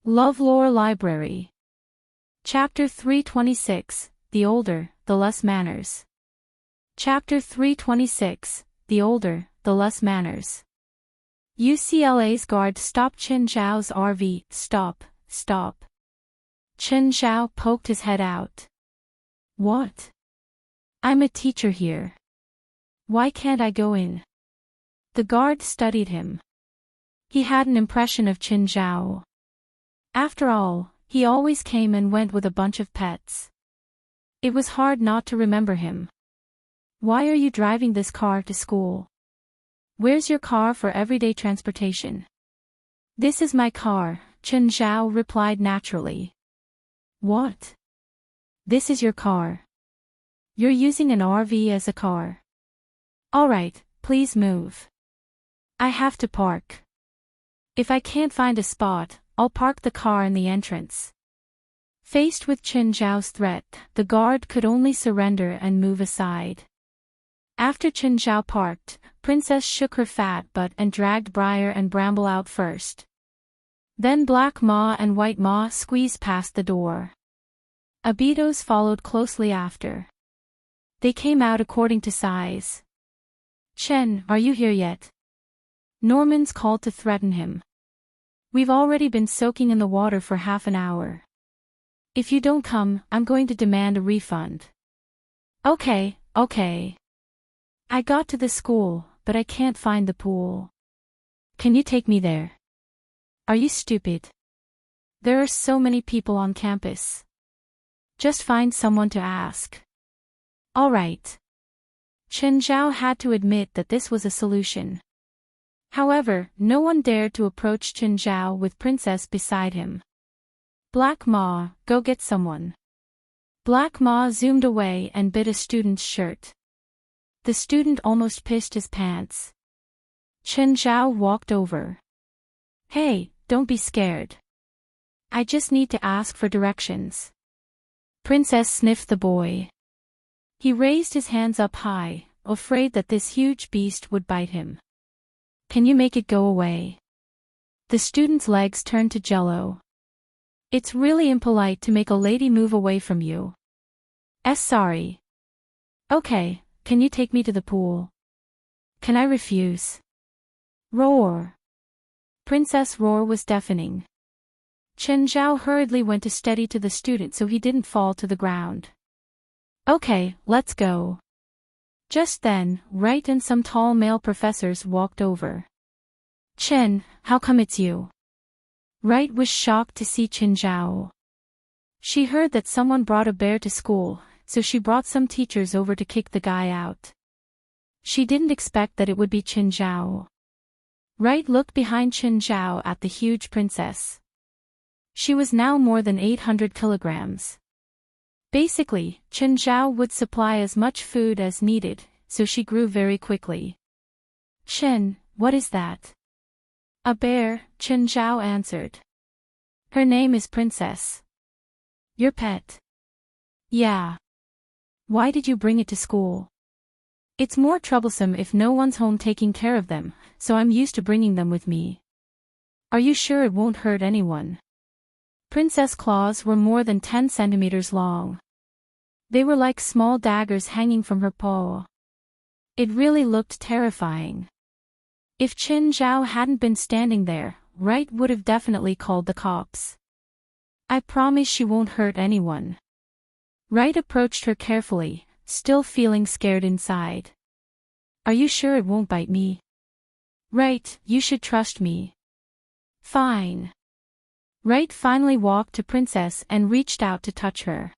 LoveLore Library. Chapter 326, The Older, the Less Manners. Chapter 326, The Older, the Less Manners. UCLA's guard stopped Chen Zhao's RV. Stop, stop. Chen Zhao poked his head out. What? I'm a teacher here. Why can't I go in? The guard studied him. He had an impression of Chen Zhao. After all, he always came and went with a bunch of pets. It was hard not to remember him. Why are you driving this car to school? Where's your car for everyday transportation? This is my car, Chen Zhao replied naturally. What? This is your car. You're using an RV as a car. Alright, please move. I have to park. If I can't find a spot, I'll park the car in the entrance. Faced with Chen Zhao's threat, the guard could only surrender and move aside. After Chen Zhao parked, Princess shook her fat butt and dragged Briar and Bramble out first. Then Black Ma and White Ma squeezed past the door. Abitos followed closely after. They came out according to size. Chen, are you here yet? Norman's called to threaten him. We've already been soaking in the water for half an hour. If you don't come, I'm going to demand a refund. Okay. I got to the school, but I can't find the pool. Can you take me there? Are you stupid? There are so many people on campus. Just find someone to ask. Alright. Chen Zhao had to admit that this was a solution. However, no one dared to approach Chen Zhao with Princess beside him. Black Ma, go get someone. Black Ma zoomed away and bit a student's shirt. The student almost pissed his pants. Chen Zhao walked over. Hey, don't be scared. I just need to ask for directions. Princess sniffed the boy. He raised his hands up high, afraid that this huge beast would bite him. Can you make it go away? The student's legs turned to jello. It's really impolite to make a lady move away from you. Sorry. Okay, can you take me to the pool? Can I refuse? Roar. Princess' roar was deafening. Chen Zhao hurriedly went to steady to the student so he didn't fall to the ground. Okay, let's go. Just then, Wright and some tall male professors walked over. Chen, how come it's you? Wright was shocked to see Chen Zhao. She heard that someone brought a bear to school, so she brought some teachers over to kick the guy out. She didn't expect that it would be Chen Zhao. Wright looked behind Chen Zhao at the huge princess. She was now more than 800 kilograms. Basically, Chen Zhao would supply as much food as needed, so she grew very quickly. Chen, what is that? A bear, Chen Zhao answered. Her name is Princess. Your pet? Yeah. Why did you bring it to school? It's more troublesome if no one's home taking care of them, so I'm used to bringing them with me. Are you sure it won't hurt anyone? Princess' claws were more than 10 centimeters long. They were like small daggers hanging from her paw. It really looked terrifying. If Chen Zhao hadn't been standing there, Wright would have definitely called the cops. I promise she won't hurt anyone. Wright approached her carefully, still feeling scared inside. Are you sure it won't bite me? Wright, you should trust me. Fine. Wright finally walked to Princess and reached out to touch her.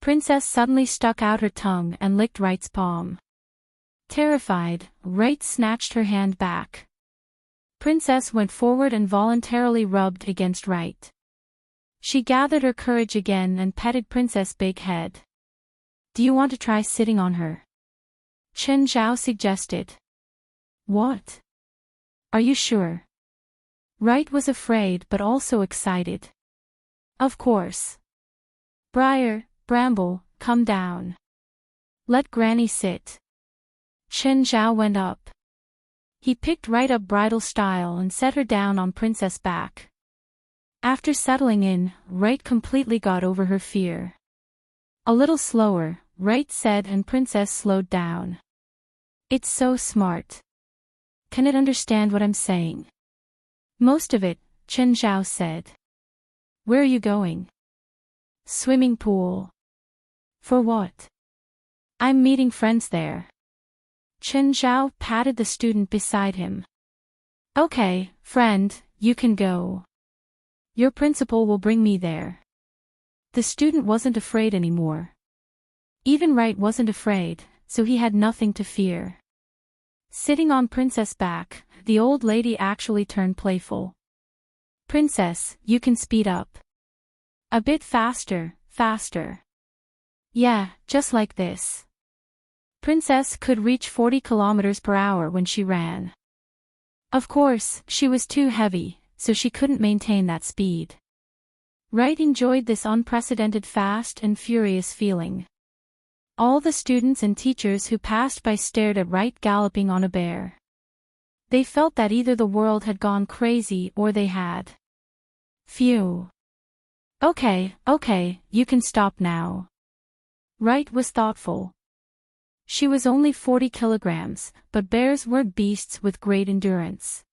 Princess suddenly stuck out her tongue and licked Wright's palm. Terrified, Wright snatched her hand back. Princess went forward and voluntarily rubbed against Wright. She gathered her courage again and petted Princess' big head. Do you want to try sitting on her? Chen Zhao suggested. What? Are you sure? Wright was afraid but also excited. Of course. Briar, Bramble, come down. Let Granny sit. Chen Zhao went up. He picked right up bridal style and set her down on Princess' back. After settling in, Right completely got over her fear. A little slower, Right said, and Princess slowed down. It's so smart. Can it understand what I'm saying? Most of it, Chen Zhao said. Where are you going? Swimming pool. For what? I'm meeting friends there. Chen Zhao patted the student beside him. Okay, friend, you can go. Your principal will bring me there. The student wasn't afraid anymore. Even Right wasn't afraid, so he had nothing to fear. Sitting on Princess' back, the old lady actually turned playful. Princess, you can speed up. A bit faster, faster. Yeah, just like this. Princess could reach 40 kilometers per hour when she ran. Of course, she was too heavy, so she couldn't maintain that speed. Right enjoyed this unprecedented fast and furious feeling. All the students and teachers who passed by stared at Right galloping on a bear. They felt that either the world had gone crazy or they had. Phew. Okay, you can stop now. Right was thoughtful. She was only 40 kilograms, but bears were beasts with great endurance.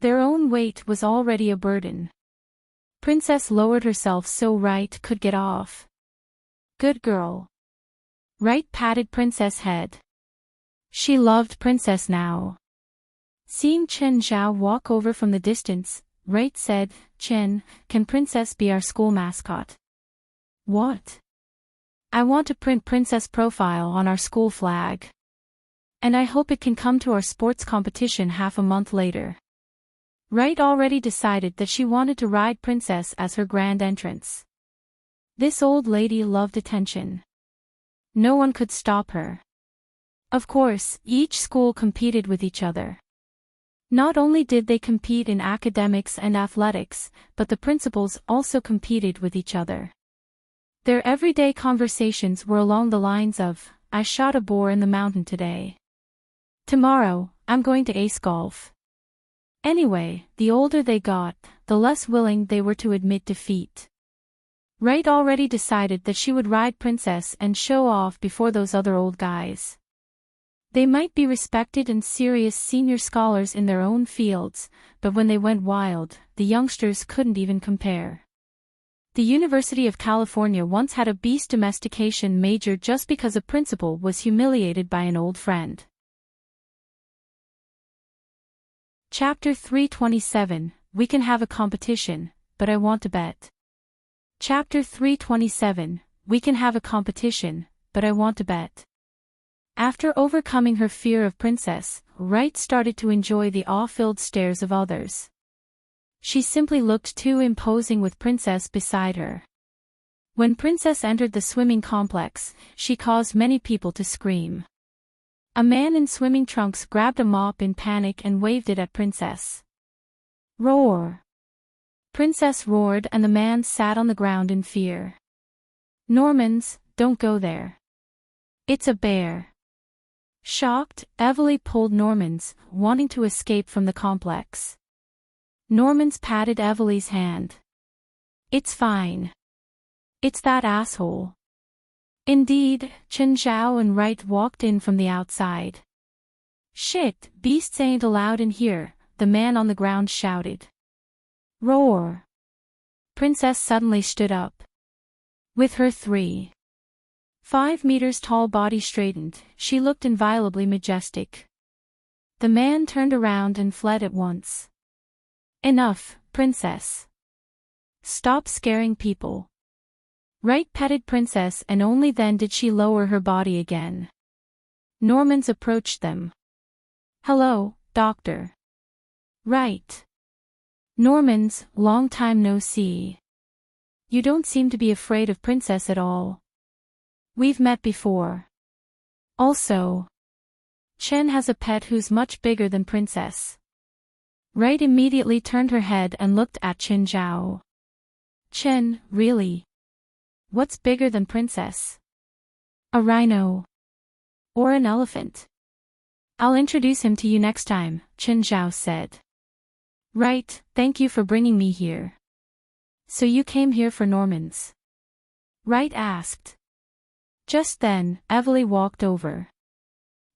Their own weight was already a burden. Princess lowered herself so Right could get off. Good girl. Right patted Princess' head. She loved Princess now. Seeing Chen Zhao walk over from the distance, Right said, Chen, can Princess be our school mascot? What? I want to print Princess' profile on our school flag. And I hope it can come to our sports competition half a month later. Right already decided that she wanted to ride Princess as her grand entrance. This old lady loved attention. No one could stop her. Of course, each school competed with each other. Not only did they compete in academics and athletics, but the principals also competed with each other. Their everyday conversations were along the lines of, I shot a boar in the mountain today. Tomorrow, I'm going to ace golf. Anyway, the older they got, the less willing they were to admit defeat. Right already decided that she would ride Princess and show off before those other old guys. They might be respected and serious senior scholars in their own fields, but when they went wild, the youngsters couldn't even compare. The University of California once had a beast domestication major just because a principal was humiliated by an old friend. Chapter 327, We can have a competition, but I want to bet. Chapter 327, We can have a competition, but I want to bet. After overcoming her fear of Princess, Right started to enjoy the awe-filled stares of others. She simply looked too imposing with Princess beside her. When Princess entered the swimming complex, she caused many people to scream. A man in swimming trunks grabbed a mop in panic and waved it at Princess. Roar! Princess roared and the man sat on the ground in fear. Normans, don't go there. It's a bear. Shocked, Evely pulled Normans, wanting to escape from the complex. Normans patted Evely's hand. It's fine. It's that asshole. Indeed, Chen Zhao and Right walked in from the outside. Shit, beasts ain't allowed in here, the man on the ground shouted. Roar! Princess suddenly stood up. With her 3.5 meters tall body straightened, she looked inviolably majestic. The man turned around and fled at once. Enough, Princess. Stop scaring people. Right petted Princess and only then did she lower her body again. Normans approached them. Hello, Doctor. Right. Normans, long time no see. You don't seem to be afraid of Princess at all. We've met before. Also, Chen has a pet who's much bigger than Princess. Right immediately turned her head and looked at Chen Zhao. Chen, really? What's bigger than Princess? A rhino. Or an elephant? I'll introduce him to you next time, Chen Zhao said. Right, thank you for bringing me here. So you came here for Norman's? Wright asked. Just then, Evely walked over.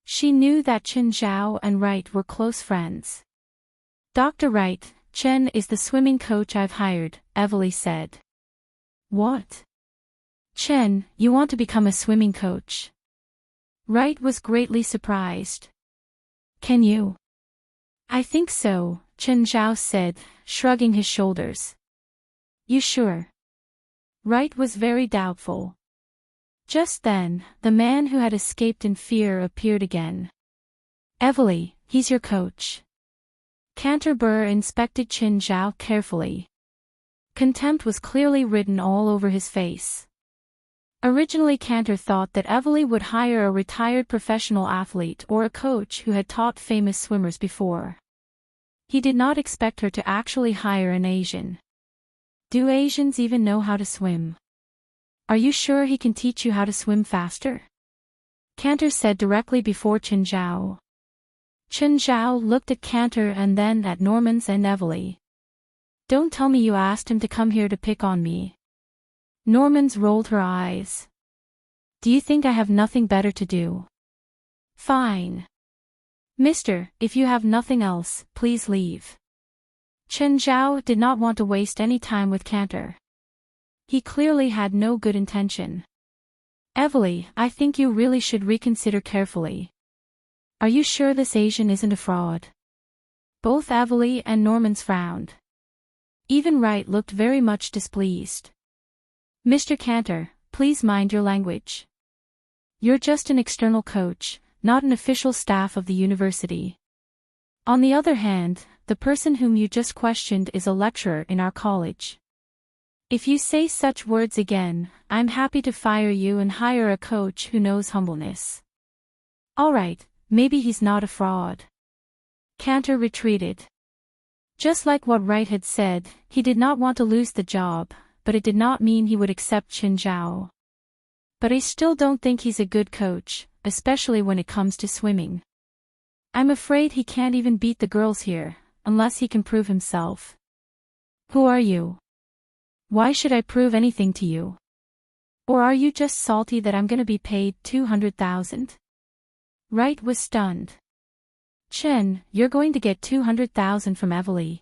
She knew that Chen Zhao and Wright were close friends. Dr. Wright, Chen is the swimming coach I've hired, Evely said. What? Chen, you want to become a swimming coach? Wright was greatly surprised. Can you? I think so, Chen Zhao said, shrugging his shoulders. You sure? Wright was very doubtful. Just then, the man who had escaped in fear appeared again. Evely, he's your coach. Canterbury inspected Chen Zhao carefully. Contempt was clearly written all over his face. Originally Cantor thought that Evely would hire a retired professional athlete or a coach who had taught famous swimmers before. He did not expect her to actually hire an Asian. Do Asians even know how to swim? Are you sure he can teach you how to swim faster? Cantor said directly before Chen Zhao. Chen Zhao looked at Cantor and then at Normans and Evely. Don't tell me you asked him to come here to pick on me. Normans rolled her eyes. Do you think I have nothing better to do? Fine. Mister, if you have nothing else, please leave. Chen Zhao did not want to waste any time with Cantor. He clearly had no good intention. Evely, I think you really should reconsider carefully. Are you sure this Asian isn't a fraud? Both Evely and Normans frowned. Even Wright looked very much displeased. Mr. Cantor, please mind your language. You're just an external coach, not an official staff of the university. On the other hand, the person whom you just questioned is a lecturer in our college. If you say such words again, I'm happy to fire you and hire a coach who knows humbleness. All right, maybe he's not a fraud. Cantor retreated. Just like what Wright had said, he did not want to lose the job, but it did not mean he would accept Chen Zhao. But I still don't think he's a good coach, especially when it comes to swimming. I'm afraid he can't even beat the girls here, unless he can prove himself. Who are you? Why should I prove anything to you? Or are you just salty that I'm gonna be paid 200,000? Wright was stunned. Chen, you're going to get 200,000 from Evely.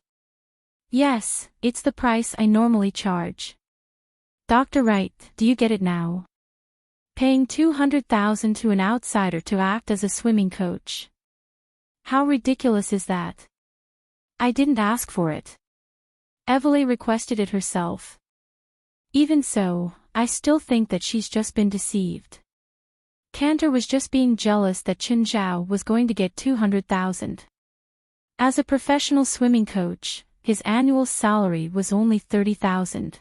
Yes, it's the price I normally charge. Dr. Wright, do you get it now? Paying 200,000 to an outsider to act as a swimming coach. How ridiculous is that? I didn't ask for it. Evely requested it herself. Even so, I still think that she's just been deceived. Cantor was just being jealous that Chen Zhao was going to get 200,000. As a professional swimming coach, his annual salary was only 30,000.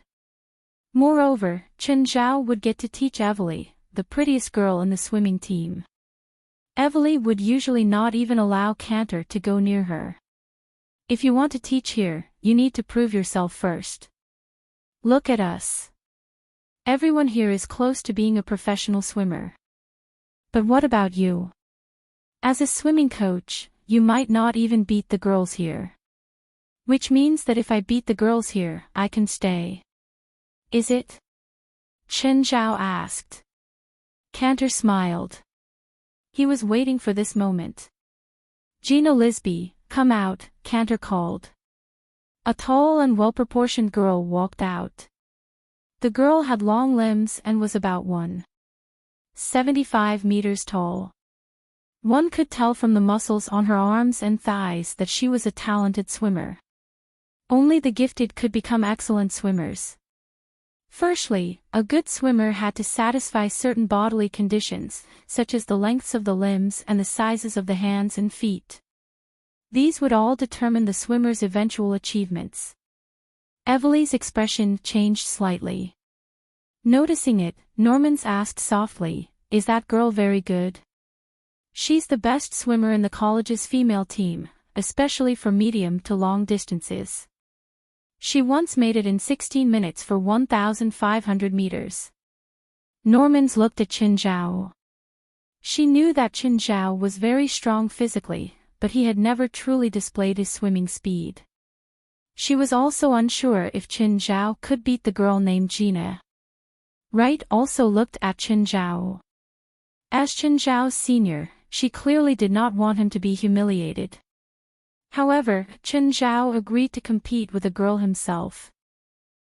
Moreover, Chen Zhao would get to teach Evely, the prettiest girl in the swimming team. Evely would usually not even allow Cantor to go near her. If you want to teach here, you need to prove yourself first. Look at us. Everyone here is close to being a professional swimmer. But what about you? As a swimming coach, you might not even beat the girls here. Which means that if I beat the girls here, I can stay. Is it? Chen Zhao asked. Cantor smiled. He was waiting for this moment. Gina Lisby, come out, Cantor called. A tall and well-proportioned girl walked out. The girl had long limbs and was about 1.75 meters tall. One could tell from the muscles on her arms and thighs that she was a talented swimmer. Only the gifted could become excellent swimmers. Firstly, a good swimmer had to satisfy certain bodily conditions, such as the lengths of the limbs and the sizes of the hands and feet. These would all determine the swimmer's eventual achievements. Evely's expression changed slightly. Noticing it, Normans asked softly, "Is that girl very good?" "She's the best swimmer in the college's female team, especially for medium to long distances. She once made it in 16 minutes for 1,500 meters. Normans looked at Chen Zhao. She knew that Chen Zhao was very strong physically, but he had never truly displayed his swimming speed. She was also unsure if Qin Zhao could beat the girl named Gina. Wright also looked at Qin Zhao. As Qin Zhao's senior, she clearly did not want him to be humiliated. However, Qin Zhao agreed to compete with the girl himself.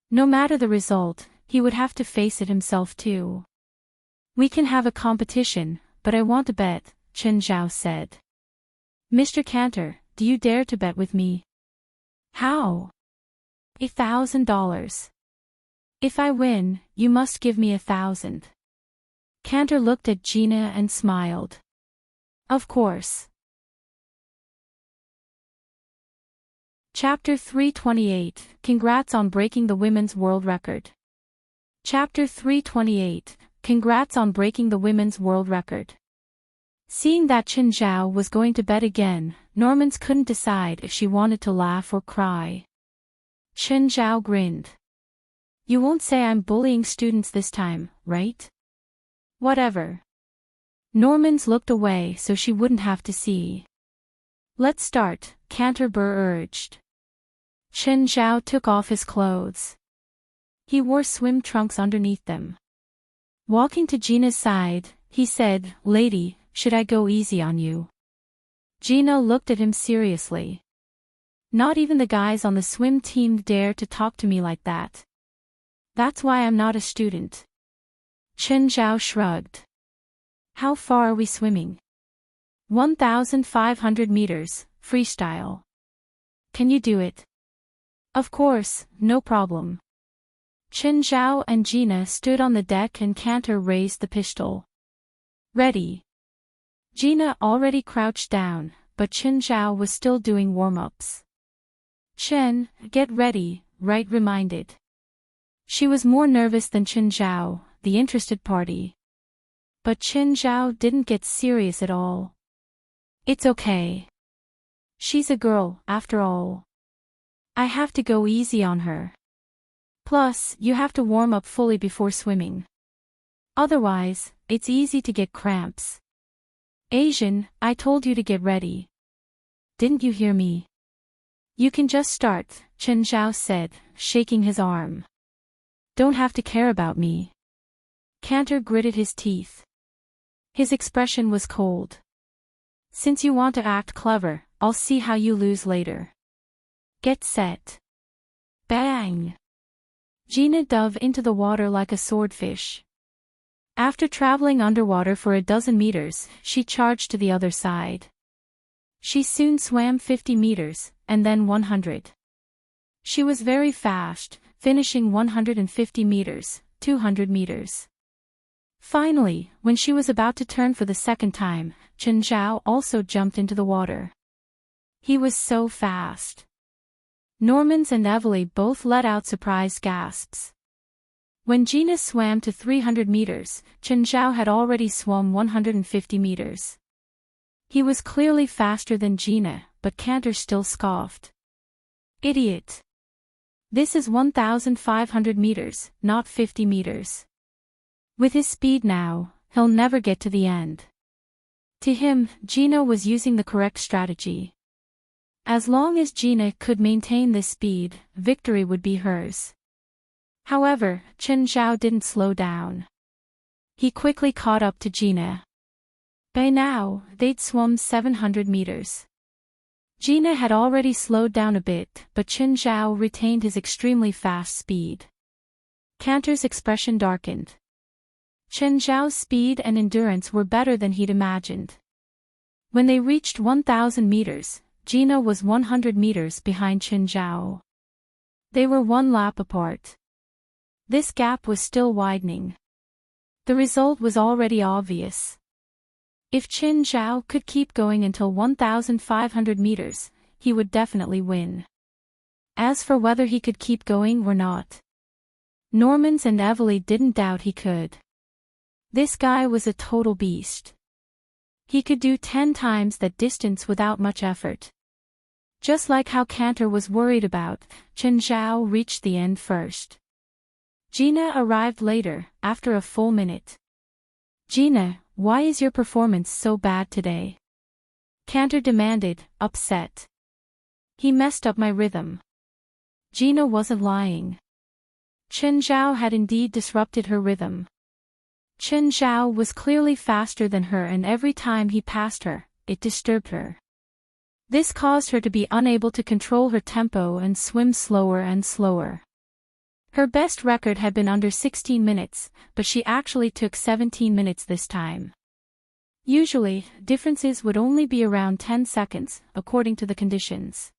No matter the result, he would have to face it himself too. We can have a competition, but I want to bet, Qin Zhao said. Mr. Cantor, do you dare to bet with me? How? $1,000. If I win, you must give me 1,000. Cantor looked at Gina and smiled. Of course. Chapter 328, Congrats on breaking the women's world record. Chapter 328, Congrats on breaking the women's world record. Seeing that Qin Zhao was going to bet again, Normans couldn't decide if she wanted to laugh or cry. Qin Zhao grinned. You won't say I'm bullying students this time, right? Whatever. Normans looked away so she wouldn't have to see. Let's start, Cantor urged. Qin Zhao took off his clothes. He wore swim trunks underneath them. Walking to Gina's side, he said, Lady, should I go easy on you? Gina looked at him seriously. Not even the guys on the swim team dare to talk to me like that. That's why I'm not a student. Qin Zhao shrugged. How far are we swimming? 1,500 meters, freestyle. Can you do it? Of course, no problem. Qin Zhao and Gina stood on the deck and Cantor raised the pistol. Ready. Gina already crouched down, but Qin Zhao was still doing warm-ups. Chen, get ready, Wright reminded. She was more nervous than Qin Zhao, the interested party. But Qin Zhao didn't get serious at all. It's okay. She's a girl, after all. I have to go easy on her. Plus, you have to warm up fully before swimming. Otherwise, it's easy to get cramps. Asian, I told you to get ready. Didn't you hear me? You can just start, Qin Zhao said, shaking his arm. Don't have to care about me. Cantor gritted his teeth. His expression was cold. Since you want to act clever, I'll see how you lose later. Get set. Bang! Gina dove into the water like a swordfish. After traveling underwater for a dozen meters, she charged to the other side. She soon swam 50 meters, and then 100. She was very fast, finishing 150 meters, 200 meters. Finally, when she was about to turn for the second time, Qin Zhao also jumped into the water. He was so fast. Normans and Evely both let out surprised gasps. When Gina swam to 300 meters, Qin Zhao had already swum 150 meters. He was clearly faster than Gina, but Cantor still scoffed. Idiot! This is 1,500 meters, not 50 meters. With his speed now, he'll never get to the end. To him, Gina was using the correct strategy. As long as Gina could maintain this speed, victory would be hers. However, Qin Zhao didn't slow down. He quickly caught up to Gina. By now, they'd swum 700 meters. Gina had already slowed down a bit, but Qin Zhao retained his extremely fast speed. Cantor's expression darkened. Qin Zhao's speed and endurance were better than he'd imagined. When they reached 1,000 meters, Gina was 100 meters behind Qin Zhao. They were one lap apart. This gap was still widening. The result was already obvious. If Qin Zhao could keep going until 1,500 meters, he would definitely win. As for whether he could keep going or not, Normans and Evely didn't doubt he could. This guy was a total beast. He could do 10 times that distance without much effort. Just like how Cantor was worried about, Qin Zhao reached the end first. Gina arrived later, after a full minute. Gina, why is your performance so bad today? Cantor demanded, upset. He messed up my rhythm. Gina wasn't lying. Chen Zhao had indeed disrupted her rhythm. Chen Zhao was clearly faster than her, and every time he passed her, it disturbed her. This caused her to be unable to control her tempo and swim slower and slower. Her best record had been under 16 minutes, but she actually took 17 minutes this time. Usually, differences would only be around 10 seconds, according to the conditions.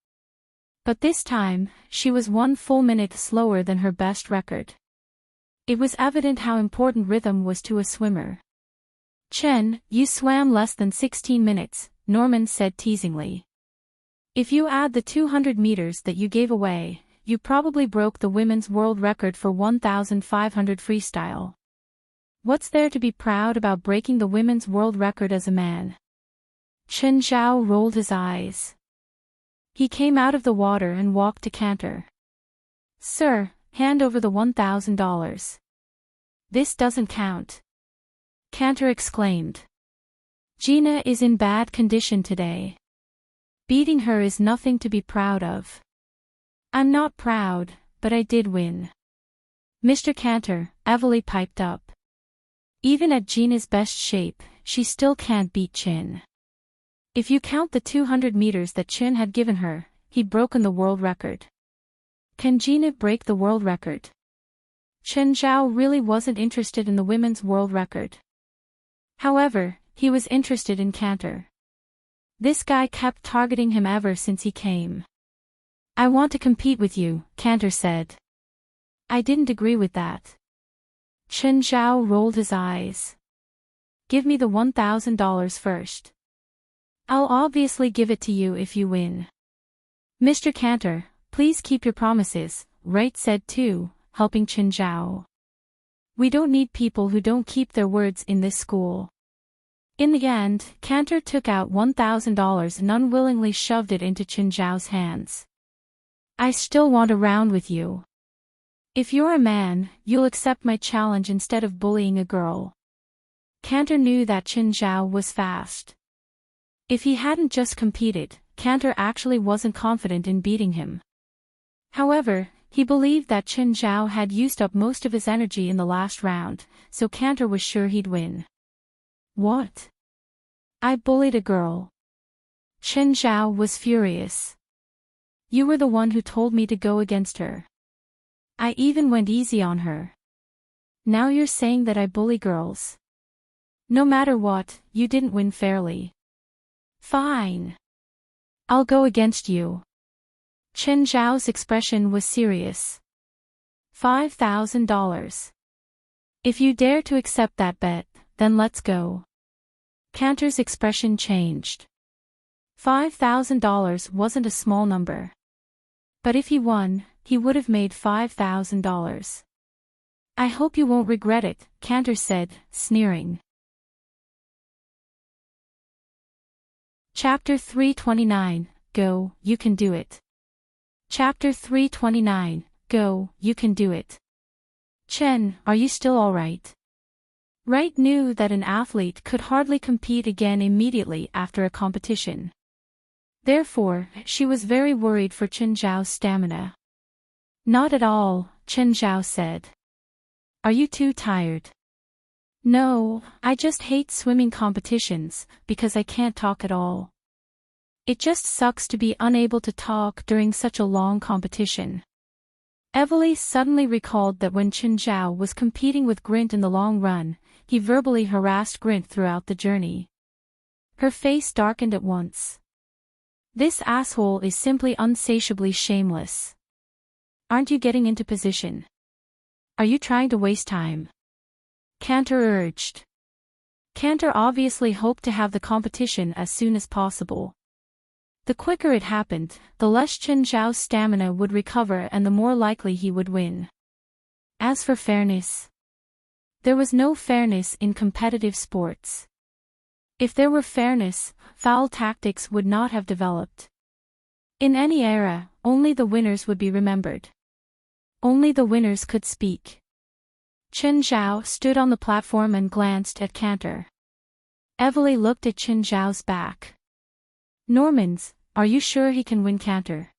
But this time, she was 1 full minute slower than her best record. It was evident how important rhythm was to a swimmer. "Chen, you swam less than 16 minutes, Norman said teasingly. "If you add the 200 meters that you gave away, you probably broke the women's world record for 1,500 freestyle. What's there to be proud about breaking the women's world record as a man?" Chen Zhao rolled his eyes. He came out of the water and walked to Cantor. "Sir, hand over the $1,000. "This doesn't count," Cantor exclaimed. "Gina is in bad condition today. Beating her is nothing to be proud of." "I'm not proud, but I did win." "Mr. Cantor," Evely piped up. "Even at Gina's best shape, she still can't beat Chin. If you count the 200 meters that Chin had given her, he'd broken the world record." "Can Gina break the world record?" Chen Zhao really wasn't interested in the women's world record. However, he was interested in Cantor. This guy kept targeting him ever since he came. "I want to compete with you," Cantor said. "I didn't agree with that." Chen Zhao rolled his eyes. "Give me the $1,000 first. I'll obviously give it to you if you win." "Mr. Cantor, please keep your promises," Wright said too, helping Chen Zhao. "We don't need people who don't keep their words in this school." In the end, Cantor took out $1,000 and unwillingly shoved it into Chen Zhao's hands. "I still want a round with you. If you're a man, you'll accept my challenge instead of bullying a girl." Cantor knew that Chen Zhao was fast. If he hadn't just competed, Cantor actually wasn't confident in beating him. However, he believed that Chen Zhao had used up most of his energy in the last round, so Cantor was sure he'd win. "What? I bullied a girl?" Chen Zhao was furious. "You were the one who told me to go against her. I even went easy on her. Now you're saying that I bully girls? No matter what, you didn't win fairly." "Fine. I'll go against you." Chen Zhao's expression was serious. $5,000. "If you dare to accept that bet, then let's go." Cantor's expression changed. $5,000 wasn't a small number. But if he won, he would have made $5,000. "I hope you won't regret it," Cantor said, sneering. Chapter 329, Go, You Can Do It. Chapter 329, Go, You Can Do It. "Chen, are you still alright?" Wright knew that an athlete could hardly compete again immediately after a competition. Therefore, she was very worried for Chen Zhao's stamina. "Not at all," Chen Zhao said. "Are you too tired?" "No, I just hate swimming competitions, because I can't talk at all. It just sucks to be unable to talk during such a long competition." Evely suddenly recalled that when Chen Zhao was competing with Grint in the long run, he verbally harassed Grint throughout the journey. Her face darkened at once. This asshole is simply unsatiably shameless. "Aren't you getting into position? Are you trying to waste time?" Cantor urged. Cantor obviously hoped to have the competition as soon as possible. The quicker it happened, the less Chen Zhao's stamina would recover and the more likely he would win. As for fairness, there was no fairness in competitive sports. If there were fairness, foul tactics would not have developed. In any era, only the winners would be remembered. Only the winners could speak. Chen Zhao stood on the platform and glanced at Cantor. Evely looked at Chen Zhao's back. "Normans, are you sure he can win Cantor?"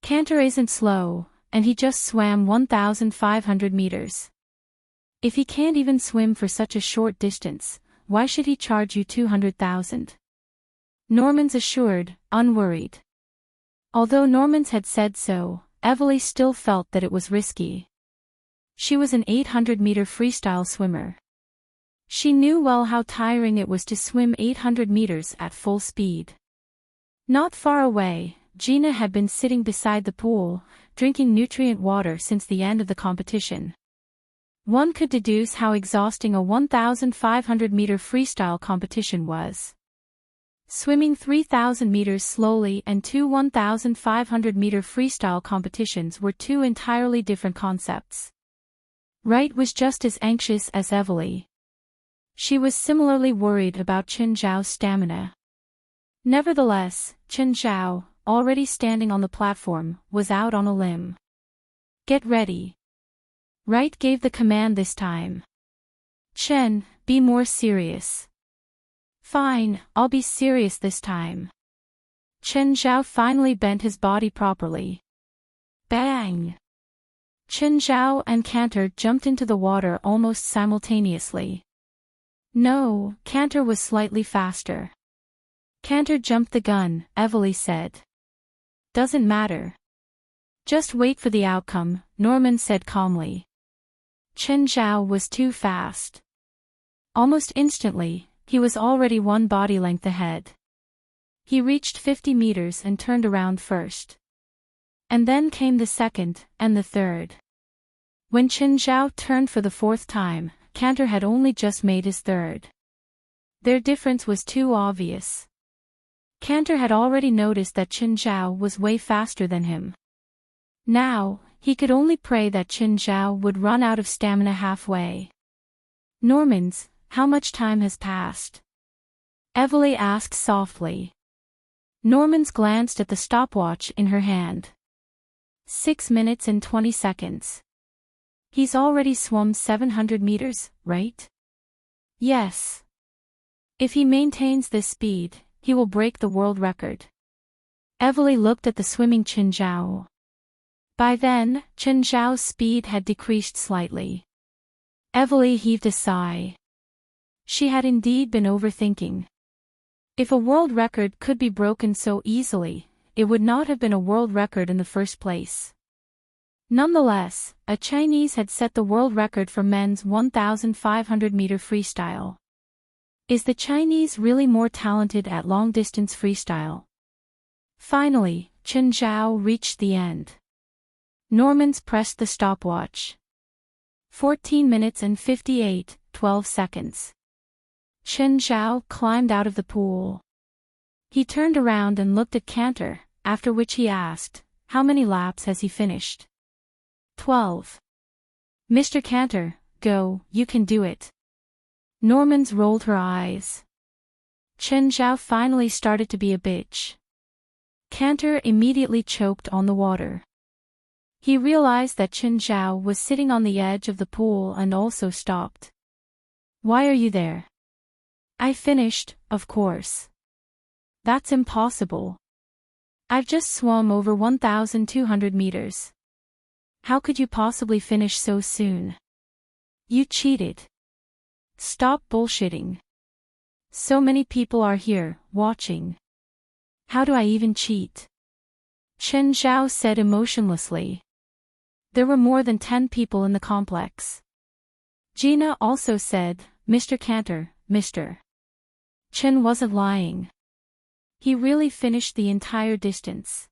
Cantor isn't slow, and he just swam 1,500 meters. If he can't even swim for such a short distance, why should he charge you 200,000? Norman's assured, unworried. Although Norman's had said so, Evely still felt that it was risky. She was an 800-meter freestyle swimmer. She knew well how tiring it was to swim 800 meters at full speed. Not far away, Gina had been sitting beside the pool, drinking nutrient water since the end of the competition. One could deduce how exhausting a 1,500-meter freestyle competition was. Swimming 3,000 meters slowly and two 1,500-meter freestyle competitions were two entirely different concepts. Wright was just as anxious as Evely. She was similarly worried about Chen Zhao's stamina. Nevertheless, Chen Zhao, already standing on the platform, was out on a limb. Get ready. Wright gave the command this time. Chen, be more serious. Fine, I'll be serious this time. Chen Zhao finally bent his body properly. Bang! Chen Zhao and Cantor jumped into the water almost simultaneously. No, Cantor was slightly faster. Cantor jumped the gun, Evely said. Doesn't matter. Just wait for the outcome, Norman said calmly. Chen Zhao was too fast. Almost instantly, he was already one body length ahead. He reached 50 meters and turned around first. And then came the second, and the third. When Chen Zhao turned for the fourth time, Cantor had only just made his third. Their difference was too obvious. Cantor had already noticed that Chen Zhao was way faster than him. Now, he could only pray that Chen Zhao would run out of stamina halfway. Normans, how much time has passed? Evely asked softly. Normans glanced at the stopwatch in her hand. 6 minutes and 20 seconds. He's already swum 700 meters, right? Yes. If he maintains this speed, he will break the world record. Evely looked at the swimming Chen Zhao. By then, Chen Zhao's speed had decreased slightly. Evely heaved a sigh. She had indeed been overthinking. If a world record could be broken so easily, it would not have been a world record in the first place. Nonetheless, a Chinese had set the world record for men's 1,500-meter freestyle. Is the Chinese really more talented at long-distance freestyle? Finally, Chen Zhao reached the end. Normans pressed the stopwatch. 14 minutes and 12 seconds. Chen Zhao climbed out of the pool. He turned around and looked at Cantor, after which he asked, how many laps has he finished? 12. Mr. Cantor, go, you can do it. Normans rolled her eyes. Chen Zhao finally started to be a bitch. Cantor immediately choked on the water. He realized that Chen Zhao was sitting on the edge of the pool and also stopped. Why are you there? I finished, of course. That's impossible. I've just swum over 1,200 meters. How could you possibly finish so soon? You cheated. Stop bullshitting. So many people are here, watching. How do I even cheat? Chen Zhao said emotionlessly. There were more than 10 people in the complex. Gina also said, Mr. Cantor, Mr. Chen wasn't lying. He really finished the entire distance.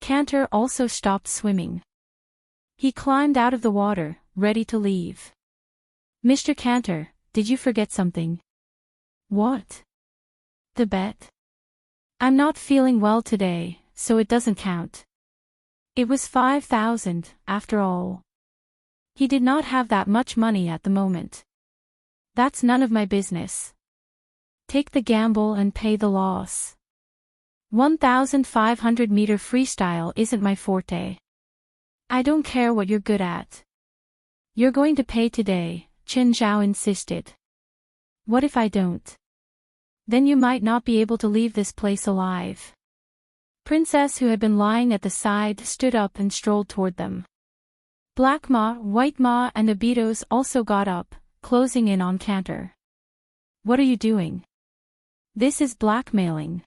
Cantor also stopped swimming. He climbed out of the water, ready to leave. Mr. Cantor, did you forget something? What? The bet? I'm not feeling well today, so it doesn't count. It was 5,000, after all. He did not have that much money at the moment. That's none of my business. Take the gamble and pay the loss. 1,500-meter freestyle isn't my forte. I don't care what you're good at. You're going to pay today, Chen Zhao insisted. What if I don't? Then you might not be able to leave this place alive. Princess, who had been lying at the side, stood up and strolled toward them. Black Ma, White Ma and Abitos also got up, closing in on Cantor. What are you doing? This is blackmailing.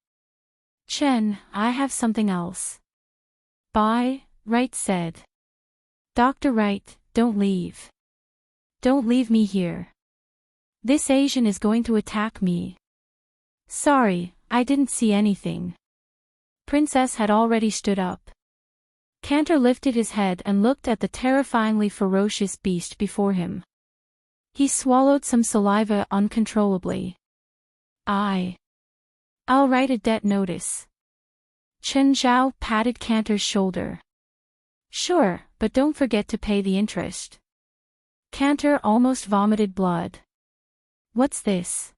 Chen, I have something else. Bye, Wright said. Dr. Wright, don't leave. Don't leave me here. This Asian is going to attack me. Sorry, I didn't see anything. Princess had already stood up. Cantor lifted his head and looked at the terrifyingly ferocious beast before him. He swallowed some saliva uncontrollably. I'll write a debt notice. Chen Zhao patted Cantor's shoulder. Sure, but don't forget to pay the interest. Cantor almost vomited blood. What's this?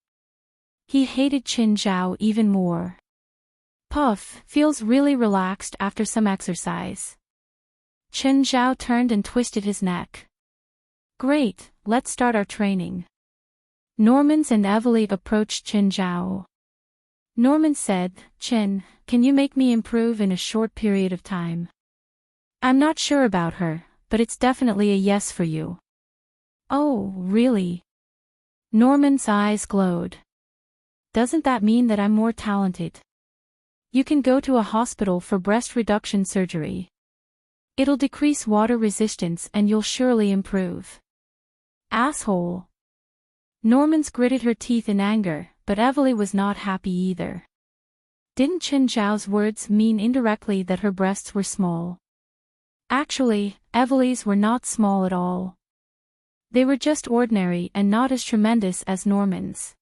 He hated Chen Zhao even more. Puff, feels really relaxed after some exercise. Chen Zhao turned and twisted his neck. Great, let's start our training. Normans and Evely approached Chen Zhao. Norman said, Chen, can you make me improve in a short period of time? I'm not sure about her, but it's definitely a yes for you. Oh, really? Norman's eyes glowed. Doesn't that mean that I'm more talented? You can go to a hospital for breast reduction surgery. It'll decrease water resistance and you'll surely improve. Asshole. Normans gritted her teeth in anger, but Evely was not happy either. Didn't Chen Zhao's words mean indirectly that her breasts were small? Actually, Evely's were not small at all. They were just ordinary and not as tremendous as Norman's.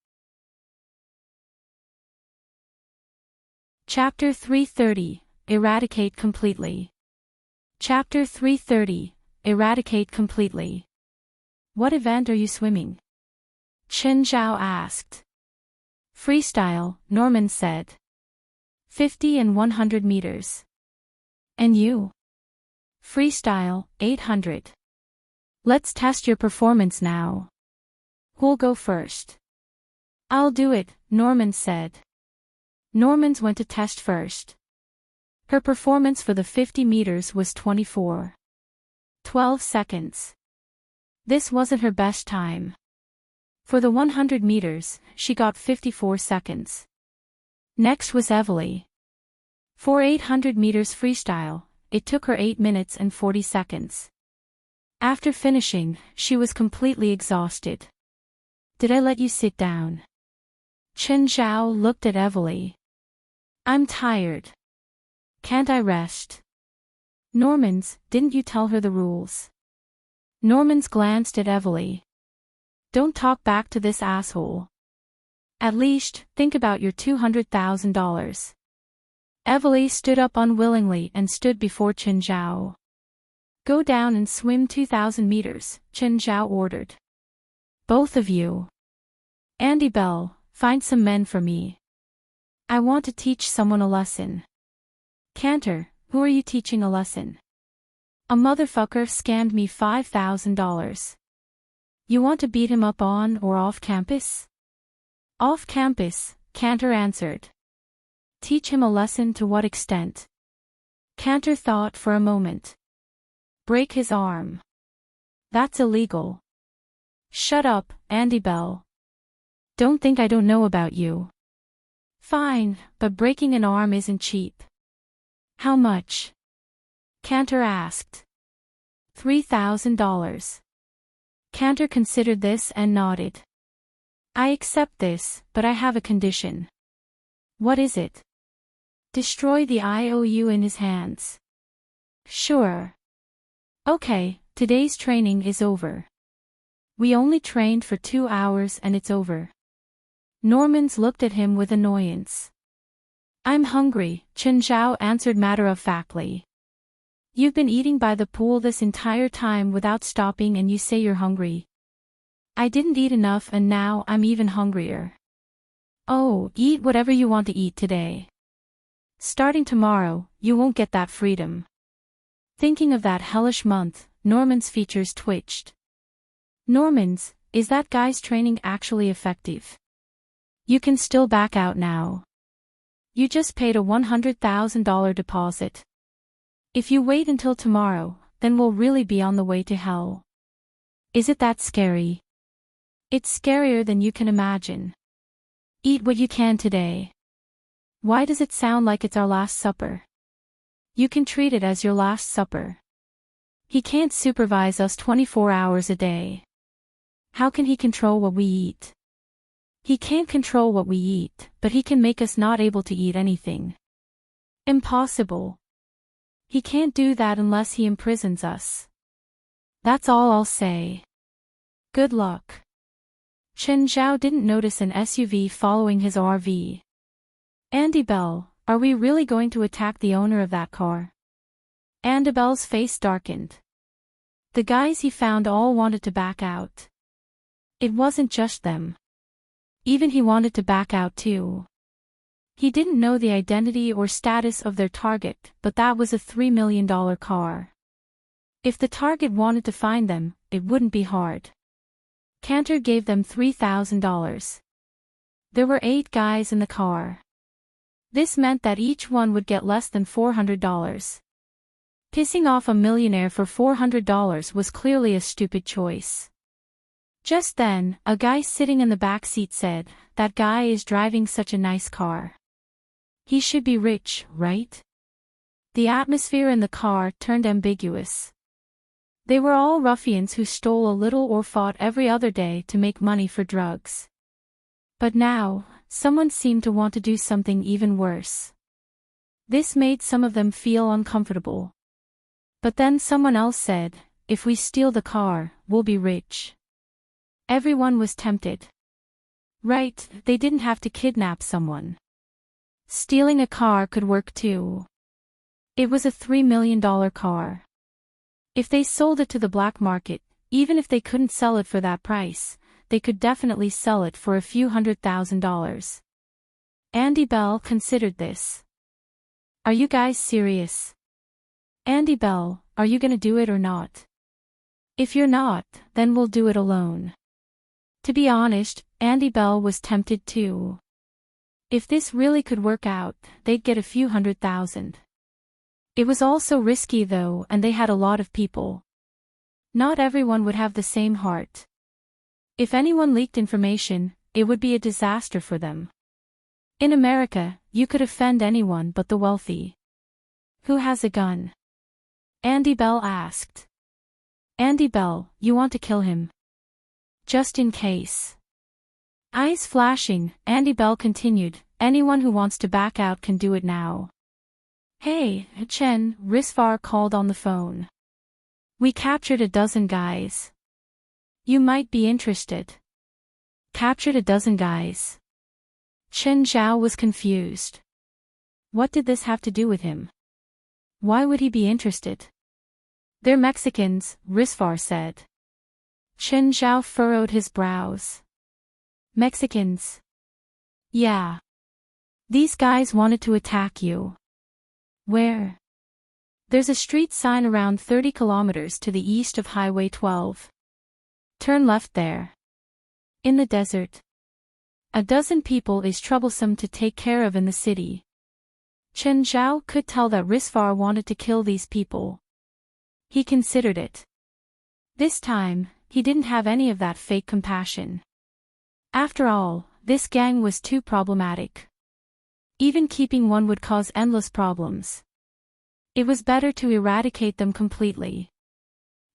Chapter 330, Eradicate Completely. Chapter 330, Eradicate Completely. What event are you swimming? Chen Zhao asked. Freestyle, Norman said. 50 and 100 meters. And you? Freestyle, 800. Let's test your performance now. Who'll go first? I'll do it, Norman said. Normans went to test first. Her performance for the 50 meters was 24.12 seconds. This wasn't her best time. For the 100 meters, she got 54 seconds. Next was Evely. For 800 meters freestyle, it took her 8 minutes and 40 seconds. After finishing, she was completely exhausted. Did I let you sit down? Chen Zhao looked at Evely. I'm tired. Can't I rest? Normans, didn't you tell her the rules? Normans glanced at Evely. Don't talk back to this asshole. At least, think about your $200,000. Evely stood up unwillingly and stood before Chen Zhao. Go down and swim 2,000 meters, Chen Zhao ordered. Both of you. Andy Bell, find some men for me. I want to teach someone a lesson. Cantor, who are you teaching a lesson? A motherfucker scammed me $5,000. You want to beat him up on or off campus? Off campus, Cantor answered. Teach him a lesson to what extent? Cantor thought for a moment. Break his arm. That's illegal. Shut up, Andy Bell. Don't think I don't know about you. Fine, but breaking an arm isn't cheap. How much? Cantor asked. $3,000. Cantor considered this and nodded. I accept this, but I have a condition. What is it? Destroy the IOU in his hands. Sure. Okay, today's training is over. We only trained for 2 hours and it's over. Normans looked at him with annoyance. I'm hungry, Chen Zhao answered matter-of-factly. You've been eating by the pool this entire time without stopping and you say you're hungry. I didn't eat enough and now I'm even hungrier. Oh, eat whatever you want to eat today. Starting tomorrow, you won't get that freedom. Thinking of that hellish month, Norman's features twitched. Normans, is that guy's training actually effective? You can still back out now. You just paid a $100,000 deposit. If you wait until tomorrow, then we'll really be on the way to hell. Is it that scary? It's scarier than you can imagine. Eat what you can today. Why does it sound like it's our last supper? You can treat it as your last supper. He can't supervise us 24 hours a day. How can he control what we eat? He can't control what we eat, but he can make us not able to eat anything. Impossible. He can't do that unless he imprisons us. That's all I'll say. Good luck. Chen Zhao didn't notice an SUV following his RV. Andy Bell, are we really going to attack the owner of that car? Andy Bell's face darkened. The guys he found all wanted to back out. It wasn't just them. Even he wanted to back out too. He didn't know the identity or status of their target, but that was a $3 million car. If the target wanted to find them, it wouldn't be hard. Cantor gave them $3,000. There were 8 guys in the car. This meant that each one would get less than $400. Pissing off a millionaire for $400 was clearly a stupid choice. Just then, a guy sitting in the back seat said, "That guy is driving such a nice car. He should be rich, right?" The atmosphere in the car turned ambiguous. They were all ruffians who stole a little or fought every other day to make money for drugs. But now, someone seemed to want to do something even worse. This made some of them feel uncomfortable. But then someone else said, "If we steal the car, we'll be rich." Everyone was tempted. Right, they didn't have to kidnap someone. Stealing a car could work too. It was a $3 million car. If they sold it to the black market, even if they couldn't sell it for that price, they could definitely sell it for a few $100,000. Andy Bell considered this. Are you guys serious? Andy Bell, are you gonna do it or not? If you're not, then we'll do it alone. To be honest, Andy Bell was tempted too. If this really could work out, they'd get a few $100,000. It was also risky though, and they had a lot of people. Not everyone would have the same heart. If anyone leaked information, it would be a disaster for them. In America, you could offend anyone but the wealthy. Who has a gun? Andy Bell asked. Andy Bell, you want to kill him? Just in case. Eyes flashing, Andy Bell continued, anyone who wants to back out can do it now. Hey, Chen, Risvar called on the phone. We captured a dozen guys. You might be interested. Captured a dozen guys. Chen Zhao was confused. What did this have to do with him? Why would he be interested? They're Mexicans, Risvar said. Chen Zhao furrowed his brows. Mexicans? Yeah. These guys wanted to attack you. Where? There's a street sign around 30 kilometers to the east of Highway 12. Turn left there. In the desert. A dozen people is troublesome to take care of in the city. Chen Zhao could tell that Risvar wanted to kill these people. He considered it. This time, he didn't have any of that fake compassion. After all, this gang was too problematic. Even keeping one would cause endless problems. It was better to eradicate them completely.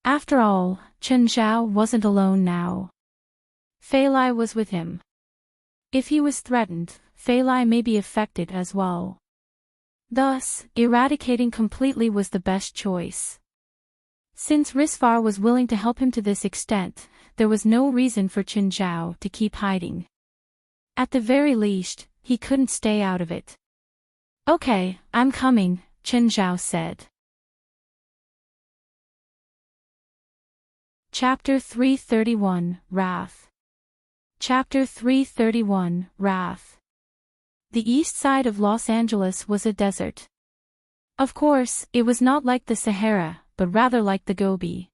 After all, Chen Zhao wasn't alone now. Fali was with him. If he was threatened, Fali may be affected as well. Thus, eradicating completely was the best choice. Since Risvar was willing to help him to this extent, there was no reason for Chen Zhao to keep hiding. At the very least, he couldn't stay out of it. Okay, I'm coming, Chen Zhao said. Chapter 331, Wrath. Chapter 331, Wrath. The east side of Los Angeles was a desert. Of course, it was not like the Sahara, but rather like the Gobi.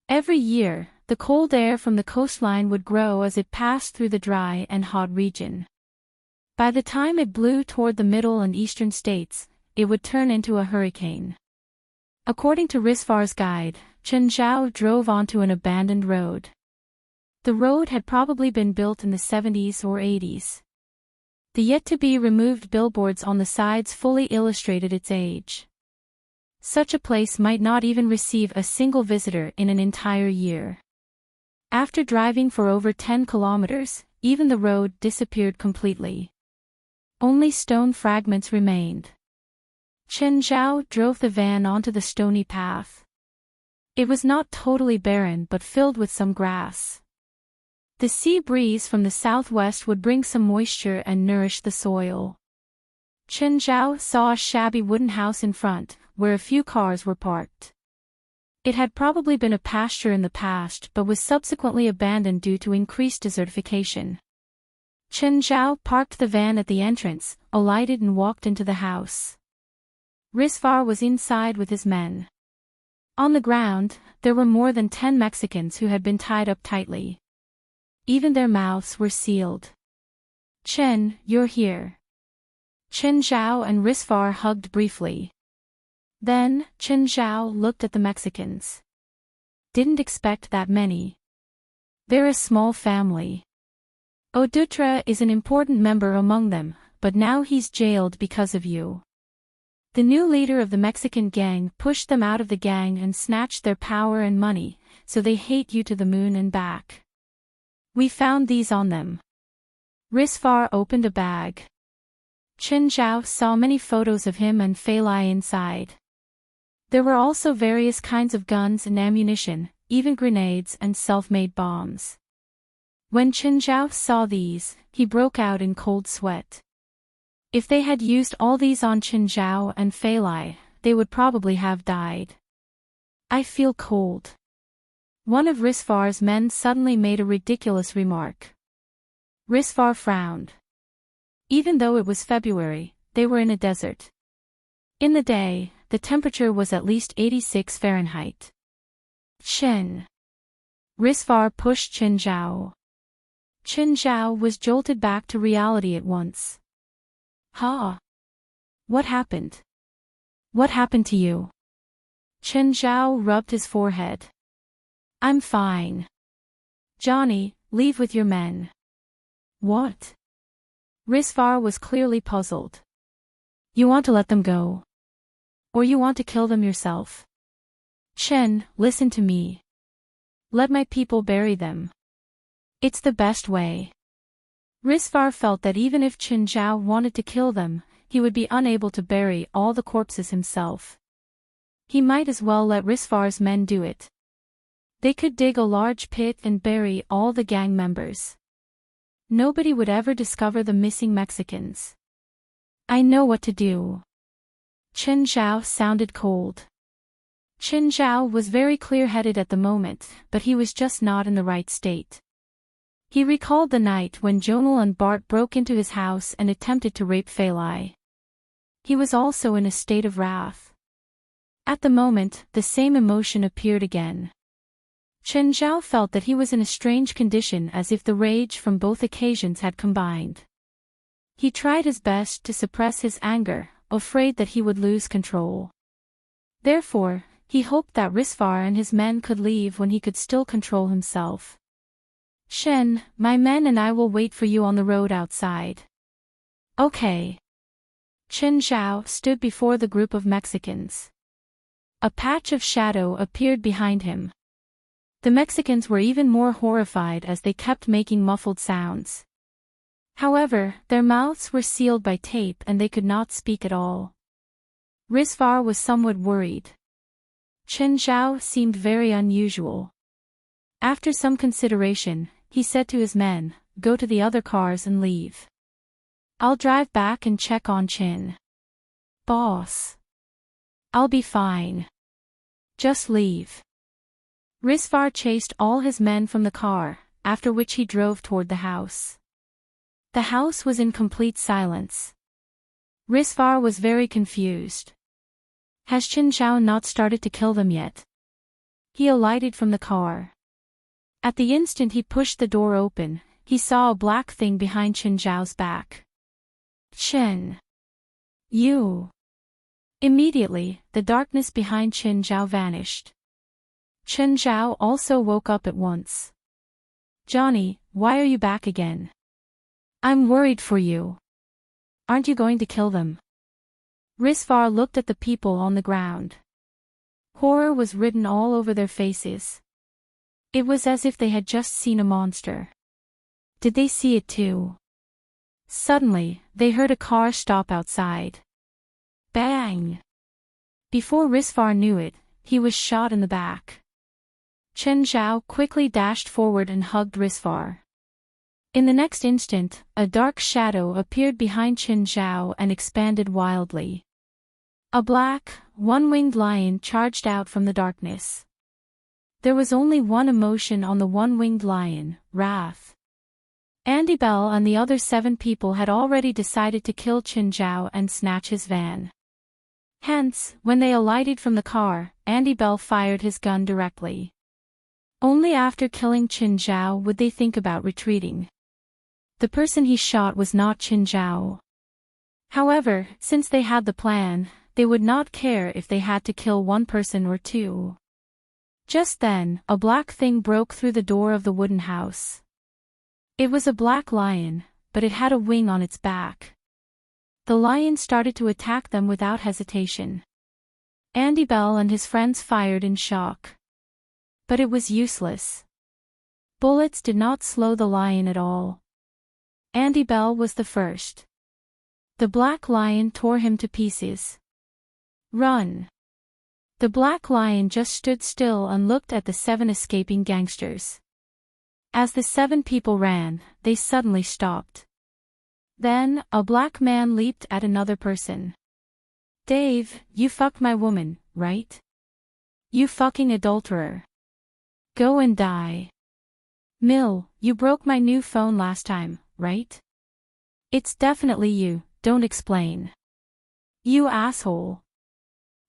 Every year, the cold air from the coastline would grow as it passed through the dry and hot region. By the time it blew toward the middle and eastern states, it would turn into a hurricane. According to Risvar's guide, Chen Zhao drove onto an abandoned road. The road had probably been built in the 70s or 80s. The yet-to-be-removed billboards on the sides fully illustrated its age. Such a place might not even receive a single visitor in an entire year. After driving for over 10 kilometers, even the road disappeared completely. Only stone fragments remained. Chen Zhao drove the van onto the stony path. It was not totally barren but filled with some grass. The sea breeze from the southwest would bring some moisture and nourish the soil. Chen Zhao saw a shabby wooden house in front, where a few cars were parked. It had probably been a pasture in the past but was subsequently abandoned due to increased desertification. Chen Zhao parked the van at the entrance, alighted and walked into the house. Risvar was inside with his men. On the ground, there were more than 10 Mexicans who had been tied up tightly. Even their mouths were sealed. "Chen, you're here." Chen Zhao and Risvar hugged briefly. Then, Chen Zhao looked at the Mexicans. "Didn't expect that many. They're a small family. Odutra is an important member among them, but now he's jailed because of you." The new leader of the Mexican gang pushed them out of the gang and snatched their power and money, so they hate you to the moon and back. "We found these on them." Risvar opened a bag. Chen Zhao saw many photos of him and Fali inside. There were also various kinds of guns and ammunition, even grenades and self-made bombs. When Chen Zhao saw these, he broke out in cold sweat. If they had used all these on Chen Zhao and Fali, they would probably have died. "I feel cold." One of Risvar's men suddenly made a ridiculous remark. Risvar frowned. Even though it was February, they were in a desert. In the day, the temperature was at least 86 Fahrenheit. "Chen." Risvar pushed Chen Zhao. Chen Zhao was jolted back to reality at once. "Huh? What happened? What happened to you?" Chen Zhao rubbed his forehead. "I'm fine. Johnny, leave with your men." "What?" Risvar was clearly puzzled. "You want to let them go? Or you want to kill them yourself?" "Chen, listen to me. Let my people bury them. It's the best way." Risvar felt that even if Chen Zhao wanted to kill them, he would be unable to bury all the corpses himself. He might as well let Risvar's men do it. They could dig a large pit and bury all the gang members. Nobody would ever discover the missing Mexicans. "I know what to do." Chen Zhao sounded cold. Chen Zhao was very clear-headed at the moment, but he was just not in the right state. He recalled the night when Jonal and Bart broke into his house and attempted to rape Fali. He was also in a state of wrath. At the moment, the same emotion appeared again. Chen Zhao felt that he was in a strange condition, as if the rage from both occasions had combined. He tried his best to suppress his anger, afraid that he would lose control. Therefore, he hoped that Risvar and his men could leave when he could still control himself. "Shen, my men and I will wait for you on the road outside." "Okay." Chen Zhao stood before the group of Mexicans. A patch of shadow appeared behind him. The Mexicans were even more horrified as they kept making muffled sounds. However, their mouths were sealed by tape and they could not speak at all. Risvar was somewhat worried. Chen Zhao seemed very unusual. After some consideration, he said to his men, "Go to the other cars and leave. I'll drive back and check on Chen." "Boss. I'll be fine. Just leave." Risvar chased all his men from the car, after which he drove toward the house. The house was in complete silence. Risvar was very confused. Has Chen Zhao not started to kill them yet? He alighted from the car. At the instant he pushed the door open, he saw a black thing behind Chen Zhao's back. Chen. You. Immediately, the darkness behind Chen Zhao vanished. Chen Zhao also woke up at once. Johnny, why are you back again? I'm worried for you. Aren't you going to kill them? Risvar looked at the people on the ground. Horror was written all over their faces. It was as if they had just seen a monster. Did they see it too? Suddenly, they heard a car stop outside. Bang! Before Risvar knew it, he was shot in the back. Chen Zhao quickly dashed forward and hugged Risvar. In the next instant, a dark shadow appeared behind Chen Zhao and expanded wildly. A black, one-winged lion charged out from the darkness. There was only one emotion on the one-winged lion, wrath. Andy Bell and the other 7 people had already decided to kill Chen Zhao and snatch his van. Hence, when they alighted from the car, Andy Bell fired his gun directly. Only after killing Chen Zhao would they think about retreating. The person he shot was not Chen Zhao. However, since they had the plan, they would not care if they had to kill one person or 2. Just then, a black thing broke through the door of the wooden house. It was a black lion, but it had a wing on its back. The lion started to attack them without hesitation. Andy Bell and his friends fired in shock. But it was useless. Bullets did not slow the lion at all. Andy Bell was the first. The black lion tore him to pieces. Run! The black lion just stood still and looked at the 7 escaping gangsters. As the 7 people ran, they suddenly stopped. Then, a black man leaped at another person. Dave, you fucked my woman, right? You fucking adulterer. Go and die. Mill, you broke my new phone last time, right? It's definitely you, don't explain. You asshole.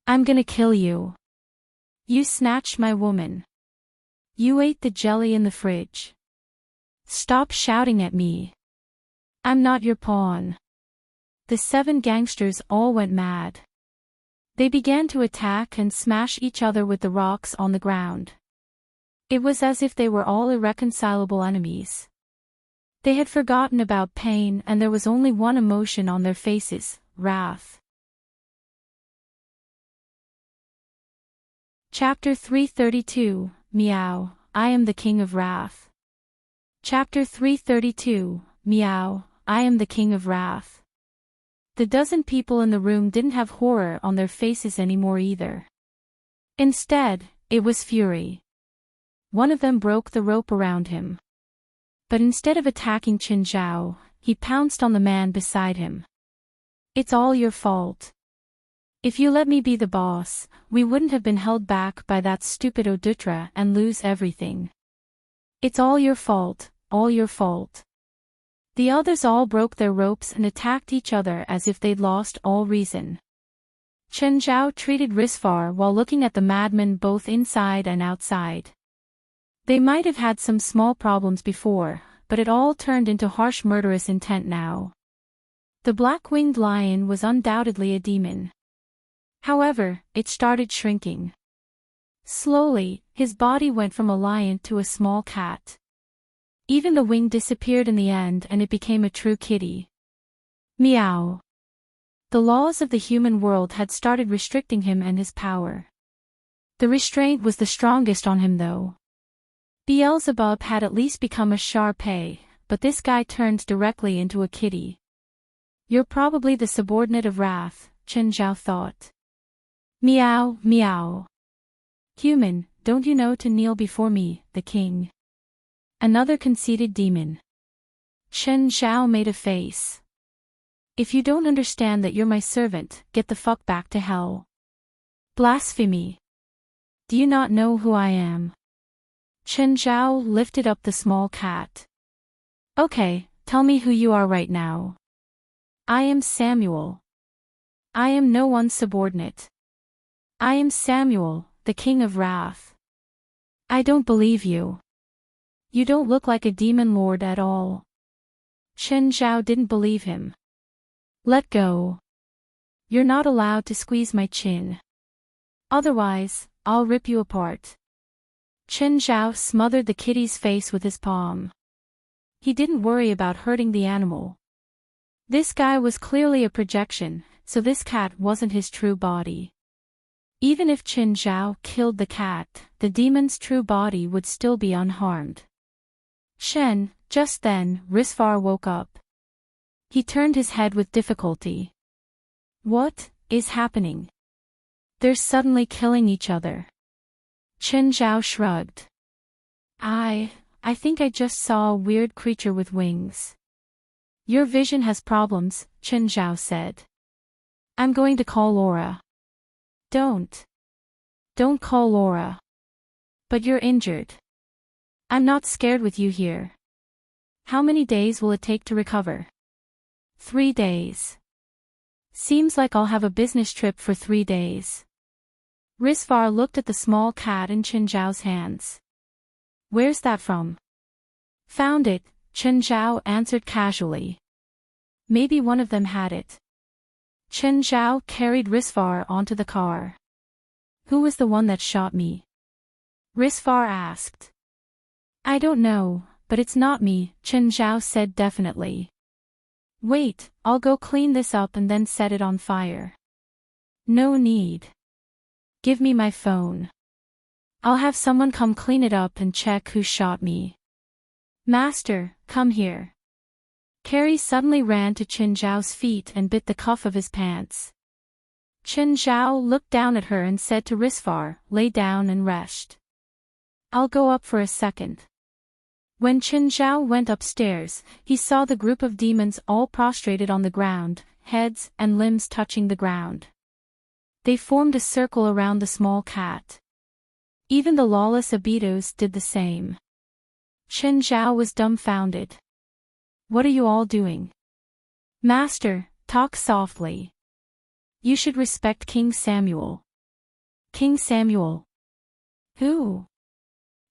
I'm gonna kill you. You snatched my woman. You ate the jelly in the fridge. Stop shouting at me. I'm not your pawn. The 7 gangsters all went mad. They began to attack and smash each other with the rocks on the ground. It was as if they were all irreconcilable enemies. They had forgotten about pain and there was only one emotion on their faces, wrath. Chapter 332, Meow, I am the King of Wrath. Chapter 332, Meow, I am the King of Wrath. The dozen people in the room didn't have horror on their faces anymore either. Instead, it was fury. One of them broke the rope around him. But instead of attacking Chen Zhao, he pounced on the man beside him. It's all your fault. If you let me be the boss, we wouldn't have been held back by that stupid Odutra and lose everything. It's all your fault, all your fault. The others all broke their ropes and attacked each other as if they'd lost all reason. Chen Zhao treated Risvar while looking at the madmen both inside and outside. They might have had some small problems before, but it all turned into harsh murderous intent now. The black-winged lion was undoubtedly a demon. However, it started shrinking. Slowly, his body went from a lion to a small cat. Even the wing disappeared in the end and it became a true kitty. Meow. The laws of the human world had started restricting him and his power. The restraint was the strongest on him though. Beelzebub had at least become a Shar-Pei, but this guy turned directly into a kitty. You're probably the subordinate of Wrath, Chen Zhao thought. Meow, meow. Human, don't you know to kneel before me, the king? Another conceited demon. Chen Zhao made a face. If you don't understand that you're my servant, get the fuck back to hell. Blasphemy. Do you not know who I am? Chen Zhao lifted up the small cat. Okay, tell me who you are right now. I am Samuel. I am no one's subordinate. I am Samuel, the King of Wrath. I don't believe you. You don't look like a demon lord at all. Chen Zhao didn't believe him. Let go. You're not allowed to squeeze my chin. Otherwise, I'll rip you apart. Chen Zhao smothered the kitty's face with his palm. He didn't worry about hurting the animal. This guy was clearly a projection, so this cat wasn't his true body. Even if Chen Zhao killed the cat, the demon's true body would still be unharmed. Shen, just then, Risvar woke up. He turned his head with difficulty. What is happening? They're suddenly killing each other. Chen Zhao shrugged. I think I just saw a weird creature with wings. Your vision has problems, Chen Zhao said. I'm going to call Laura. Don't call Laura. But you're injured. I'm not scared with you here. How many days will it take to recover? 3 days. Seems like I'll have a business trip for 3 days. Risvar looked at the small cat in Chen Zhao's hands. Where's that from? Found it, Chen Zhao answered casually. Maybe one of them had it. Chen Zhao carried Risvar onto the car. Who was the one that shot me? Risvar asked. I don't know, but it's not me, Chen Zhao said definitely. Wait, I'll go clean this up and then set it on fire. No need. Give me my phone. I'll have someone come clean it up and check who shot me. Master, come here. Carrie suddenly ran to Chen Zhao's feet and bit the cuff of his pants. Chen Zhao looked down at her and said to Risvar, lay down and rest. I'll go up for a second. When Chen Zhao went upstairs, he saw the group of demons all prostrated on the ground, heads and limbs touching the ground. They formed a circle around the small cat. Even the lawless Abidos did the same. Chen Zhao was dumbfounded. What are you all doing? Master, talk softly. You should respect King Samuel. King Samuel. Who?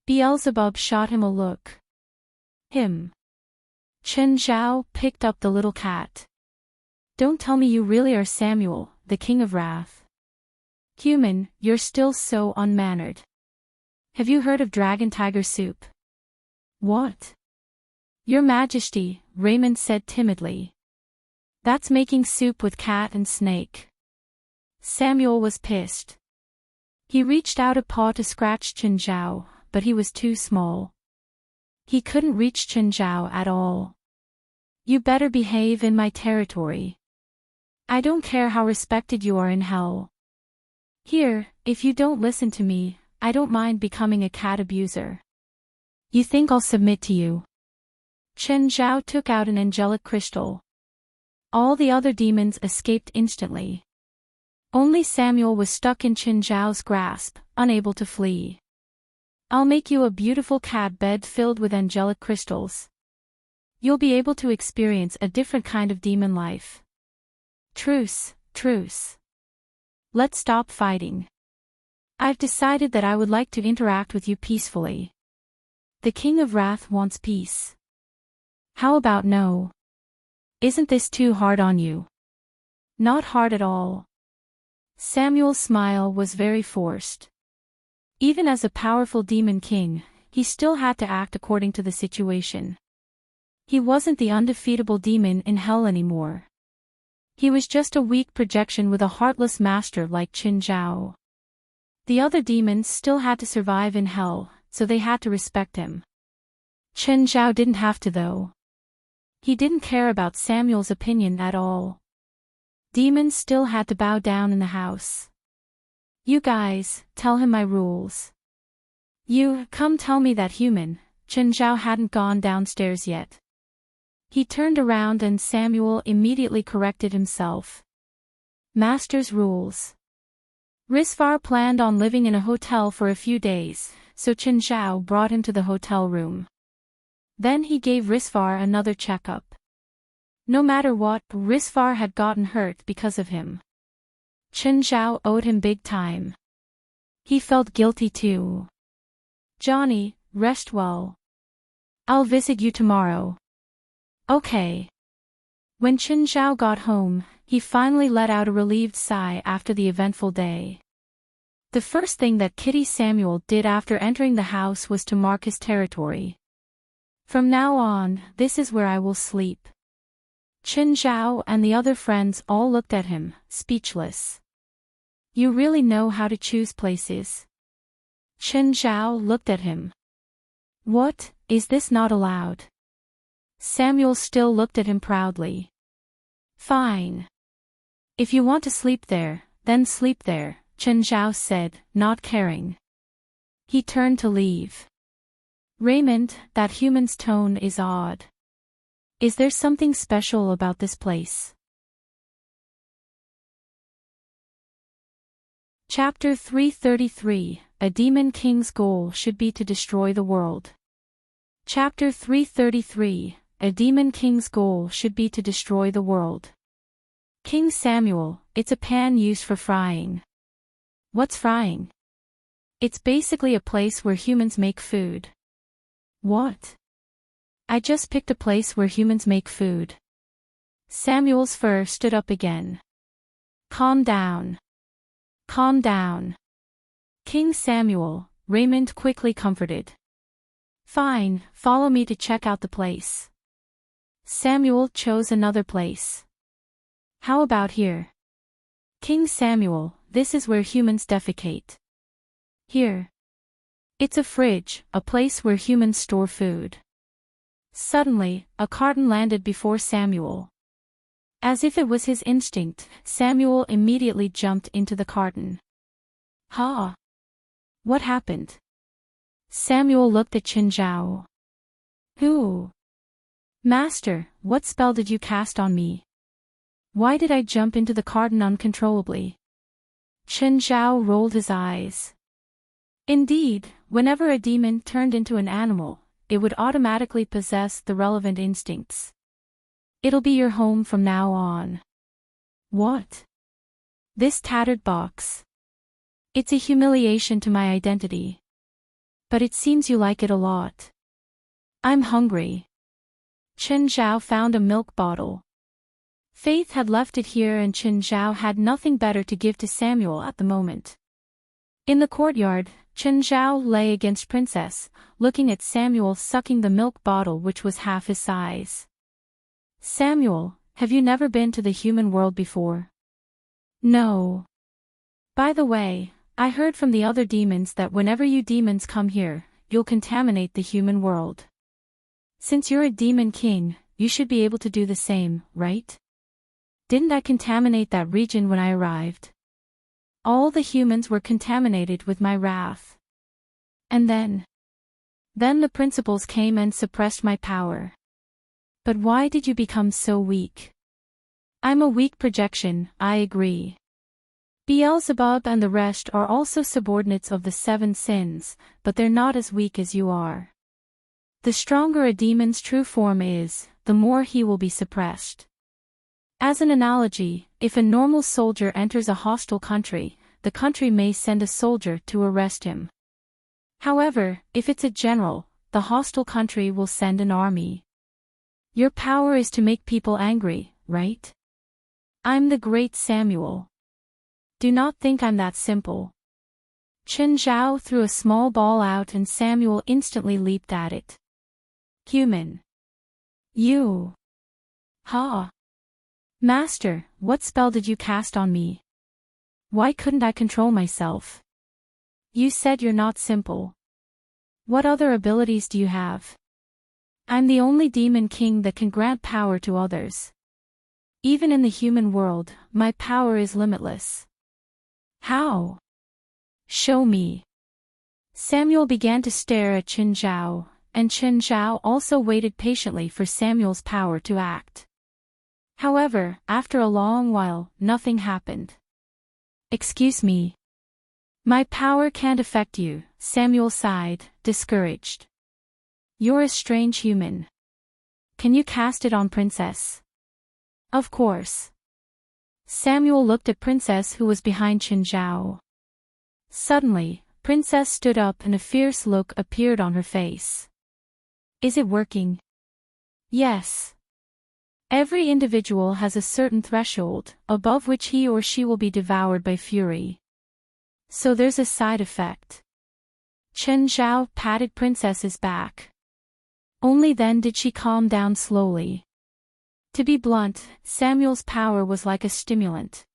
Beelzebub shot him a look. Him. Chen Zhao picked up the little cat. Don't tell me you really are Samuel, the King of Wrath. Human, you're still so unmannered. Have you heard of dragon tiger soup? What? Your Majesty, Raymond said timidly. That's making soup with cat and snake. Samuel was pissed. He reached out a paw to scratch Chen Zhao, but he was too small. He couldn't reach Chen Zhao at all. You better behave in my territory. I don't care how respected you are in hell. Here, if you don't listen to me, I don't mind becoming a cat abuser. You think I'll submit to you? Chen Zhao took out an angelic crystal. All the other demons escaped instantly. Only Samuel was stuck in Chen Zhao's grasp, unable to flee. I'll make you a beautiful cat bed filled with angelic crystals. You'll be able to experience a different kind of demon life. Truce, truce. Let's stop fighting. I've decided that I would like to interact with you peacefully. The King of Wrath wants peace. How about no? Isn't this too hard on you? Not hard at all. Samuel's smile was very forced. Even as a powerful demon king, he still had to act according to the situation. He wasn't the undefeatable demon in hell anymore. He was just a weak projection with a heartless master like Chen Zhao. The other demons still had to survive in hell, so they had to respect him. Chen Zhao didn't have to though. He didn't care about Samuel's opinion at all. Demons still had to bow down in the house. You guys, tell him my rules. You, come tell me that human. Chen Zhao hadn't gone downstairs yet. He turned around and Samuel immediately corrected himself. Master's rules. Risvar planned on living in a hotel for a few days, so Chen Zhao brought him to the hotel room. Then he gave Risvar another checkup. No matter what, Risvar had gotten hurt because of him. Chen Zhao owed him big time. He felt guilty too. Johnny, rest well. I'll visit you tomorrow. Okay. When Chen Zhao got home, he finally let out a relieved sigh after the eventful day. The first thing that Kitty Samuel did after entering the house was to mark his territory. From now on, this is where I will sleep. Chen Zhao and the other friends all looked at him, speechless. You really know how to choose places. Chen Zhao looked at him. What, is this not allowed? Samuel still looked at him proudly. Fine. If you want to sleep there, then sleep there, Chen Zhao said, not caring. He turned to leave. Raymond, that human's tone is odd. Is there something special about this place? Chapter 333, A Demon King's goal should be to destroy the world. Chapter 333, A Demon King's goal should be to destroy the world. King Samuel, it's a pan used for frying. What's frying? It's basically a place where humans make food. What? I just picked a place where humans make food. Samuel's fur stood up again. Calm down. Calm down. King Samuel, Raymond quickly comforted. Fine, follow me to check out the place. Samuel chose another place. How about here? King Samuel, this is where humans defecate. Here. It's a fridge, a place where humans store food. Suddenly, a carton landed before Samuel. As if it was his instinct, Samuel immediately jumped into the carton. Ha! What happened? Samuel looked at Chen Zhao. Who? Master, what spell did you cast on me? Why did I jump into the carton uncontrollably? Chen Zhao rolled his eyes. Indeed, whenever a demon turned into an animal, it would automatically possess the relevant instincts. It'll be your home from now on. What? This tattered box. It's a humiliation to my identity. But it seems you like it a lot. I'm hungry. Chen Zhao found a milk bottle. Faith had left it here and Chen Zhao had nothing better to give to Samuel at the moment. In the courtyard, Chen Zhao lay against Princess, looking at Samuel sucking the milk bottle which was half his size. Samuel, have you never been to the human world before? No. By the way, I heard from the other demons that whenever you demons come here, you'll contaminate the human world. Since you're a demon king, you should be able to do the same, right? Didn't I contaminate that region when I arrived? All the humans were contaminated with my wrath. And then the principals came and suppressed my power. But why did you become so weak? I'm a weak projection, I agree. Beelzebub and the rest are also subordinates of the 7 sins, but they're not as weak as you are. The stronger a demon's true form is, the more he will be suppressed. As an analogy, if a normal soldier enters a hostile country, the country may send a soldier to arrest him. However, if it's a general, the hostile country will send an army. Your power is to make people angry, right? I'm the great Samuel. Do not think I'm that simple. Chen Zhao threw a small ball out and Samuel instantly leaped at it. Human. You. Ha. Master, what spell did you cast on me? Why couldn't I control myself? You said you're not simple. What other abilities do you have? I'm the only demon king that can grant power to others. Even in the human world, my power is limitless. How? Show me. Samuel began to stare at Chen Zhao, and Chen Zhao also waited patiently for Samuel's power to act. However, after a long while, nothing happened. Excuse me. My power can't affect you, Samuel sighed, discouraged. You're a strange human. Can you cast it on Princess? Of course. Samuel looked at Princess who was behind Chen Zhao. Suddenly, Princess stood up and a fierce look appeared on her face. Is it working? Yes. Every individual has a certain threshold, above which he or she will be devoured by fury. So there's a side effect. Chen Zhao patted Princess's back. Only then did she calm down slowly. To be blunt, Samuel's power was like a stimulant.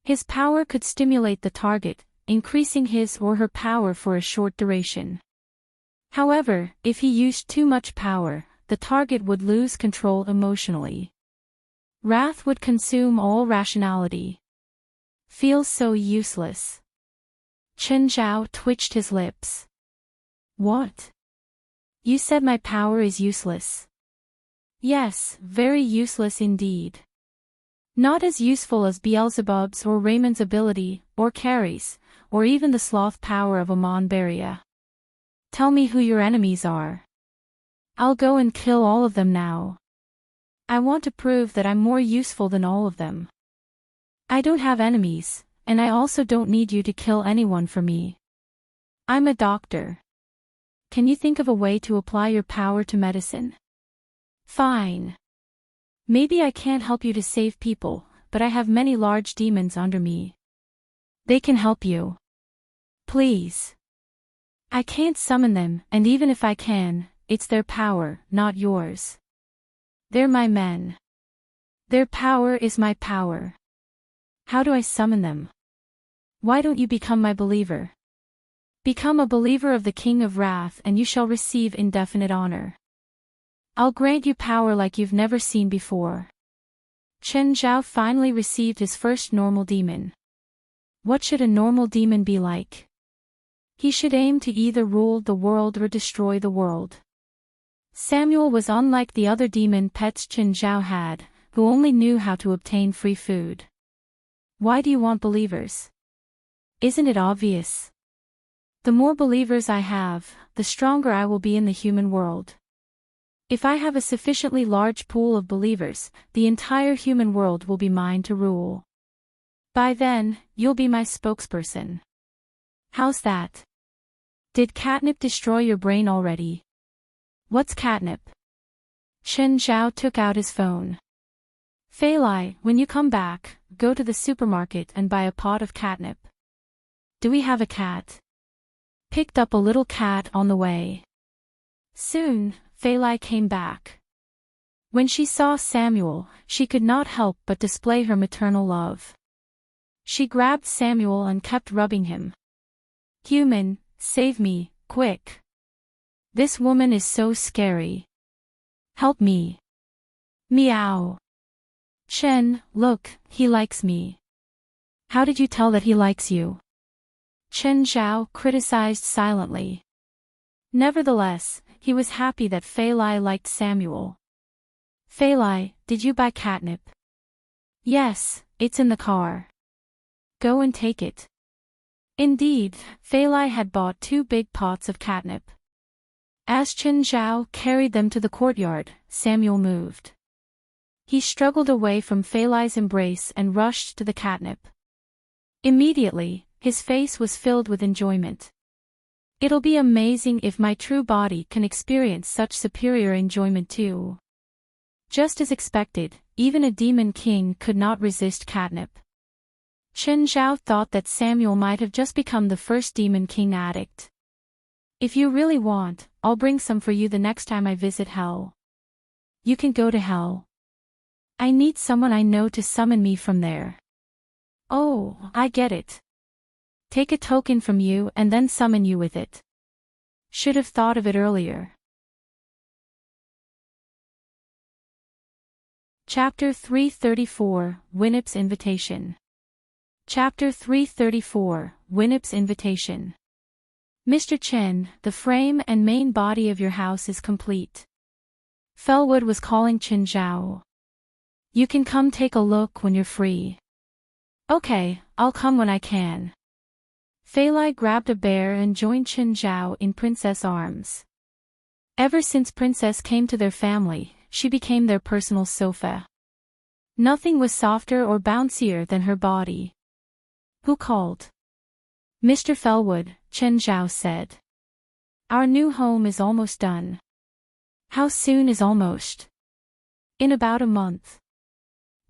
His power could stimulate the target, increasing his or her power for a short duration. However, if he used too much power, the target would lose control emotionally. Wrath would consume all rationality. Feels so useless. Chen Zhao twitched his lips. What? You said my power is useless. Yes, very useless indeed. Not as useful as Beelzebub's or Raymond's ability, or Carrie's, or even the sloth power of Amon Beria. Tell me who your enemies are. I'll go and kill all of them now. I want to prove that I'm more useful than all of them. I don't have enemies, and I also don't need you to kill anyone for me. I'm a doctor. Can you think of a way to apply your power to medicine? Fine. Maybe I can't help you to save people, but I have many large demons under me. They can help you. Please. I can't summon them, and even if I can, it's their power, not yours. They're my men. Their power is my power. How do I summon them? Why don't you become my believer? Become a believer of the King of Wrath and you shall receive indefinite honor. I'll grant you power like you've never seen before. Chen Zhao finally received his first normal demon. What should a normal demon be like? He should aim to either rule the world or destroy the world. Samuel was unlike the other demon pets Chen Zhao had, who only knew how to obtain free food. Why do you want believers? Isn't it obvious? The more believers I have, the stronger I will be in the human world. If I have a sufficiently large pool of believers, the entire human world will be mine to rule. By then, you'll be my spokesperson. How's that? Did catnip destroy your brain already? What's catnip? Chen Zhao took out his phone. Fali, when you come back, go to the supermarket and buy a pot of catnip. Do we have a cat? Picked up a little cat on the way. Soon, Fali came back. When she saw Samuel, she could not help but display her maternal love. She grabbed Samuel and kept rubbing him. Human, save me, quick. This woman is so scary. Help me. Meow. Chen, look, he likes me. How did you tell that he likes you? Chen Zhao criticized silently. Nevertheless, he was happy that Fali liked Samuel. Fali, did you buy catnip? Yes, it's in the car. Go and take it. Indeed, Fali had bought 2 big pots of catnip. As Chen Zhao carried them to the courtyard, Samuel moved. He struggled away from Fali's embrace and rushed to the catnip. Immediately, his face was filled with enjoyment. It'll be amazing if my true body can experience such superior enjoyment too. Just as expected, even a demon king could not resist catnip. Chen Zhao thought that Samuel might have just become the first demon king addict. If you really want, I'll bring some for you the next time I visit hell. You can go to hell. I need someone I know to summon me from there. Oh, I get it. Take a token from you and then summon you with it. Should have thought of it earlier. Chapter 334, Winnip's Invitation. Chapter 334, Winnip's Invitation. Mr. Chen, the frame and main body of your house is complete. Felwood was calling Chen Zhao. You can come take a look when you're free. Okay, I'll come when I can. Fali grabbed a bear and joined Chen Zhao in Princess' arms. Ever since Princess came to their family, she became their personal sofa. Nothing was softer or bouncier than her body. Who called? Mr. Felwood, Chen Zhao said. Our new home is almost done. How soon is almost? In about a month.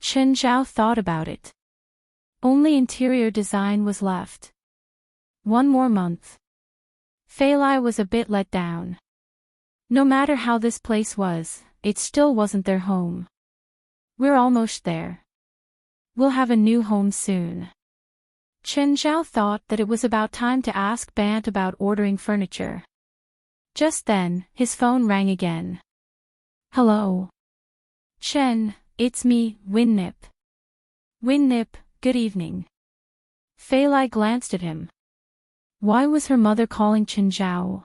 Chen Zhao thought about it. Only interior design was left. One more month. Fali was a bit let down. No matter how this place was, it still wasn't their home. We're almost there. We'll have a new home soon. Chen Zhao thought that it was about time to ask Bant about ordering furniture. Just then, his phone rang again. Hello. Chen, it's me, Winnip. Winnip, good evening. Fali glanced at him. Why was her mother calling Chen Zhao?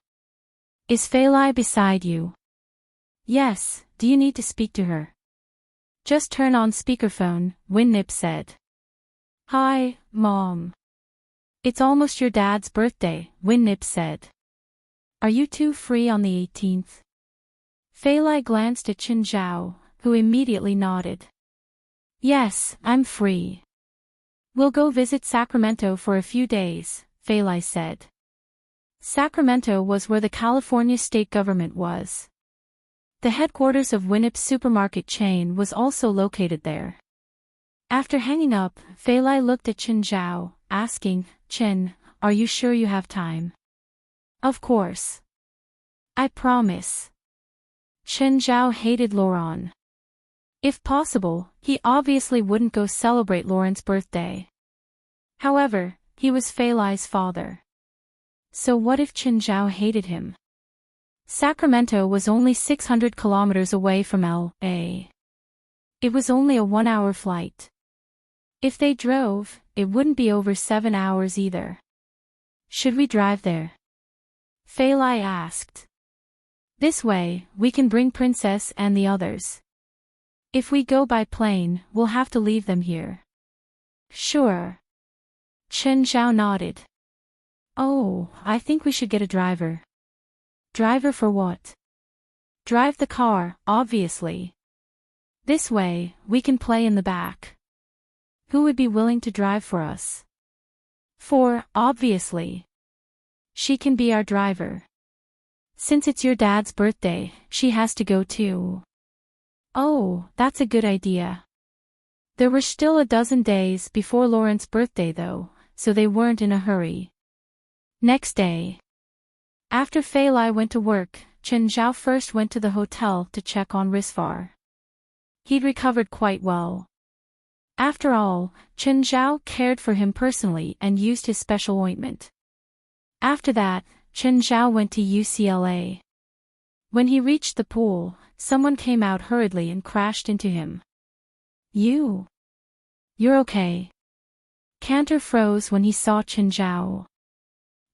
Is Fali beside you? Yes, do you need to speak to her? Just turn on speakerphone, Winnip said. Hi, Mom. It's almost your dad's birthday, Winnip said. Are you two free on the 18th? Fali glanced at Chen Zhao, who immediately nodded. Yes, I'm free. We'll go visit Sacramento for a few days, Fali said. Sacramento was where the California state government was. The headquarters of Winnip's supermarket chain was also located there. After hanging up, Fali looked at Chen Zhao, asking, Chen, are you sure you have time? Of course. I promise. Chen Zhao hated Laurent. If possible, he obviously wouldn't go celebrate Laurent's birthday. However, he was Fali's father. So what if Chen Zhao hated him? Sacramento was only 600 kilometers away from L.A. It was only a 1-hour flight. If they drove, it wouldn't be over 7 hours either. Should we drive there? Fali asked. This way, we can bring Princess and the others. If we go by plane, we'll have to leave them here. Sure. Chen Zhao nodded. Oh, I think we should get a driver. Driver for what? Drive the car, obviously. This way, we can play in the back. Who would be willing to drive for us? For, obviously. She can be our driver. Since it's your dad's birthday, she has to go too. Oh, that's a good idea. There were still a dozen days before Laurent's birthday though, so they weren't in a hurry. Next day. After Fali went to work, Chen Zhao first went to the hotel to check on Risvar. He'd recovered quite well. After all, Chen Zhao cared for him personally and used his special ointment. After that, Chen Zhao went to UCLA. When he reached the pool, someone came out hurriedly and crashed into him. You're okay. Cantor froze when he saw Chen Zhao.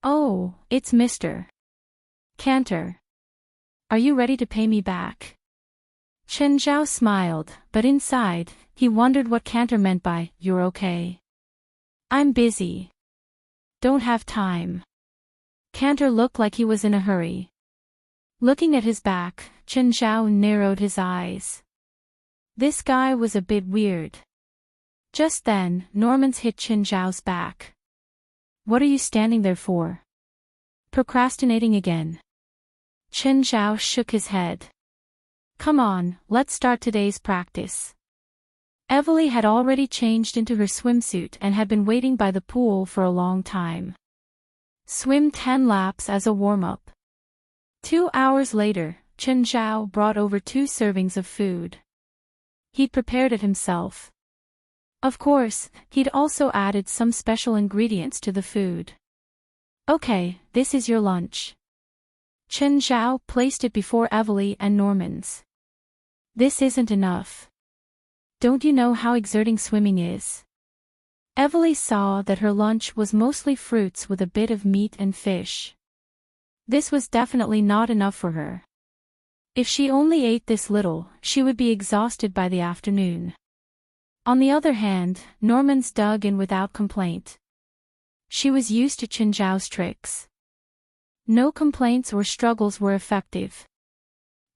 Oh, it's Mr. Cantor. Are you ready to pay me back? Chen Zhao smiled, but inside, he wondered what Cantor meant by, you're okay. I'm busy. Don't have time. Cantor looked like he was in a hurry. Looking at his back, Chen Zhao narrowed his eyes. This guy was a bit weird. Just then, Norman's hit Chen Zhao's back. What are you standing there for? Procrastinating again. Chen Zhao shook his head. Come on, let's start today's practice. Evely had already changed into her swimsuit and had been waiting by the pool for a long time. Swim 10 laps as a warm-up. 2 hours later, Chen Zhao brought over 2 servings of food. He'd prepared it himself. Of course, he'd also added some special ingredients to the food. Okay, this is your lunch. Chen Zhao placed it before Evely and Norman's. This isn't enough. Don't you know how exerting swimming is? Evely saw that her lunch was mostly fruits with a bit of meat and fish. This was definitely not enough for her. If she only ate this little, she would be exhausted by the afternoon. On the other hand, Norman's dug in without complaint. She was used to Chen Zhao's tricks. No complaints or struggles were effective.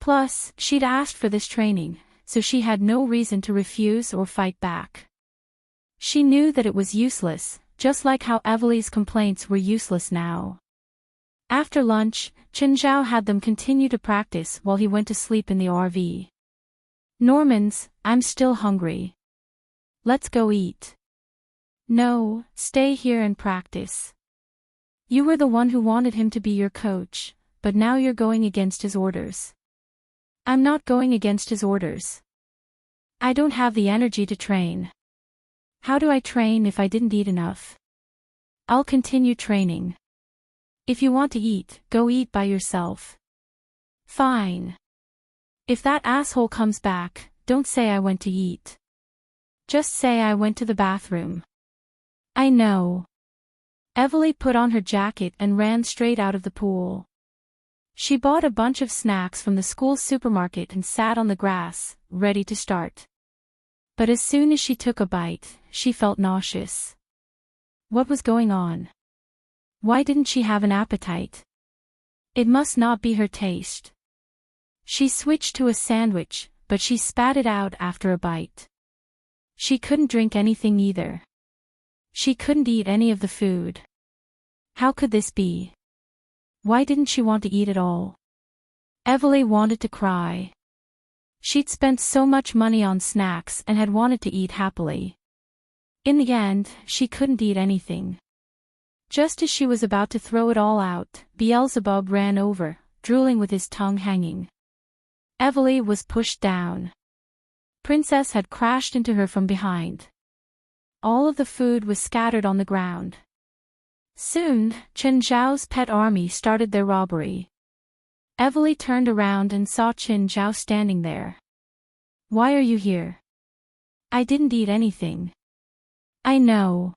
Plus, she'd asked for this training, so she had no reason to refuse or fight back. She knew that it was useless, just like how Evely's complaints were useless now. After lunch, Chen Zhao had them continue to practice while he went to sleep in the RV. Normans, I'm still hungry. Let's go eat. No, stay here and practice. You were the one who wanted him to be your coach, but now you're going against his orders. I'm not going against his orders. I don't have the energy to train. How do I train if I didn't eat enough? I'll continue training. If you want to eat, go eat by yourself. Fine. If that asshole comes back, don't say I went to eat. Just say I went to the bathroom. I know. Evely put on her jacket and ran straight out of the pool. She bought a bunch of snacks from the school supermarket and sat on the grass, ready to start. But as soon as she took a bite, she felt nauseous. What was going on? Why didn't she have an appetite? It must not be her taste. She switched to a sandwich, but she spat it out after a bite. She couldn't drink anything either. She couldn't eat any of the food. How could this be? Why didn't she want to eat at all? Evely wanted to cry. She'd spent so much money on snacks and had wanted to eat happily. In the end, she couldn't eat anything. Just as she was about to throw it all out, Beelzebub ran over, drooling with his tongue hanging. Evely was pushed down. Princess had crashed into her from behind. All of the food was scattered on the ground. Soon, Chen Zhao's pet army started their robbery. Evely turned around and saw Chen Zhao standing there. Why are you here? I didn't eat anything. I know.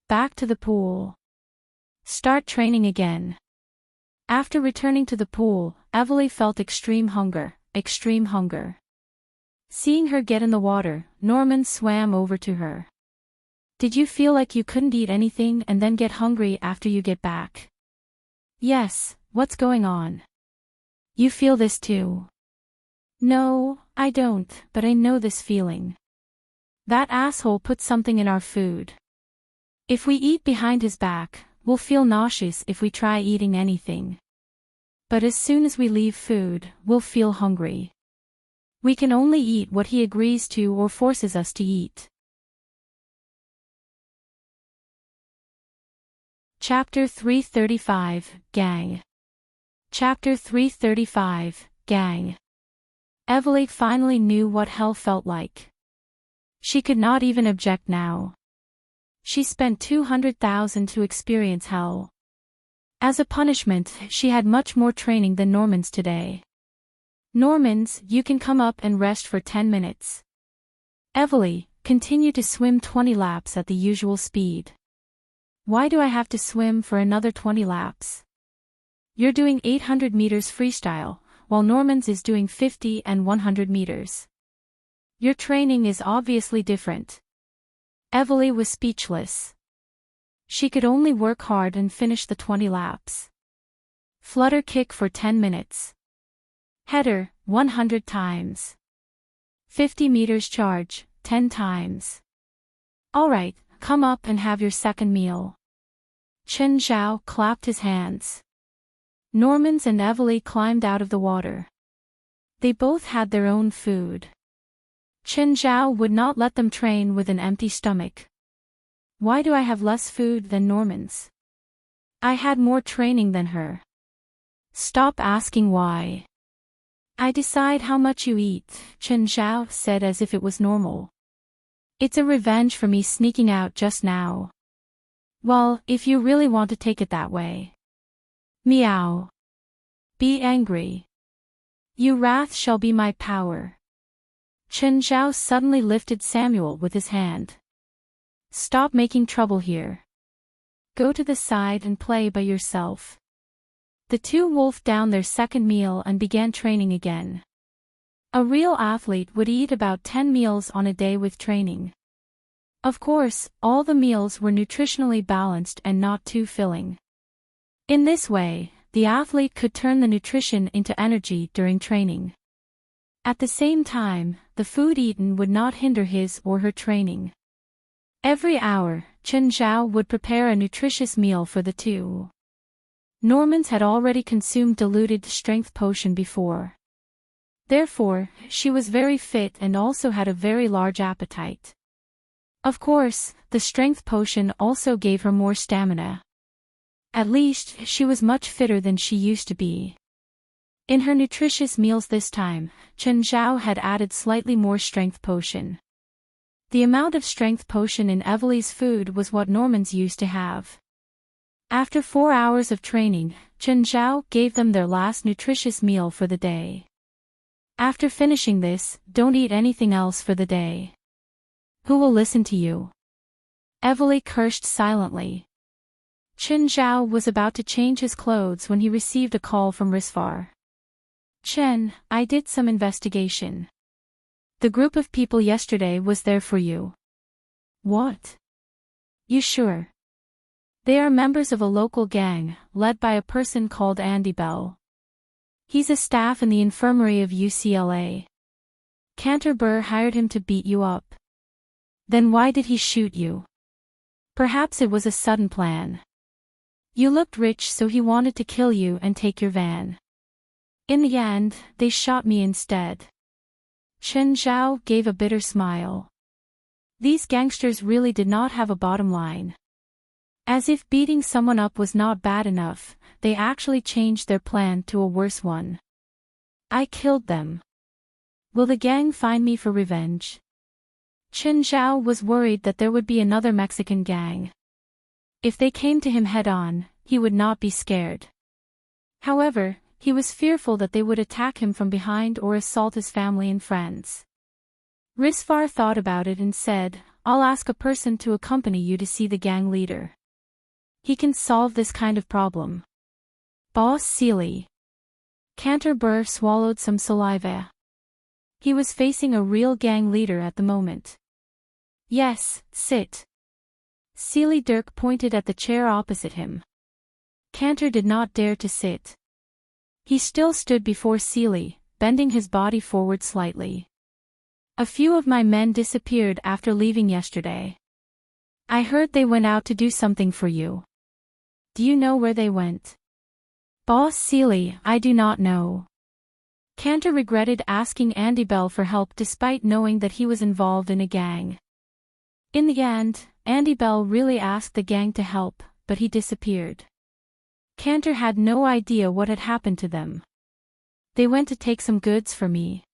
Back to the pool. Start training again. After returning to the pool, Evely felt extreme hunger. Seeing her get in the water, Norman swam over to her. Did you feel like you couldn't eat anything and then get hungry after you get back? Yes, what's going on? You feel this too? No, I don't, but I know this feeling. That asshole put something in our food. If we eat behind his back, we'll feel nauseous if we try eating anything. But as soon as we leave food, we'll feel hungry. We can only eat what he agrees to or forces us to eat. Chapter 335, Gang. Chapter 335, Gang. Evely finally knew what hell felt like. She could not even object now. She spent 200,000 to experience hell. As a punishment, she had much more training than Normans today. Normans, you can come up and rest for 10 minutes. Evely, continue to swim 20 laps at the usual speed. Why do I have to swim for another 20 laps? You're doing 800 meters freestyle, while Normans is doing 50 and 100 meters. Your training is obviously different. Evely was speechless. She could only work hard and finish the 20 laps. Flutter kick for 10 minutes. Header, 100 times. 50 meters charge, 10 times. Alright, come up and have your second meal. Chen Zhao clapped his hands. Normans and Evely climbed out of the water. They both had their own food. Chen Zhao would not let them train with an empty stomach. Why do I have less food than Normans? I had more training than her. Stop asking why. I decide how much you eat, Chen Zhao said as if it was normal. It's a revenge for me sneaking out just now. Well, if you really want to take it that way. Meow. Be angry. Your wrath shall be my power. Chen Zhao suddenly lifted Samuel with his hand. Stop making trouble here. Go to the side and play by yourself. The two wolfed down their second meal and began training again. A real athlete would eat about 10 meals on a day with training. Of course, all the meals were nutritionally balanced and not too filling. In this way, the athlete could turn the nutrition into energy during training. At the same time, the food eaten would not hinder his or her training. Every hour, Chen Zhao would prepare a nutritious meal for the two. Normans had already consumed diluted strength potion before. Therefore, she was very fit and also had a very large appetite. Of course, the strength potion also gave her more stamina. At least, she was much fitter than she used to be. In her nutritious meals this time, Chen Zhao had added slightly more strength potion. The amount of strength potion in Evely's food was what Normans used to have. After 4 hours of training, Chen Zhao gave them their last nutritious meal for the day. After finishing this, don't eat anything else for the day. Who will listen to you? Evely cursed silently. Chen Zhao was about to change his clothes when he received a call from Risvar. Chen, I did some investigation. The group of people yesterday was there for you. What? You sure? They are members of a local gang, led by a person called Andy Bell. He's a staff in the infirmary of UCLA. Canterbury hired him to beat you up. Then why did he shoot you? Perhaps it was a sudden plan. You looked rich, so he wanted to kill you and take your van. In the end, they shot me instead. Chen Zhao gave a bitter smile. These gangsters really did not have a bottom line. As if beating someone up was not bad enough, they actually changed their plan to a worse one. I killed them. Will the gang find me for revenge? Chen Zhao was worried that there would be another Mexican gang. If they came to him head-on, he would not be scared. However, he was fearful that they would attack him from behind or assault his family and friends. Risvar thought about it and said, I'll ask a person to accompany you to see the gang leader. He can solve this kind of problem. Boss Seely. Canterbury swallowed some saliva. He was facing a real gang leader at the moment. Yes, sit. Seely Dirk pointed at the chair opposite him. Cantor did not dare to sit. He still stood before Seely, bending his body forward slightly. A few of my men disappeared after leaving yesterday. I heard they went out to do something for you. Do you know where they went? Boss Seely, I do not know. Cantor regretted asking Andy Bell for help despite knowing that he was involved in a gang. In the end, Andy Bell really asked the gang to help, but he disappeared. Cantor had no idea what had happened to them. They went to take some goods for me.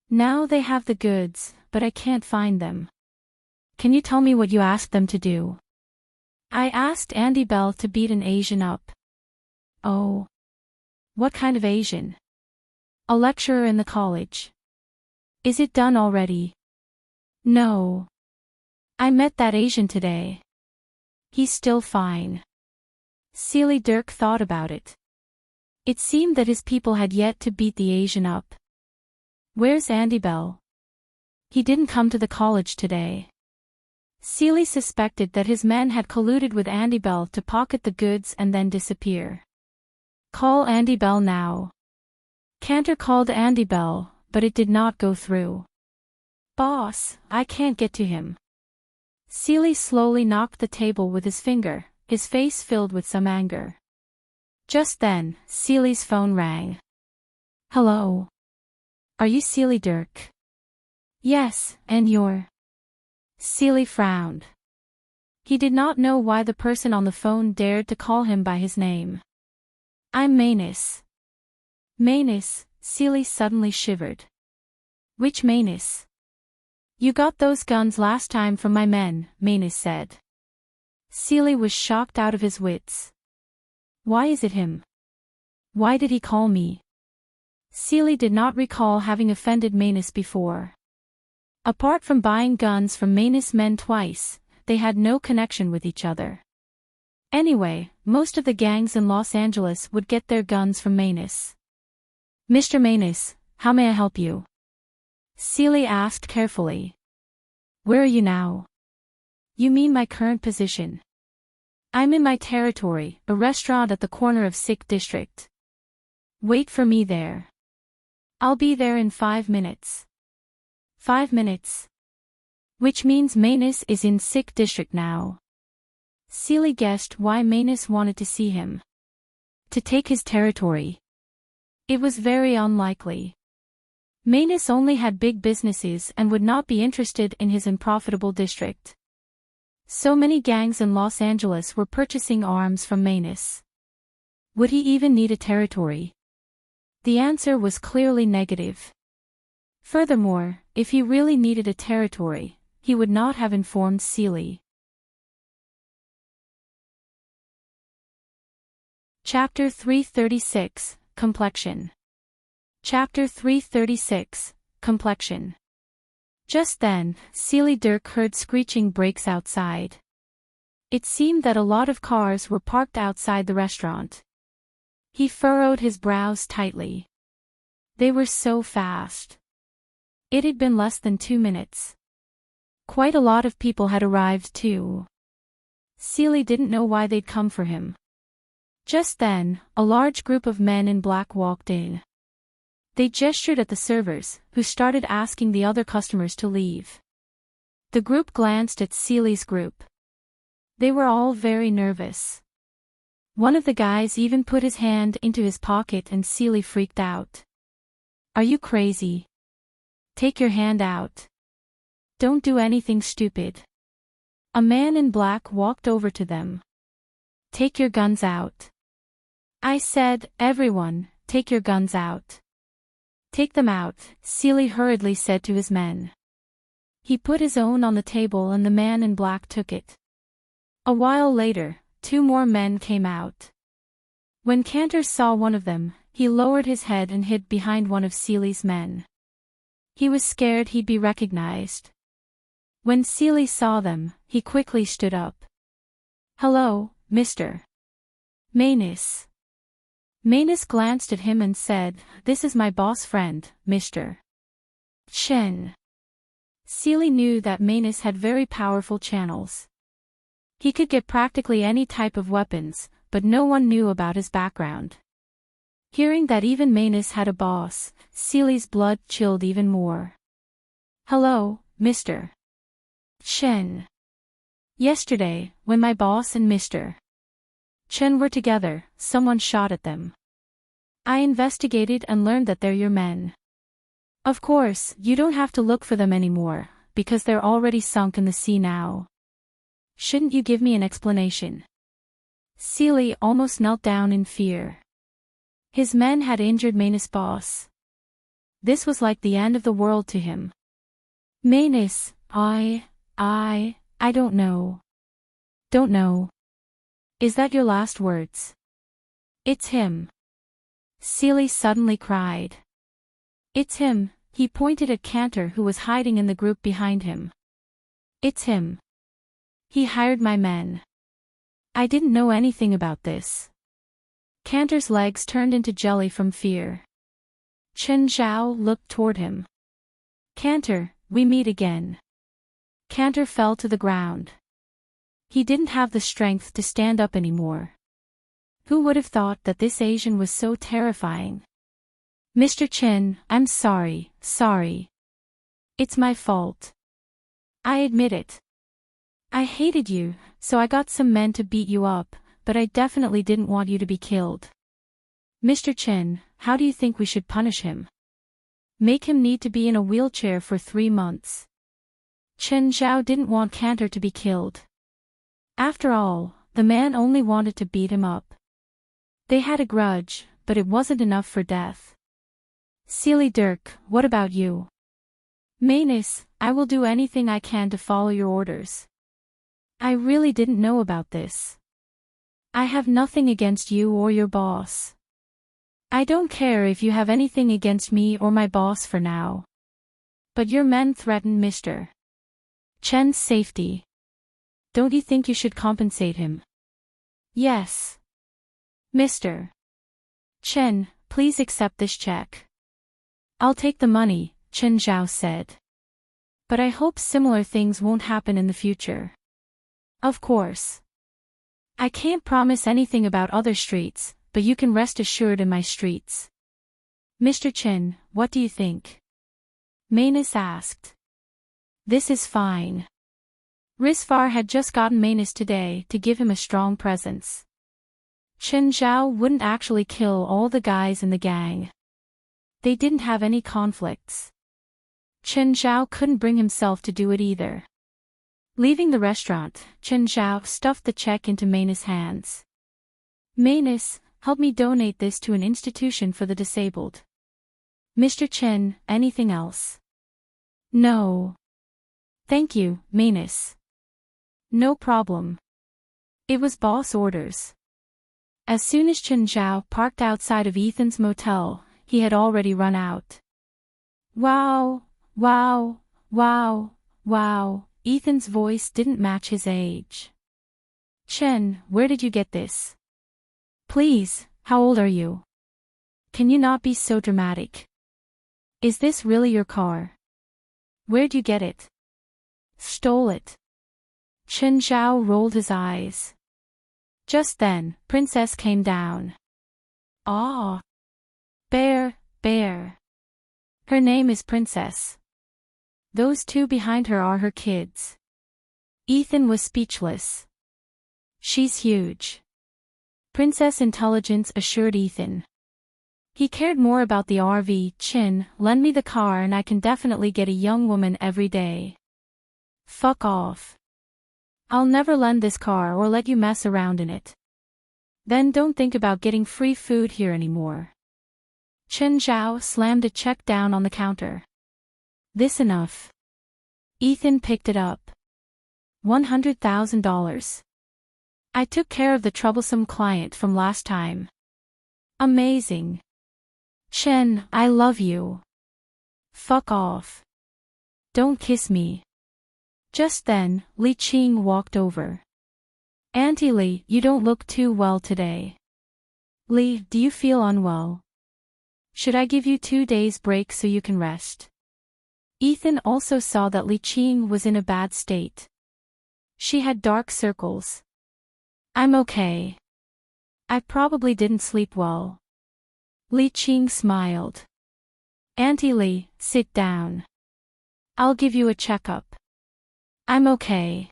Now they have the goods, but I can't find them. Can you tell me what you asked them to do? I asked Andy Bell to beat an Asian up. Oh. What kind of Asian? A lecturer in the college. Is it done already? No. I met that Asian today. He's still fine. Seely Dirk thought about it. It seemed that his people had yet to beat the Asian up. Where's Andy Bell? He didn't come to the college today. Seely suspected that his men had colluded with Andy Bell to pocket the goods and then disappear. Call Andy Bell now. Cantor called Andy Bell, but it did not go through. Boss, I can't get to him. Seely slowly knocked the table with his finger, his face filled with some anger. Just then, Seely's phone rang. Hello. Are you Seely Dirk? Yes, and you're... Seely frowned. He did not know why the person on the phone dared to call him by his name. I'm Manus. Manus, Seely suddenly shivered. Which Manus? You got those guns last time from my men, Manus said. Seely was shocked out of his wits. Why is it him? Why did he call me? Seely did not recall having offended Manus before. Apart from buying guns from Manus' men twice, they had no connection with each other. Anyway, most of the gangs in Los Angeles would get their guns from Manus. Mr. Manus, how may I help you? Seely asked carefully. Where are you now? You mean my current position? I'm in my territory, a restaurant at the corner of Sick District. Wait for me there. I'll be there in 5 minutes. 5 minutes. Which means Manus is in Sick District now. Seely guessed why Manus wanted to see him. To take his territory. It was very unlikely. Manus only had big businesses and would not be interested in his unprofitable district. So many gangs in Los Angeles were purchasing arms from Manus. Would he even need a territory? The answer was clearly negative. Furthermore, if he really needed a territory, he would not have informed Seely. Chapter 336, Complexion. Chapter 336, Complexion. Just then, Seely Dirk heard screeching brakes outside. It seemed that a lot of cars were parked outside the restaurant. He furrowed his brows tightly. They were so fast. It had been less than 2 minutes. Quite a lot of people had arrived too. Seely didn't know why they'd come for him. Just then, a large group of men in black walked in. They gestured at the servers, who started asking the other customers to leave. The group glanced at Seely's group. They were all very nervous. One of the guys even put his hand into his pocket and Seely freaked out. "Are you crazy? Take your hand out. Don't do anything stupid." A man in black walked over to them. "Take your guns out." "I said, everyone, take your guns out." "Take them out," Seely hurriedly said to his men. He put his own on the table and the man in black took it. A while later, 2 more men came out. When Cantor saw one of them, he lowered his head and hid behind one of Seely's men. He was scared he'd be recognized. When Seely saw them, he quickly stood up. "Hello, Mr. Manus." Manus glanced at him and said, "This is my boss friend, Mr. Chen." Seely knew that Manus had very powerful channels. He could get practically any type of weapons, but no one knew about his background. Hearing that even Manus had a boss, Seely's blood chilled even more. "Hello, Mr. Chen. Yesterday, when my boss and Mr. Chen were together, someone shot at them. I investigated and learned that they're your men. Of course, you don't have to look for them anymore, because they're already sunk in the sea now. Shouldn't you give me an explanation?" Seely almost knelt down in fear. His men had injured Manus' boss. This was like the end of the world to him. "Manus, I don't know. Don't know. Is that your last words?" "It's him." Seely suddenly cried. "It's him," he pointed at Cantor who was hiding in the group behind him. "It's him. He hired my men. I didn't know anything about this." Cantor's legs turned into jelly from fear. Chen Zhao looked toward him. "Cantor, we meet again." Cantor fell to the ground. He didn't have the strength to stand up anymore. Who would have thought that this Asian was so terrifying? "Mr. Chen, I'm sorry. It's my fault. I admit it. I hated you, so I got some men to beat you up, but I definitely didn't want you to be killed. Mr. Chen, how do you think we should punish him? Make him need to be in a wheelchair for 3 months. Chen Zhao didn't want Cantor to be killed. After all, the man only wanted to beat him up. They had a grudge, but it wasn't enough for death. Seely Dirk, what about you? Manus, I will do anything I can to follow your orders. I really didn't know about this. I have nothing against you or your boss. I don't care if you have anything against me or my boss for now. But your men threaten Mr. Chen's safety. Don't you think you should compensate him? Yes. Mr. Chen, please accept this check. I'll take the money, Chen Zhao said. But I hope similar things won't happen in the future. Of course. I can't promise anything about other streets, but you can rest assured in my streets. Mr. Chen, what do you think? Manus asked. This is fine. Risvar had just gotten Manus today to give him a strong presence. Chen Zhao wouldn't actually kill all the guys in the gang. they didn't have any conflicts. Chen Zhao couldn't bring himself to do it either. Leaving the restaurant, Chen Zhao stuffed the check into Main's hands. Mainis, help me donate this to an institution for the disabled. Mr. Chen, anything else? No. Thank you, Mainis. No problem. It was boss orders. As soon as Chen Zhao parked outside of Ethan's motel, he had already run out. Wow, wow, wow, wow, Ethan's voice didn't match his age. Chen, where did you get this? Please, how old are you? Can you not be so dramatic? Is this really your car? Where'd you get it? Stole it. Chen Zhao rolled his eyes. Just then, Princess came down. Ah. Bear. Her name is Princess. Those two behind her are her kids. Ethan was speechless. She's huge. Princess Intelligence assured Ethan. He cared more about the RV. Chin, lend me the car and I can definitely get a young woman every day. Fuck off. I'll never lend this car or let you mess around in it. Then don't think about getting free food here anymore. Chen Zhao slammed a check down on the counter. This enough. Ethan picked it up. $100,000. I took care of the troublesome client from last time. Amazing. Chen, I love you. Fuck off. Don't kiss me. Just then, Li Qing walked over. Auntie Li, you don't look too well today. Li, do you feel unwell? Should I give you 2 days break so you can rest? Ethan also saw that Li Qing was in a bad state. She had dark circles. I'm okay. I probably didn't sleep well. Li Qing smiled. Auntie Li, sit down. I'll give you a checkup. I'm okay.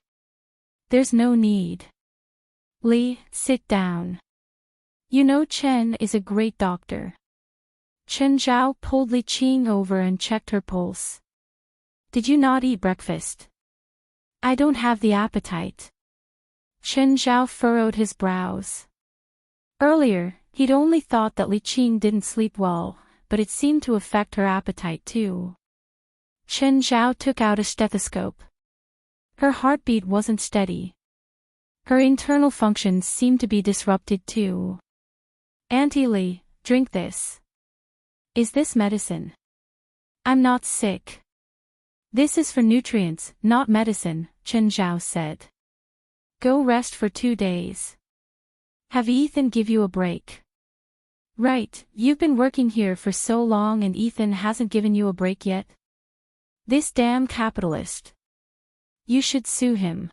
There's no need. Li, sit down. You know Chen is a great doctor. Chen Zhao pulled Li Qing over and checked her pulse. Did you not eat breakfast? I don't have the appetite. Chen Zhao furrowed his brows. Earlier, he'd only thought that Li Qing didn't sleep well, but it seemed to affect her appetite too. Chen Zhao took out a stethoscope. Her heartbeat wasn't steady. Her internal functions seemed to be disrupted too. Auntie Li, drink this. Is this medicine? I'm not sick. This is for nutrients, not medicine, Chen Zhao said. Go rest for 2 days. Have Ethan give you a break. Right, you've been working here for so long and Ethan hasn't given you a break yet? This damn capitalist. You should sue him.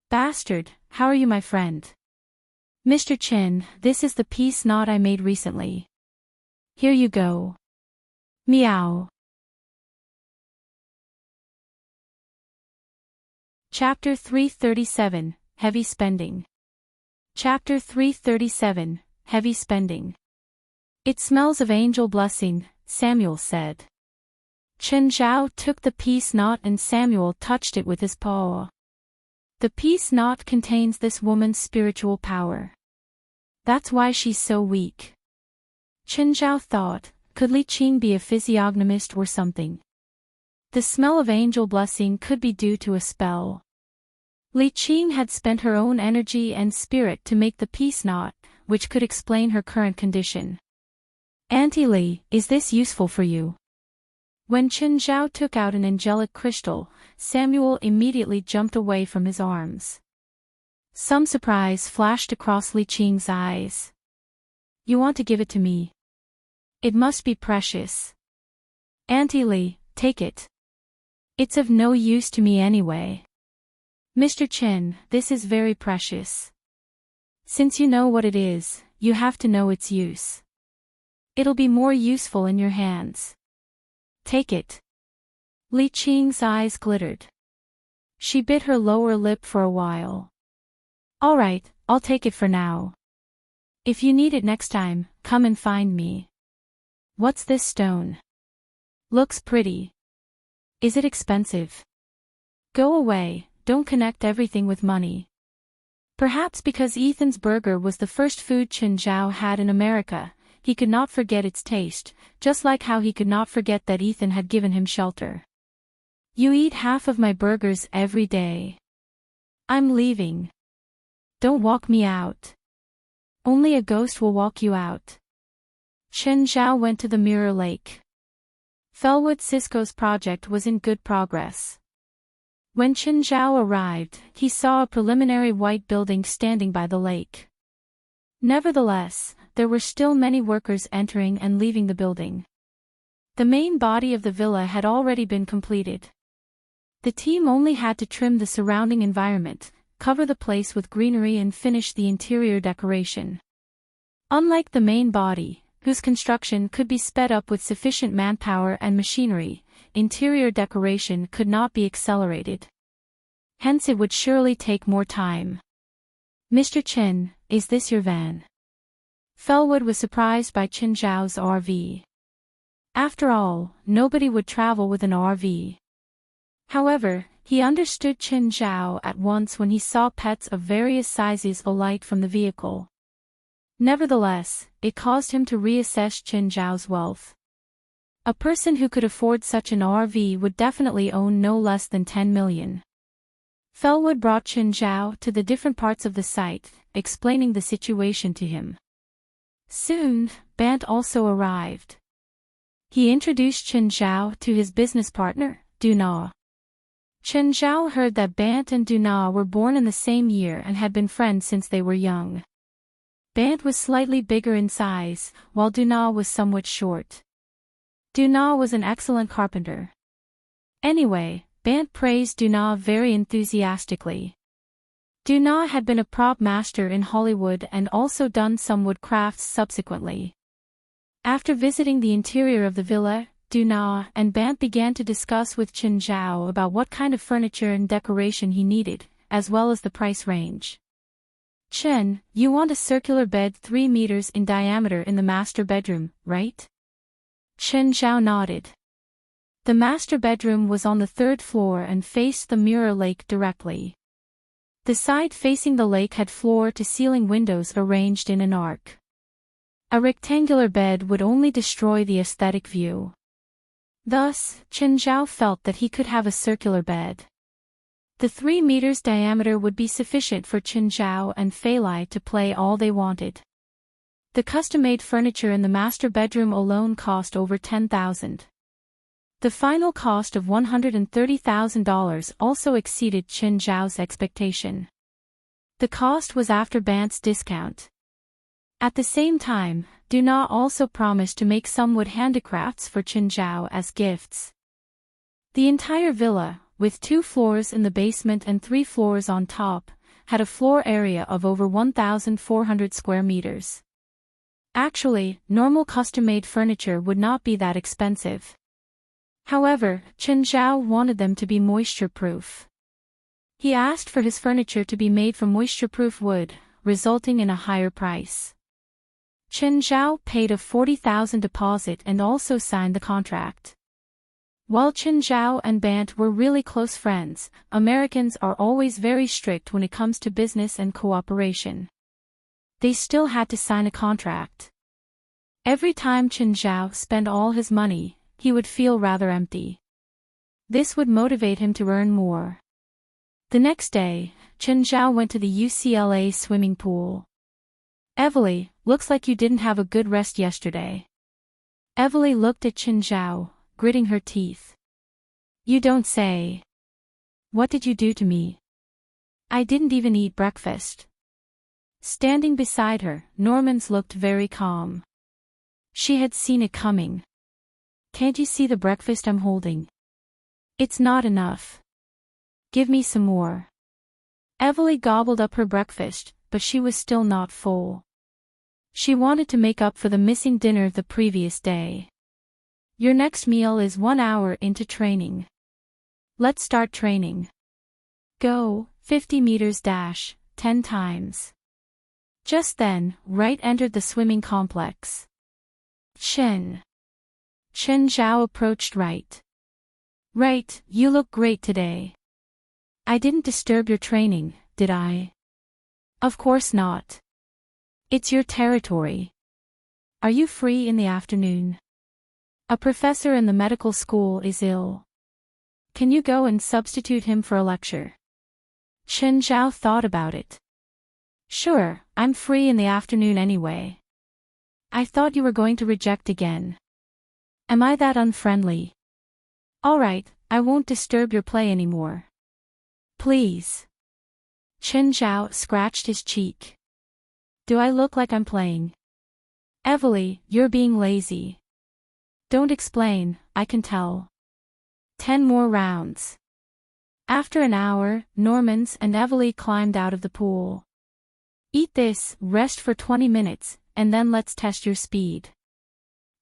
Bastard, how are you, my friend? Mr. Chen, this is the peace knot I made recently. Here you go. Meow. Chapter 337, Heavy Spending. Chapter 337, Heavy Spending. It smells of angel blessing, Samuel said. Chen Zhao took the peace knot and Samuel touched it with his paw. The peace knot contains this woman's spiritual power. That's why she's so weak. Chen Zhao thought, could Li Qing be a physiognomist or something? The smell of angel blessing could be due to a spell. Li Qing had spent her own energy and spirit to make the peace knot, which could explain her current condition. Auntie Li, is this useful for you? When Chen Zhao took out an angelic crystal, Samuel immediately jumped away from his arms. Some surprise flashed across Li Qing's eyes. You want to give it to me? It must be precious. Auntie Li, take it. It's of no use to me anyway. Mr. Chen, this is very precious. Since you know what it is, you have to know its use. It'll be more useful in your hands. Take it. Li Qing's eyes glittered. She bit her lower lip for a while. All right, I'll take it for now. If you need it next time, come and find me. What's this stone? Looks pretty. Is it expensive? Go away, don't connect everything with money. Perhaps because Ethan's burger was the first food Chen Zhao had in America, he could not forget its taste, just like how he could not forget that Ethan had given him shelter. You eat half of my burgers every day. I'm leaving. Don't walk me out. Only a ghost will walk you out. Chen Zhao went to the Mirror Lake. Felwood Cisco's project was in good progress. When Chen Zhao arrived, he saw a preliminary white building standing by the lake. Nevertheless, there were still many workers entering and leaving the building. The main body of the villa had already been completed. The team only had to trim the surrounding environment, cover the place with greenery and finish the interior decoration. Unlike the main body, whose construction could be sped up with sufficient manpower and machinery, interior decoration could not be accelerated. Hence it would surely take more time. Mr. Chen, is this your van? Felwood was surprised by Chen Zhao's RV. After all, nobody would travel with an RV. However, he understood Chen Zhao at once when he saw pets of various sizes alight from the vehicle. Nevertheless, it caused him to reassess Chen Zhao's wealth. A person who could afford such an RV would definitely own no less than 10 million. Felwood brought Chen Zhao to the different parts of the site, explaining the situation to him. Soon, Bant also arrived. He introduced Chen Zhao to his business partner, Duna. Chen Zhao heard that Bant and Duna were born in the same year and had been friends since they were young. Bant was slightly bigger in size, while Duna was somewhat short. Duna was an excellent carpenter. Anyway, Bant praised Duna very enthusiastically. Duna had been a prop master in Hollywood and also done some woodcrafts subsequently. After visiting the interior of the villa, Duna and Bant began to discuss with Chen Zhao about what kind of furniture and decoration he needed, as well as the price range. Chen, you want a circular bed 3 meters in diameter in the master bedroom, right? Chen Zhao nodded. The master bedroom was on the 3rd floor and faced the Mirror Lake directly. The side facing the lake had floor-to-ceiling windows arranged in an arc. A rectangular bed would only destroy the aesthetic view. Thus, Chen Zhao felt that he could have a circular bed. The 3 meters diameter would be sufficient for Chen Zhao and Fali to play all they wanted. The custom-made furniture in the master bedroom alone cost over $10,000. The final cost of $130,000 also exceeded Chen Zhao's expectation. The cost was after Bant's discount. At the same time, Duna also promised to make some wood handicrafts for Chen Zhao as gifts. The entire villa, with 2 floors in the basement and 3 floors on top, had a floor area of over 1,400 square meters. Actually, normal custom-made furniture would not be that expensive. However, Chen Zhao wanted them to be moisture-proof. He asked for his furniture to be made from moisture-proof wood, resulting in a higher price. Chen Zhao paid a $40,000 deposit and also signed the contract. While Chen Zhao and Bant were really close friends, Americans are always very strict when it comes to business and cooperation. They still had to sign a contract. Every time Chen Zhao spent all his money, he would feel rather empty. This would motivate him to earn more. The next day, Chen Zhao went to the UCLA swimming pool. Evely, looks like you didn't have a good rest yesterday. Evely looked at Chen Zhao, gritting her teeth. You don't say. What did you do to me? I didn't even eat breakfast. Standing beside her, Normans looked very calm. She had seen it coming. Can't you see the breakfast I'm holding? It's not enough. Give me some more. Evely gobbled up her breakfast, but she was still not full. She wanted to make up for the missing dinner the previous day. Your next meal is 1 hour into training. Let's start training. Go, 50 meters dash, 10 times. Just then, Wright entered the swimming complex. Chen. Chen Zhao approached right. Right, you look great today. I didn't disturb your training, did I? Of course not. It's your territory. Are you free in the afternoon? A professor in the medical school is ill. Can you go and substitute him for a lecture? Chen Zhao thought about it. Sure, I'm free in the afternoon anyway. I thought you were going to reject again. Am I that unfriendly? Alright, I won't disturb your play anymore. Please. Chen Zhao scratched his cheek. Do I look like I'm playing? Evely, you're being lazy. Don't explain, I can tell. 10 more rounds. After an hour, Normans and Evely climbed out of the pool. Eat this, rest for 20 minutes, and then let's test your speed.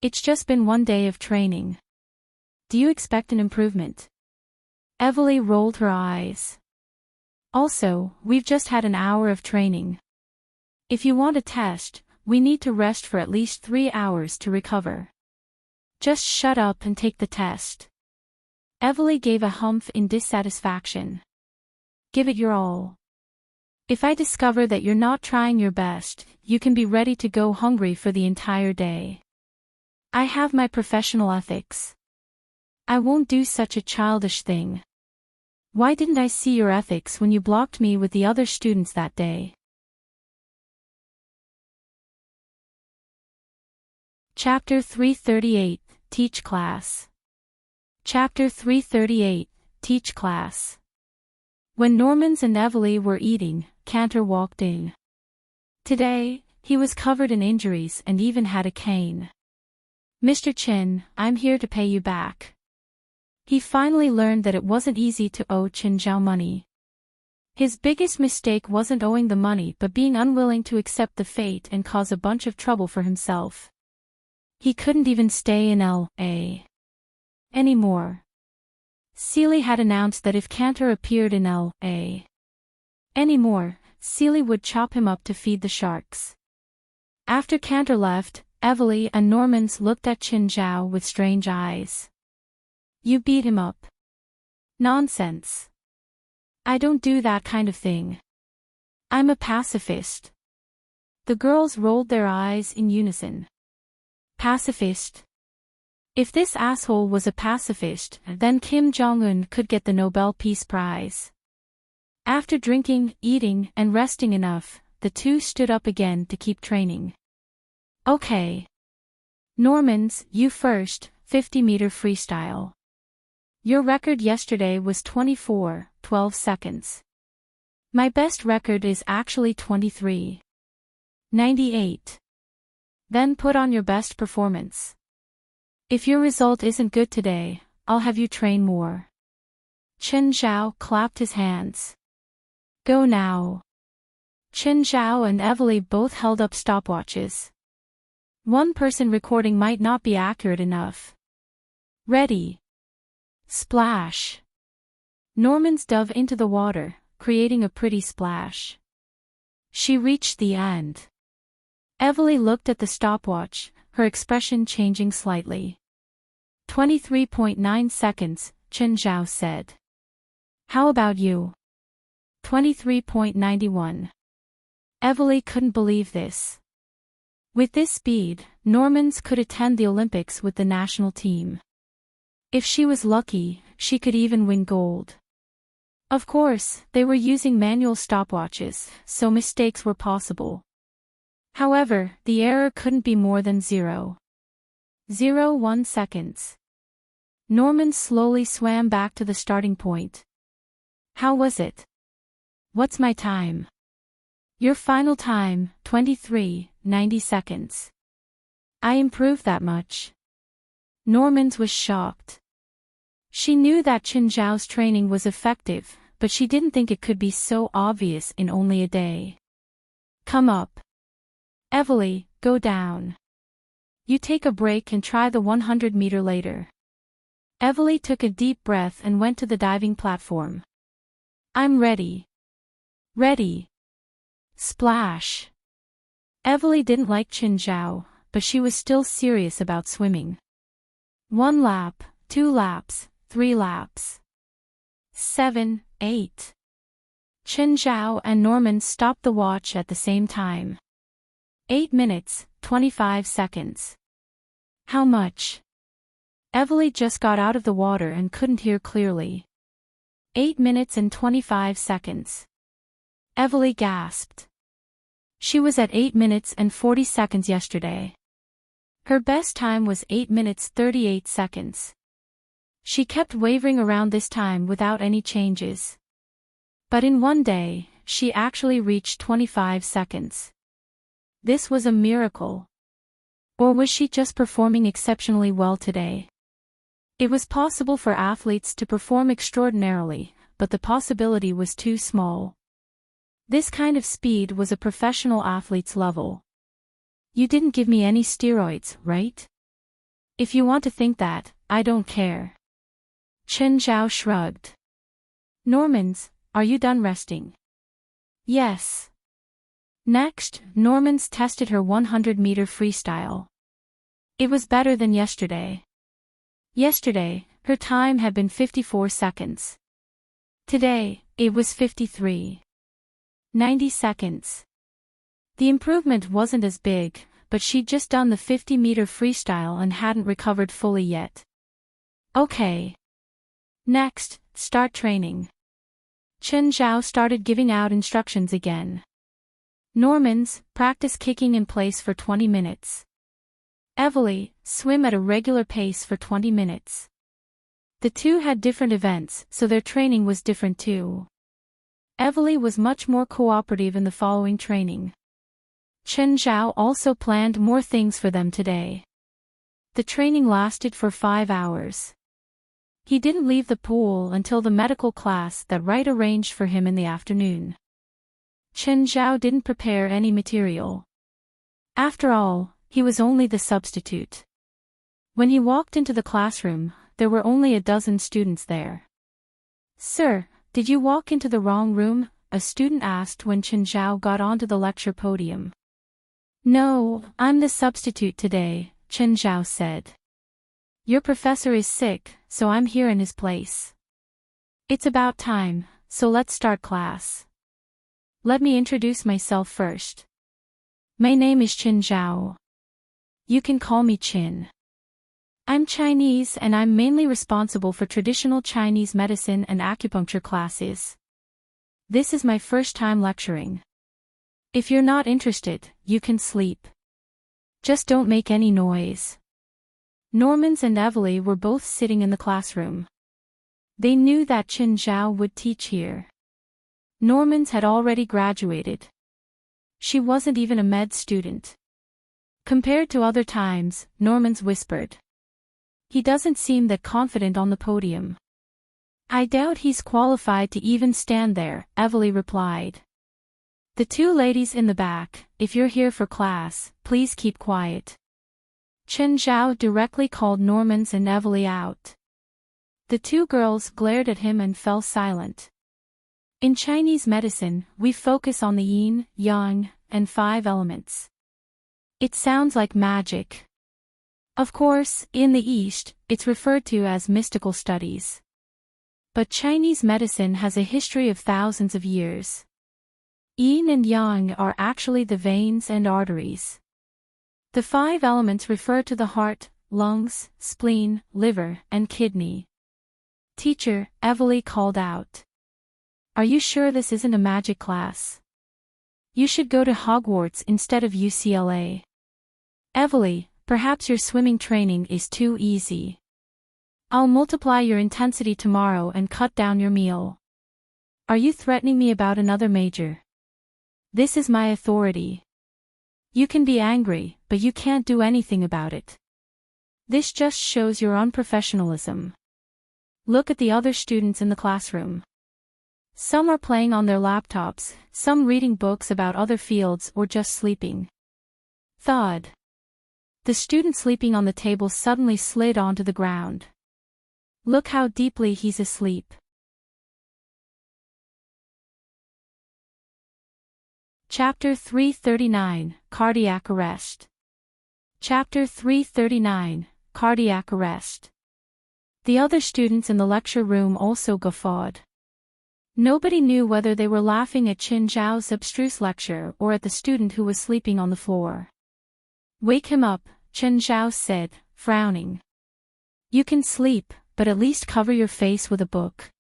It's just been one day of training. Do you expect an improvement? Evely rolled her eyes. Also, we've just had an hour of training. If you want a test, we need to rest for at least 3 hours to recover. Just shut up and take the test. Evely gave a humph in dissatisfaction. Give it your all. If I discover that you're not trying your best, you can be ready to go hungry for the entire day. I have my professional ethics. I won't do such a childish thing. Why didn't I see your ethics when you blocked me with the other students that day? Chapter 338, Teach Class. Chapter 338, Teach Class. When Normans and Evely were eating, Cantor walked in. Today, he was covered in injuries and even had a cane. Mr. Chin, I'm here to pay you back. He finally learned that it wasn't easy to owe Chen Zhao money. His biggest mistake wasn't owing the money but being unwilling to accept the fate and cause a bunch of trouble for himself. He couldn't even stay in L.A. anymore. Seely had announced that if Cantor appeared in L.A. anymore, Seely would chop him up to feed the sharks. After Cantor left, Evely and Normans looked at Chen Zhao with strange eyes. You beat him up. Nonsense. I don't do that kind of thing. I'm a pacifist. The girls rolled their eyes in unison. Pacifist? If this asshole was a pacifist, then Kim Jong-un could get the Nobel Peace Prize. After drinking, eating, and resting enough, the two stood up again to keep training. Okay. Normans, you first, 50-meter freestyle. Your record yesterday was 24:12 seconds. My best record is actually 23:98. Then put on your best performance. If your result isn't good today, I'll have you train more. Chen Zhao clapped his hands. Go now. Chen Zhao and Evely both held up stopwatches. One person recording might not be accurate enough. Ready. Splash. Normans dove into the water, creating a pretty splash. She reached the end. Evely looked at the stopwatch, her expression changing slightly. 23.9 seconds, Chen Zhao said. How about you? 23.91. Evely couldn't believe this. With this speed, Normans could attend the Olympics with the national team. If she was lucky, she could even win gold. Of course, they were using manual stopwatches, so mistakes were possible. However, the error couldn't be more than 0.01 seconds. Norman slowly swam back to the starting point. How was it? What's my time? Your final time, 23:90 seconds. I improved that much. Normans was shocked. She knew that Chen Zhao's training was effective, but she didn't think it could be so obvious in only a day. Come up. Evely, go down. You take a break and try the 100-meter later. Evely took a deep breath and went to the diving platform. I'm ready. Ready. Splash. Evely didn't like Chen Zhao, but she was still serious about swimming. 1 lap, 2 laps, 3 laps. 7, 8. Chen Zhao and Norman stopped the watch at the same time. 8 minutes, 25 seconds. How much? Evely just got out of the water and couldn't hear clearly. 8 minutes and 25 seconds. Evely gasped. She was at 8 minutes and 40 seconds yesterday. Her best time was 8 minutes 38 seconds. She kept wavering around this time without any changes. But in one day, she actually reached 25 seconds. This was a miracle. Or was she just performing exceptionally well today? It was possible for athletes to perform extraordinarily, but the possibility was too small. This kind of speed was a professional athlete's level. You didn't give me any steroids, right? If you want to think that, I don't care. Chen Zhao shrugged. Normans, are you done resting? Yes. Next, Normans tested her 100-meter freestyle. It was better than yesterday. Yesterday, her time had been 54 seconds. Today, it was 53. 90 seconds. The improvement wasn't as big, but she'd just done the 50-meter freestyle and hadn't recovered fully yet. Okay. Next, start training. Chen Zhao started giving out instructions again. Normans, practice kicking in place for 20 minutes. Evely, swim at a regular pace for 20 minutes. The two had different events, so their training was different too. Evely was much more cooperative in the following training. Chen Zhao also planned more things for them today. The training lasted for 5 hours. He didn't leave the pool until the medical class that Wright arranged for him in the afternoon. Chen Zhao didn't prepare any material. After all, he was only the substitute. When he walked into the classroom, there were only a dozen students there. Sir, did you walk into the wrong room? A student asked when Chen Zhao got onto the lecture podium. No, I'm the substitute today, Chen Zhao said. Your professor is sick, so I'm here in his place. It's about time, so let's start class. Let me introduce myself first. My name is Chen Zhao. You can call me Chin. I'm Chinese and I'm mainly responsible for traditional Chinese medicine and acupuncture classes. This is my first time lecturing. If you're not interested, you can sleep. Just don't make any noise. Normans and Evely were both sitting in the classroom. They knew that Chen Zhao would teach here. Normans had already graduated. She wasn't even a med student. Compared to other times, Normans whispered. He doesn't seem that confident on the podium. I doubt he's qualified to even stand there, Evely replied. The two ladies in the back, if you're here for class, please keep quiet. Chen Zhao directly called Normans and Evely out. The two girls glared at him and fell silent. In Chinese medicine, we focus on the yin, yang, and 5 elements. It sounds like magic. Of course, in the East, it's referred to as mystical studies. But Chinese medicine has a history of thousands of years. Yin and yang are actually the veins and arteries. The 5 elements refer to the heart, lungs, spleen, liver, and kidney. Teacher, Evely called out. Are you sure this isn't a magic class? You should go to Hogwarts instead of UCLA. Evely, perhaps your swimming training is too easy. I'll multiply your intensity tomorrow and cut down your meal. Are you threatening me about another major? This is my authority. You can be angry, but you can't do anything about it. This just shows your unprofessionalism. Look at the other students in the classroom. Some are playing on their laptops, some reading books about other fields or just sleeping. Thud. The student sleeping on the table suddenly slid onto the ground. Look how deeply he's asleep. Chapter 339, Cardiac Arrest. Chapter 339, cardiac arrest. The other students in the lecture room also guffawed. Nobody knew whether they were laughing at Qin Zhao's abstruse lecture or at the student who was sleeping on the floor. "Wake him up," Qin Zhao said, frowning. "You can sleep, but at least cover your face with a book.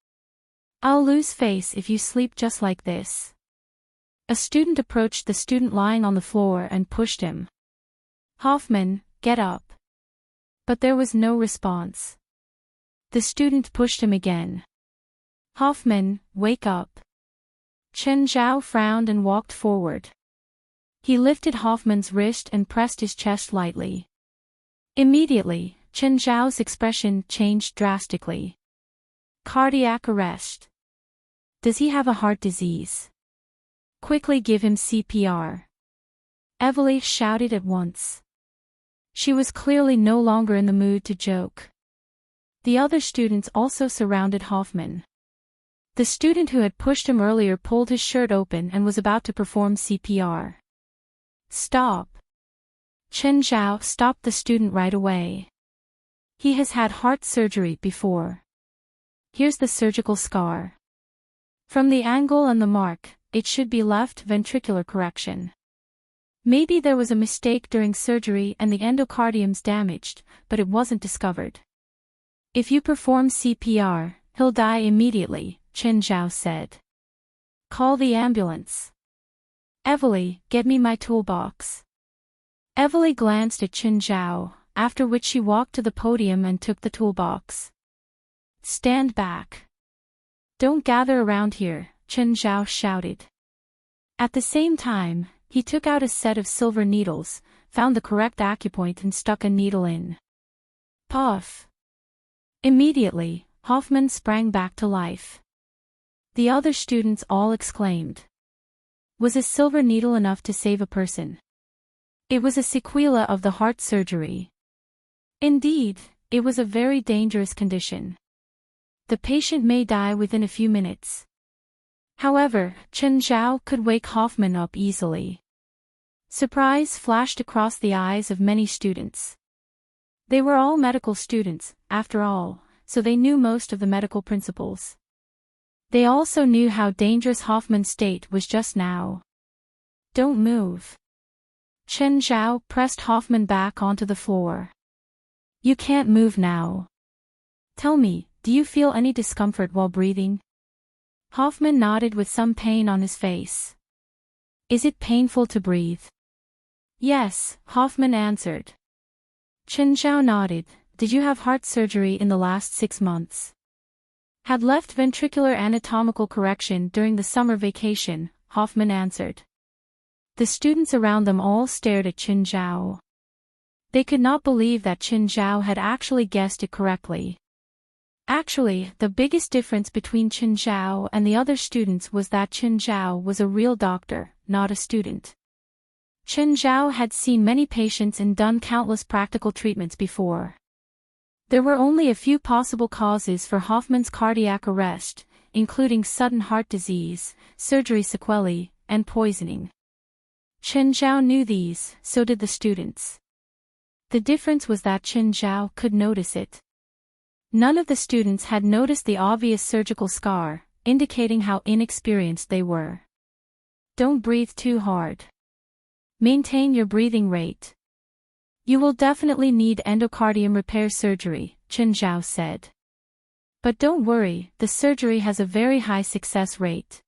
I'll lose face if you sleep just like this." A student approached the student lying on the floor and pushed him. "Hoffman, get up." But there was no response. The student pushed him again. "Hoffman, wake up." Qin Zhao frowned and walked forward. He lifted Hoffman's wrist and pressed his chest lightly. Immediately, Qin Zhao's expression changed drastically. "Cardiac arrest. Does he have a heart disease? Quickly give him CPR." Evely shouted at once. She was clearly no longer in the mood to joke. The other students also surrounded Hoffman. The student who had pushed him earlier pulled his shirt open and was about to perform CPR. "Stop." Qin Zhao stopped the student right away. "He has had heart surgery before. Here's the surgical scar. From the angle and the mark, it should be left ventricular correction. Maybe there was a mistake during surgery and the endocardium's damaged, but it wasn't discovered. If you perform CPR, he'll die immediately," Qin Zhao said. "Call the ambulance." "Evely, get me my toolbox." Evely glanced at Qin Zhao, after which she walked to the podium and took the toolbox. "Stand back. Don't gather around here," Qin Zhao shouted. At the same time, he took out a set of silver needles, found the correct acupoint and stuck a needle in. Puff! Immediately, Hoffman sprang back to life. The other students all exclaimed. Was a silver needle enough to save a person? It was a sequela of the heart surgery. Indeed, it was a very dangerous condition. The patient may die within a few minutes. However, Qin Zhao could wake Hoffman up easily. Surprise flashed across the eyes of many students. They were all medical students, after all, so they knew most of the medical principles. They also knew how dangerous Hoffman's state was just now. "Don't move." Qin Zhao pressed Hoffman back onto the floor. "You can't move now. Tell me, do you feel any discomfort while breathing?" Hoffman nodded with some pain on his face. "Is it painful to breathe?" "Yes," Hoffman answered. Qin Zhao nodded. "Did you have heart surgery in the last 6 months?" "Had left ventricular anatomical correction during the summer vacation," Hoffman answered. The students around them all stared at Qin Zhao. They could not believe that Qin Zhao had actually guessed it correctly. Actually, the biggest difference between Qin Zhao and the other students was that Qin Zhao was a real doctor, not a student. Qin Zhao had seen many patients and done countless practical treatments before. There were only a few possible causes for Hoffman's cardiac arrest, including sudden heart disease, surgery sequelae, and poisoning. Qin Zhao knew these, so did the students. The difference was that Qin Zhao could notice it. None of the students had noticed the obvious surgical scar, indicating how inexperienced they were. "Don't breathe too hard. Maintain your breathing rate. You will definitely need endocardium repair surgery," Qin Zhao said. "But don't worry, the surgery has a very high success rate.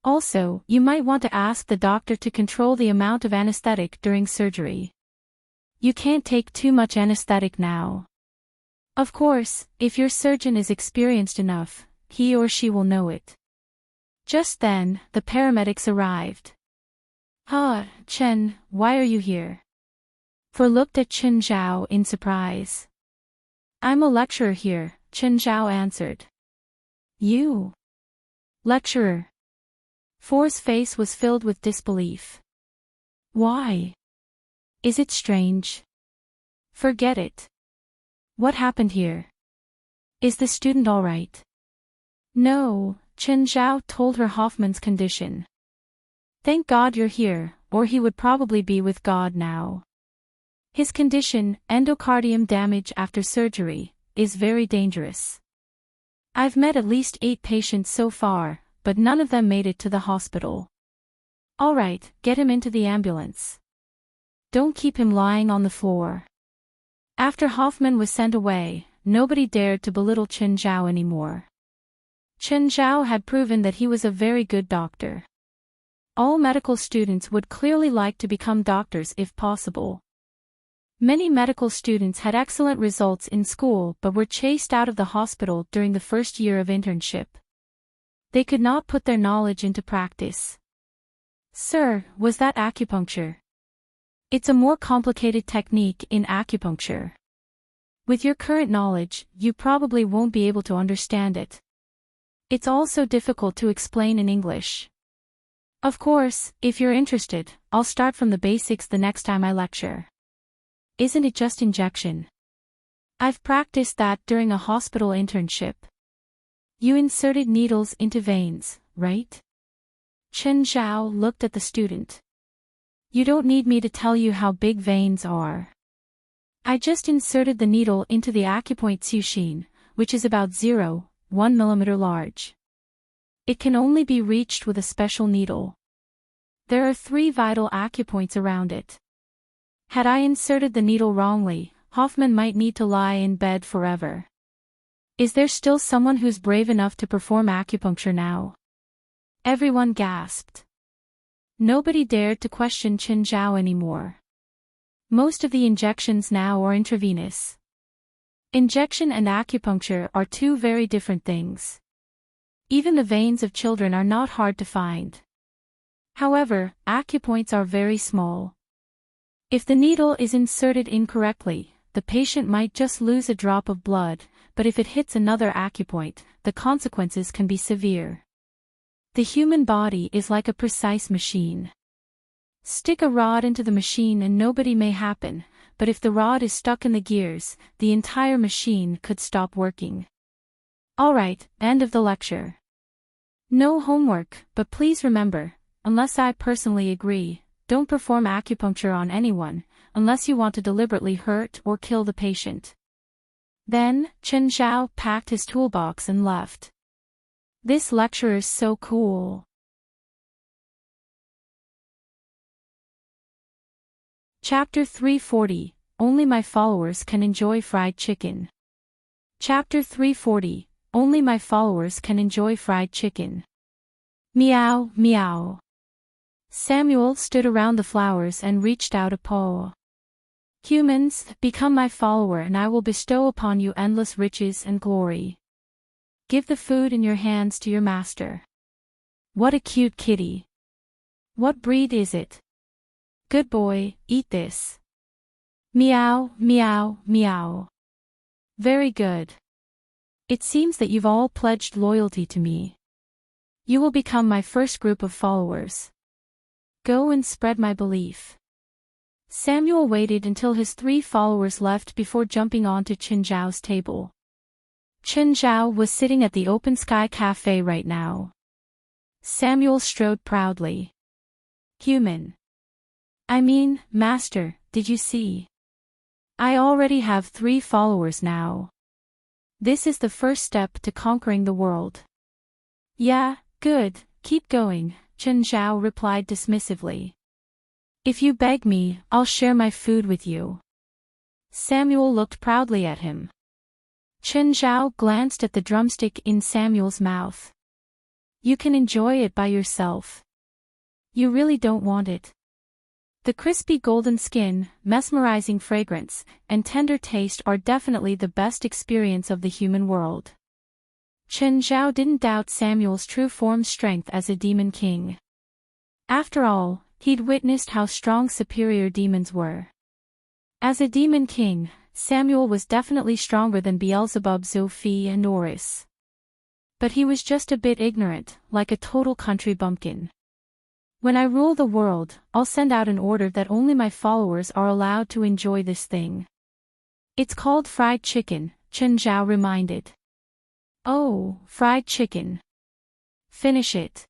Also, you might want to ask the doctor to control the amount of anesthetic during surgery. You can't take too much anesthetic now. Of course, if your surgeon is experienced enough, he or she will know it." Just then, the paramedics arrived. Chen, why are you here?" For looked at Qin Zhao in surprise. "I'm a lecturer here," Qin Zhao answered. "You? Lecturer?" For's face was filled with disbelief. "Why? Is it strange?" "Forget it. What happened here? Is the student all right?" "No," Qin Zhao told her Hoffman's condition. "Thank God you're here, or he would probably be with God now." His condition, endocardium damage after surgery, is very dangerous. I've met at least 8 patients so far, but none of them made it to the hospital. Alright, get him into the ambulance. Don't keep him lying on the floor. After Hoffman was sent away, nobody dared to belittle Chen Zhao anymore. Chen Zhao had proven that he was a very good doctor. All medical students would clearly like to become doctors if possible. Many medical students had excellent results in school but were chased out of the hospital during the first year of internship. They could not put their knowledge into practice. Sir, was that acupuncture? It's a more complicated technique in acupuncture. With your current knowledge, you probably won't be able to understand it. It's also difficult to explain in English. Of course, if you're interested, I'll start from the basics the next time I lecture. Isn't it just injection? I've practiced that during a hospital internship. You inserted needles into veins, right? Chen Zhao looked at the student. You don't need me to tell you how big veins are. I just inserted the needle into the acupoint Tsushin, which is about 0.1 mm large. It can only be reached with a special needle. There are 3 vital acupoints around it. Had I inserted the needle wrongly, Hoffman might need to lie in bed forever. Is there still someone who's brave enough to perform acupuncture now? Everyone gasped. Nobody dared to question Chen Zhao anymore. Most of the injections now are intravenous. Injection and acupuncture are 2 very different things. Even the veins of children are not hard to find. However, acupoints are very small. If the needle is inserted incorrectly, the patient might just lose a drop of blood, but if it hits another acupoint, the consequences can be severe. The human body is like a precise machine. Stick a rod into the machine and nobody may happen, but if the rod is stuck in the gears, the entire machine could stop working. Alright, end of the lecture. No homework, but please remember, unless I personally agree, don't perform acupuncture on anyone, unless you want to deliberately hurt or kill the patient. Then, Chen Zhao packed his toolbox and left. This lecturer's so cool. Chapter 340, Only My Followers Can Enjoy Fried Chicken. Chapter 340, Only My Followers Can Enjoy Fried Chicken. Meow, meow. Samuel stood around the flowers and reached out a paw. Humans, become my follower and I will bestow upon you endless riches and glory. Give the food in your hands to your master. What a cute kitty. What breed is it? Good boy, eat this. Meow, meow, meow. Very good. It seems that you've all pledged loyalty to me. You will become my first group of followers. Go and spread my belief. Samuel waited until his 3 followers left before jumping onto Chen Zhao's table. Chen Zhao was sitting at the Open Sky Cafe right now. Samuel strode proudly. Human. I mean, master, did you see? I already have 3 followers now. This is the first step to conquering the world. Yeah, good, keep going, Chen Zhao replied dismissively. If you beg me, I'll share my food with you. Samuel looked proudly at him. Chen Zhao glanced at the drumstick in Samuel's mouth. You can enjoy it by yourself. You really don't want it. The crispy golden skin, mesmerizing fragrance, and tender taste are definitely the best experience of the human world. Chen Zhao didn't doubt Samuel's true form strength as a demon king. After all, he'd witnessed how strong superior demons were. As a demon king, Samuel was definitely stronger than Beelzebub, Zophi and Oris. But he was just a bit ignorant, like a total country bumpkin. When I rule the world, I'll send out an order that only my followers are allowed to enjoy this thing. It's called fried chicken, Chen Zhao reminded. Oh, fried chicken. Finish it.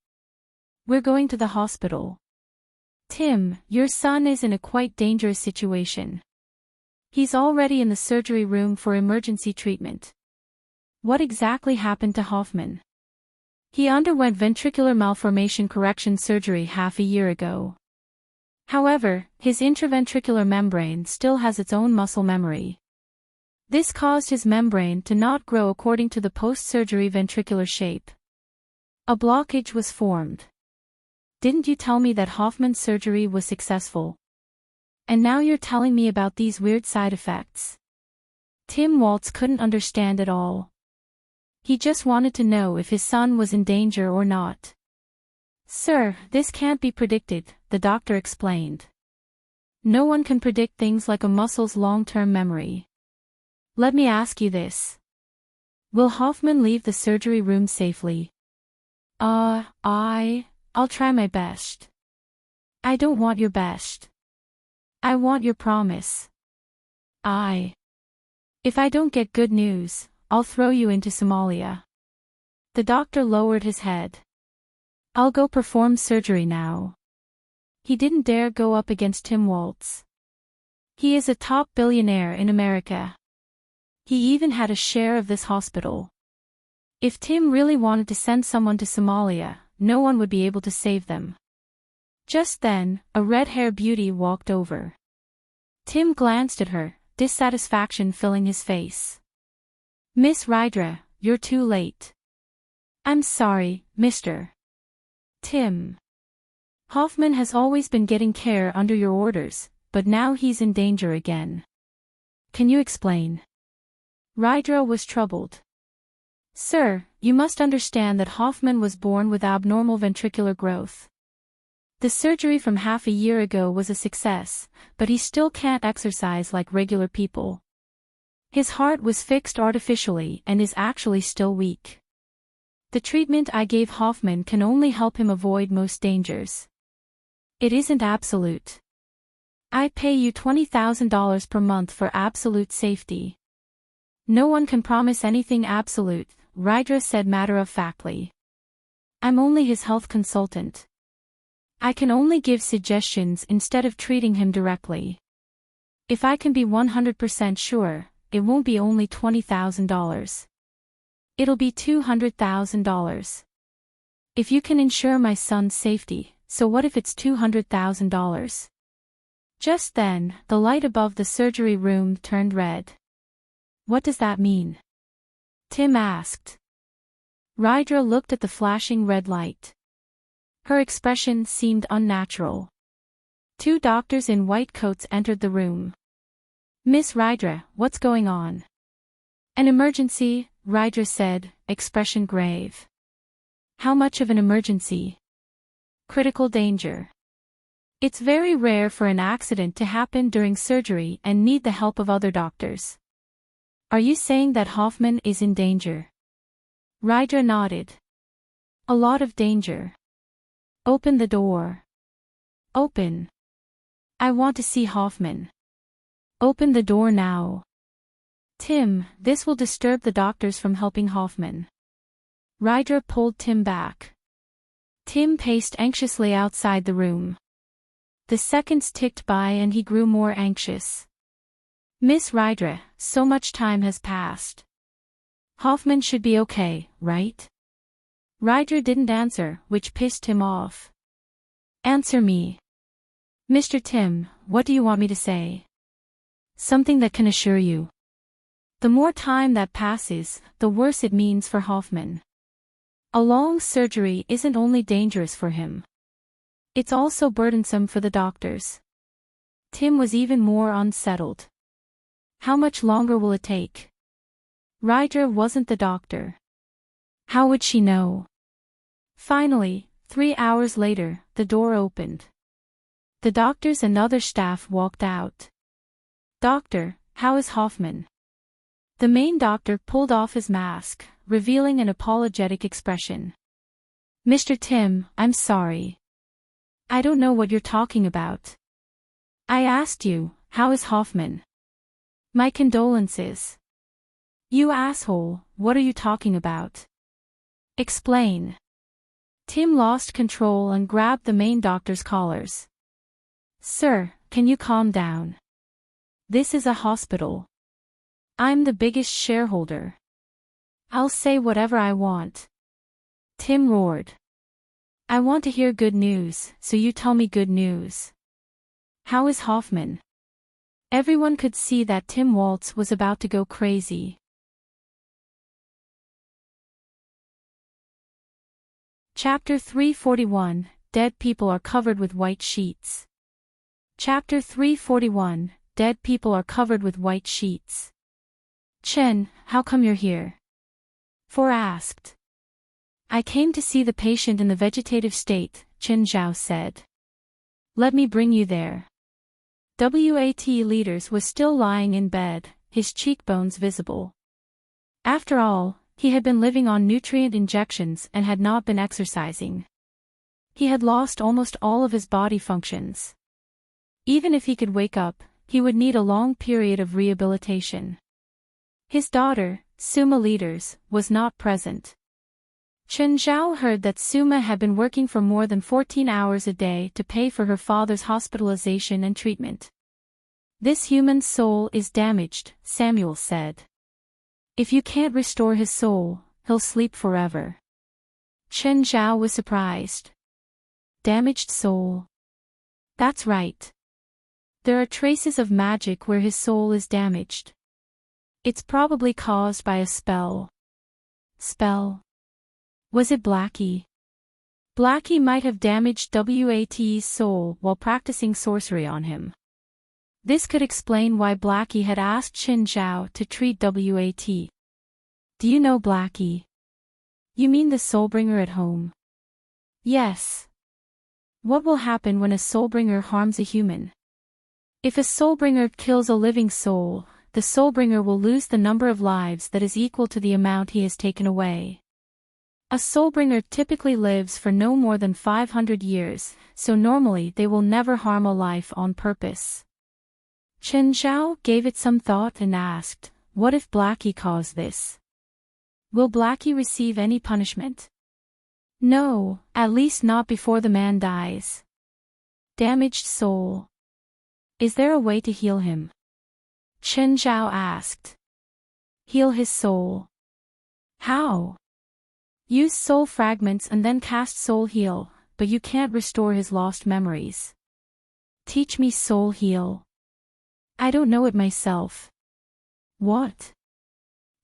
We're going to the hospital. Tim, your son is in a quite dangerous situation. He's already in the surgery room for emergency treatment. What exactly happened to Hoffman? He underwent ventricular malformation correction surgery half a year ago. However, his intraventricular membrane still has its own muscle memory. This caused his membrane to not grow according to the post-surgery ventricular shape. A blockage was formed. Didn't you tell me that Hoffman's surgery was successful? And now you're telling me about these weird side effects. Tim Waltz couldn't understand at all. He just wanted to know if his son was in danger or not. Sir, this can't be predicted, the doctor explained. No one can predict things like a muscle's long-term memory. Let me ask you this. Will Hoffman leave the surgery room safely? I'll try my best. I don't want your best. I want your promise. If I don't get good news, I'll throw you into Somalia. The doctor lowered his head. I'll go perform surgery now. He didn't dare go up against Tim Waltz. He is a top billionaire in America. He even had a share of this hospital. If Tim really wanted to send someone to Somalia, no one would be able to save them. Just then, a red-haired beauty walked over. Tim glanced at her, dissatisfaction filling his face. Miss Rydra, you're too late. I'm sorry, Mr. Tim. Hoffman has always been getting care under your orders, but now he's in danger again. Can you explain? Rydra was troubled. Sir, you must understand that Hoffman was born with abnormal ventricular growth. The surgery from half a year ago was a success, but he still can't exercise like regular people. His heart was fixed artificially and is actually still weak. The treatment I gave Hoffman can only help him avoid most dangers. It isn't absolute. I pay you $20,000 per month for absolute safety. No one can promise anything absolute, Rydra said matter-of-factly. I'm only his health consultant. I can only give suggestions instead of treating him directly. If I can be 100% sure, it won't be only $20,000. It'll be $200,000. If you can ensure my son's safety, so what if it's $200,000? Just then, the light above the surgery room turned red. What does that mean? Tim asked. Rydra looked at the flashing red light. Her expression seemed unnatural. Two doctors in white coats entered the room. Miss Rydra, what's going on? An emergency, Rydra said, expression grave. How much of an emergency? Critical danger. It's very rare for an accident to happen during surgery and need the help of other doctors. Are you saying that Hoffman is in danger? Rydra nodded. A lot of danger. Open the door. Open. I want to see Hoffman. Open the door now. Tim, this will disturb the doctors from helping Hoffman. Rydra pulled Tim back. Tim paced anxiously outside the room. The seconds ticked by and he grew more anxious. Miss Rydra, so much time has passed. Hoffman should be okay, right? Rydra didn't answer, which pissed him off. Answer me. Mr. Tim, what do you want me to say? Something that can assure you. The more time that passes, the worse it means for Hoffman. A long surgery isn't only dangerous for him. It's also burdensome for the doctors. Tim was even more unsettled. How much longer will it take? Rydra wasn't the doctor. How would she know? Finally, 3 hours later, the door opened. The doctors and other staff walked out. Doctor, how is Hoffman? The main doctor pulled off his mask, revealing an apologetic expression. Mr. Tim, I'm sorry. I don't know what you're talking about. I asked you, how is Hoffman? My condolences. You asshole, what are you talking about? Explain. Tim lost control and grabbed the main doctor's collars. Sir, can you calm down? This is a hospital. I'm the biggest shareholder. I'll say whatever I want. Tim roared. I want to hear good news, so you tell me good news. How is Hoffman? Everyone could see that Tim Waltz was about to go crazy. Chapter 341, Dead people are covered with white sheets. Chapter 341, Dead people are covered with white sheets. Chen, how come you're here? For asked. I came to see the patient in the vegetative state, Chen Zhao said. Let me bring you there. WAT leaders was still lying in bed, his cheekbones visible. After all, he had been living on nutrient injections and had not been exercising. He had lost almost all of his body functions. Even if he could wake up, he would need a long period of rehabilitation. His daughter, Suma Leaders, was not present. Chen Zhao heard that Suma had been working for more than 14 hours a day to pay for her father's hospitalization and treatment. This human soul is damaged, Samuel said. If you can't restore his soul, he'll sleep forever. Chen Zhao was surprised. Damaged soul. That's right. There are traces of magic where his soul is damaged. It's probably caused by a spell. Spell? Was it Blackie? Blackie might have damaged WAT's soul while practicing sorcery on him. This could explain why Blackie had asked Chen Zhao to treat WAT. Do you know Blackie? You mean the soulbringer at home? Yes. What will happen when a soulbringer harms a human? If a soulbringer kills a living soul, the soulbringer will lose the number of lives that is equal to the amount he has taken away. A soulbringer typically lives for no more than 500 years, so normally they will never harm a life on purpose. Chen Zhao gave it some thought and asked, what if Blackie caused this? Will Blackie receive any punishment? No, at least not before the man dies. Damaged soul. Is there a way to heal him? Chen Zhao asked. Heal his soul. How? Use soul fragments and then cast soul heal, but you can't restore his lost memories. Teach me soul heal. I don't know it myself. What?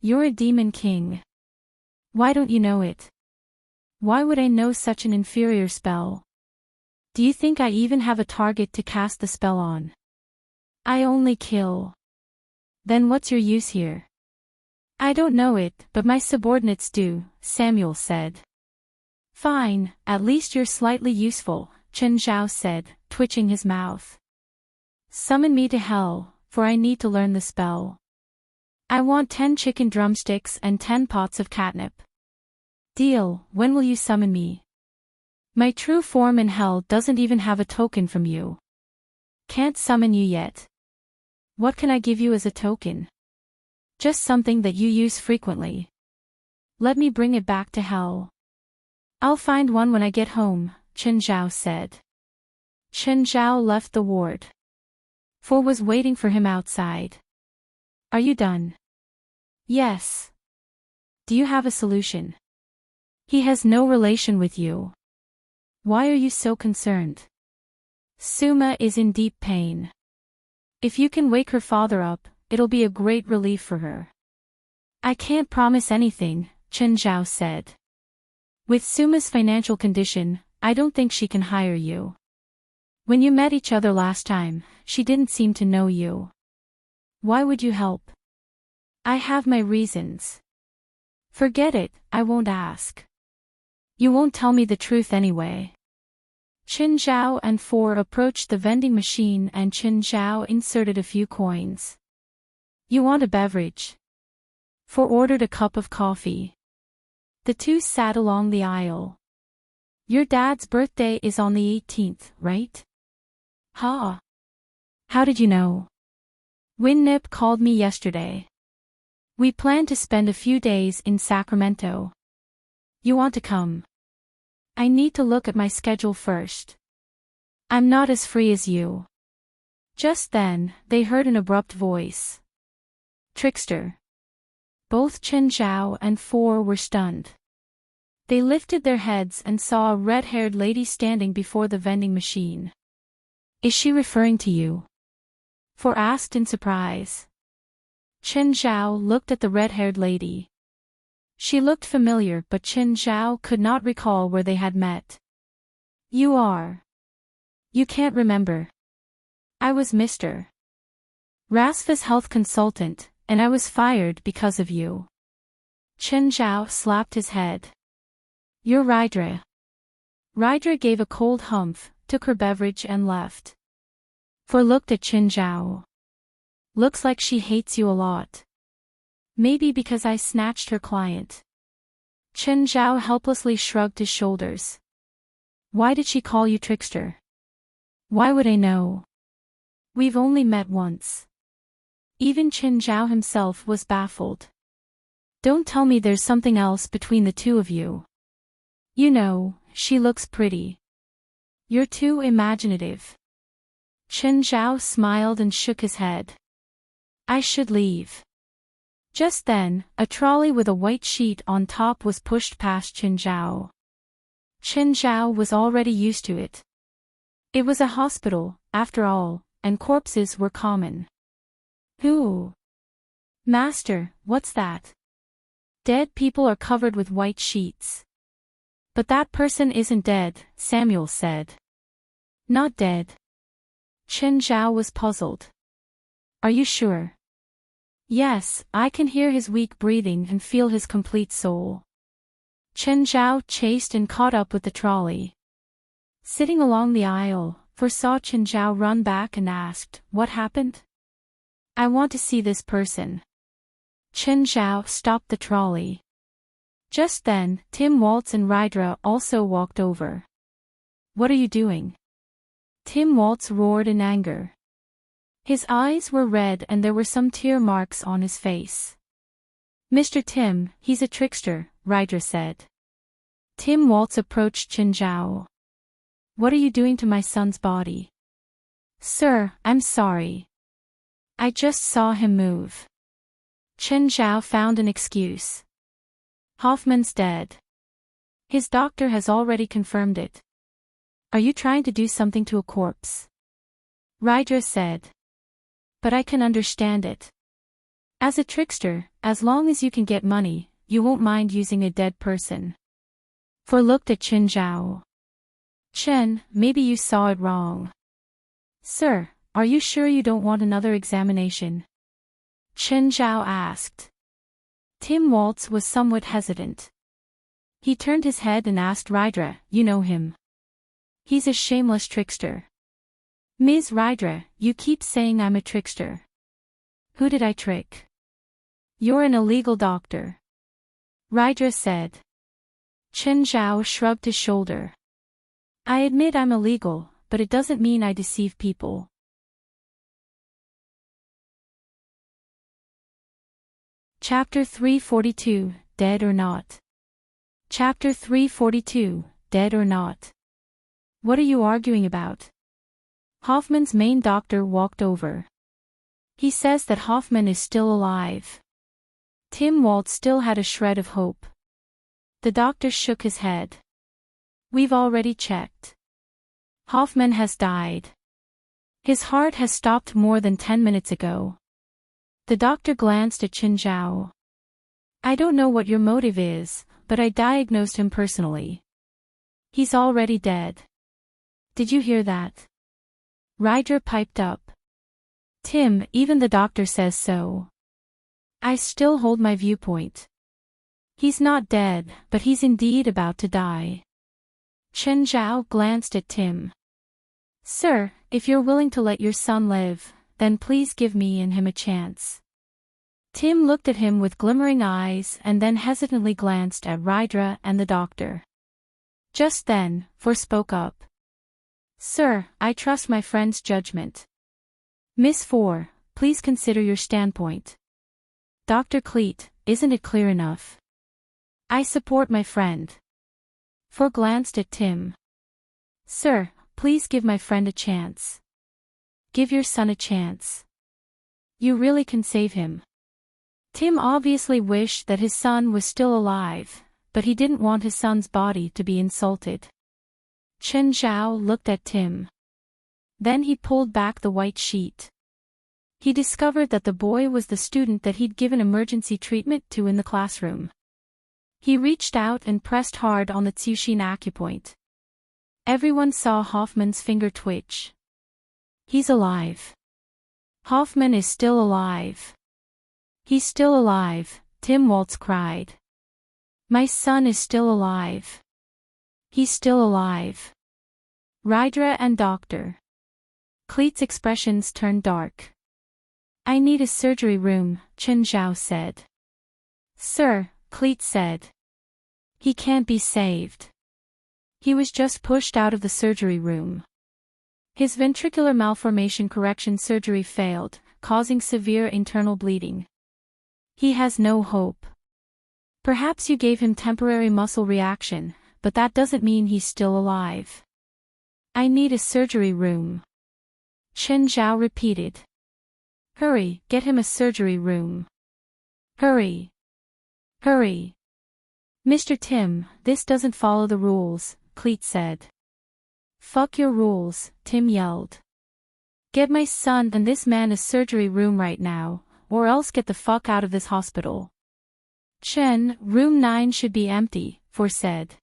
You're a demon king. Why don't you know it? Why would I know such an inferior spell? Do you think I even have a target to cast the spell on? I only kill. Then what's your use here? I don't know it, but my subordinates do, Samuel said. Fine, at least you're slightly useful, Chen Zhao said, twitching his mouth. Summon me to hell, for I need to learn the spell. I want 10 chicken drumsticks and 10 pots of catnip. Deal, when will you summon me? My true form in hell doesn't even have a token from you. Can't summon you yet. What can I give you as a token? Just something that you use frequently. Let me bring it back to hell. I'll find one when I get home, Chen Zhao said. Chen Zhao left the ward. Fo was waiting for him outside. Are you done? Yes. Do you have a solution? He has no relation with you. Why are you so concerned? Suma is in deep pain. If you can wake her father up, it'll be a great relief for her. I can't promise anything, Chen Zhao said. With Suma's financial condition, I don't think she can hire you. When you met each other last time, she didn't seem to know you. Why would you help? I have my reasons. Forget it, I won't ask. You won't tell me the truth anyway. Chen Zhao and Fo approached the vending machine and Chen Zhao inserted a few coins. You want a beverage? Fo ordered a cup of coffee. The two sat along the aisle. Your dad's birthday is on the 18th, right? Ha! How did you know? Winnip called me yesterday. We plan to spend a few days in Sacramento. You want to come? I need to look at my schedule first. I'm not as free as you. Just then, they heard an abrupt voice. Trickster. Both Chen Zhao and Four were stunned. They lifted their heads and saw a red-haired lady standing before the vending machine. Is she referring to you? Four asked in surprise. Chen Zhao looked at the red-haired lady. She looked familiar, but Chen Zhao could not recall where they had met. You are. You can't remember. I was Mr. Rasva's health consultant, and I was fired because of you. Chen Zhao slapped his head. You're Rydra. Rydra gave a cold humph, took her beverage and left. Four looked at Chen Zhao. Looks like she hates you a lot. Maybe because I snatched her client. Chen Zhao helplessly shrugged his shoulders. Why did she call you trickster? Why would I know? We've only met once. Even Chen Zhao himself was baffled. Don't tell me there's something else between the two of you. You know, she looks pretty. You're too imaginative. Chen Zhao smiled and shook his head. I should leave. Just then, a trolley with a white sheet on top was pushed past Chen Zhao. Chen Zhao was already used to it. It was a hospital, after all, and corpses were common. Who? Master, what's that? Dead people are covered with white sheets. But that person isn't dead, Samuel said. Not dead. Chen Zhao was puzzled. Are you sure? Yes, I can hear his weak breathing and feel his complete soul. Chen Zhao chased and caught up with the trolley. Sitting along the aisle, Four saw Chen Zhao run back and asked, What happened? I want to see this person. Chen Zhao stopped the trolley. Just then, Tim Waltz and Rydra also walked over. What are you doing? Tim Waltz roared in anger. His eyes were red and there were some tear marks on his face. Mr. Tim, he's a trickster, Rydra said. Tim Waltz approached Chen Zhao. What are you doing to my son's body? Sir, I'm sorry. I just saw him move. Chen Zhao found an excuse. Hoffman's dead. His doctor has already confirmed it. Are you trying to do something to a corpse? Rydra said. But I can understand it. As a trickster, as long as you can get money, you won't mind using a dead person. Four looked at Chen Zhao. Chen, maybe you saw it wrong. Sir, are you sure you don't want another examination? Chen Zhao asked. Tim Waltz was somewhat hesitant. He turned his head and asked Rydra, You know him. He's a shameless trickster. Ms. Rydra, you keep saying I'm a trickster. Who did I trick? You're an illegal doctor. Rydra said. Chen Zhao shrugged his shoulder. I admit I'm illegal, but it doesn't mean I deceive people. Chapter 342, Dead or Not. Chapter 342, Dead or Not. What are you arguing about? Hoffman's main doctor walked over. He says that Hoffman is still alive. Tim Waltz still had a shred of hope. The doctor shook his head. We've already checked. Hoffman has died. His heart has stopped more than 10 minutes ago. The doctor glanced at Chen Zhao. I don't know what your motive is, but I diagnosed him personally. He's already dead. Did you hear that? Rydra piped up. Tim, even the doctor says so. I still hold my viewpoint. He's not dead, but he's indeed about to die. Chen Zhao glanced at Tim. Sir, if you're willing to let your son live, then please give me and him a chance. Tim looked at him with glimmering eyes and then hesitantly glanced at Rydra and the doctor. Just then, Four spoke up. Sir, I trust my friend's judgment. Miss Four, please consider your standpoint. Dr. Cleet, isn't it clear enough? I support my friend. Four glanced at Tim. Sir, please give my friend a chance. give your son a chance. You really can save him. Tim obviously wished that his son was still alive, but he didn't want his son's body to be insulted. Chen Zhao looked at Tim. Then he pulled back the white sheet. He discovered that the boy was the student that he'd given emergency treatment to in the classroom. He reached out and pressed hard on the Tsushin acupoint. Everyone saw Hoffman's finger twitch. He's alive. Hoffman is still alive. He's still alive, Tim Waltz cried. My son is still alive. He's still alive. Rydra and Dr. Cleet's expressions turned dark. I need a surgery room, Chen Zhao said. Sir, Cleet said. He can't be saved. He was just pushed out of the surgery room. His ventricular malformation correction surgery failed, causing severe internal bleeding. He has no hope. Perhaps you gave him temporary muscle reaction, but that doesn't mean he's still alive. I need a surgery room. Chen Zhao repeated. Hurry, get him a surgery room. Hurry. Hurry. Mr. Tim, this doesn't follow the rules, Cleet said. Fuck your rules, Tim yelled. Get my son and this man a surgery room right now, or else get the fuck out of this hospital. Chen, room 9 should be empty, For said.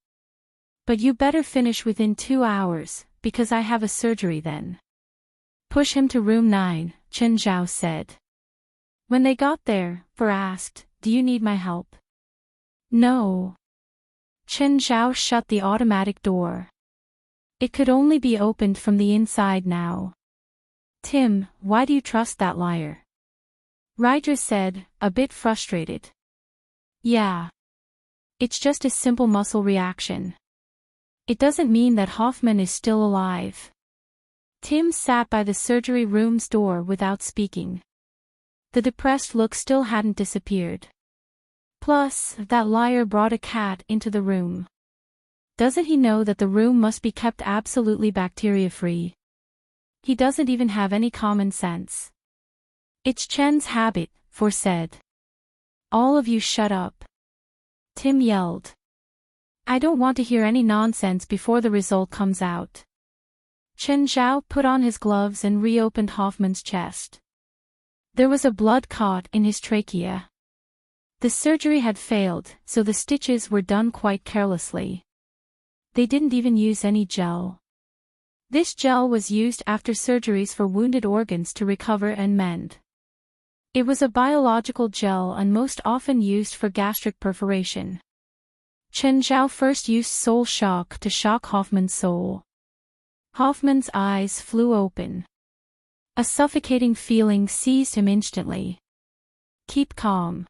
But you better finish within 2 hours, because I have a surgery then. Push him to room 9, Chen Zhao said. When they got there, For asked, do you need my help? No. Chen Zhao shut the automatic door. It could only be opened from the inside now. Tim, why do you trust that liar? Rydra said, a bit frustrated. Yeah. It's just a simple muscle reaction. It doesn't mean that Hoffman is still alive. Tim sat by the surgery room's door without speaking. The depressed look still hadn't disappeared. Plus, that liar brought a cat into the room. Doesn't he know that the room must be kept absolutely bacteria-free? He doesn't even have any common sense. It's Chen's habit, For said. All of you shut up. Tim yelled. I don't want to hear any nonsense before the result comes out. Chen Zhao put on his gloves and reopened Hoffman's chest. There was a blood clot in his trachea. The surgery had failed, so the stitches were done quite carelessly. They didn't even use any gel. This gel was used after surgeries for wounded organs to recover and mend. It was a biological gel and most often used for gastric perforation. Chen Zhao first used soul shock to shock Hoffman's soul. Hoffman's eyes flew open. A suffocating feeling seized him instantly. Keep calm.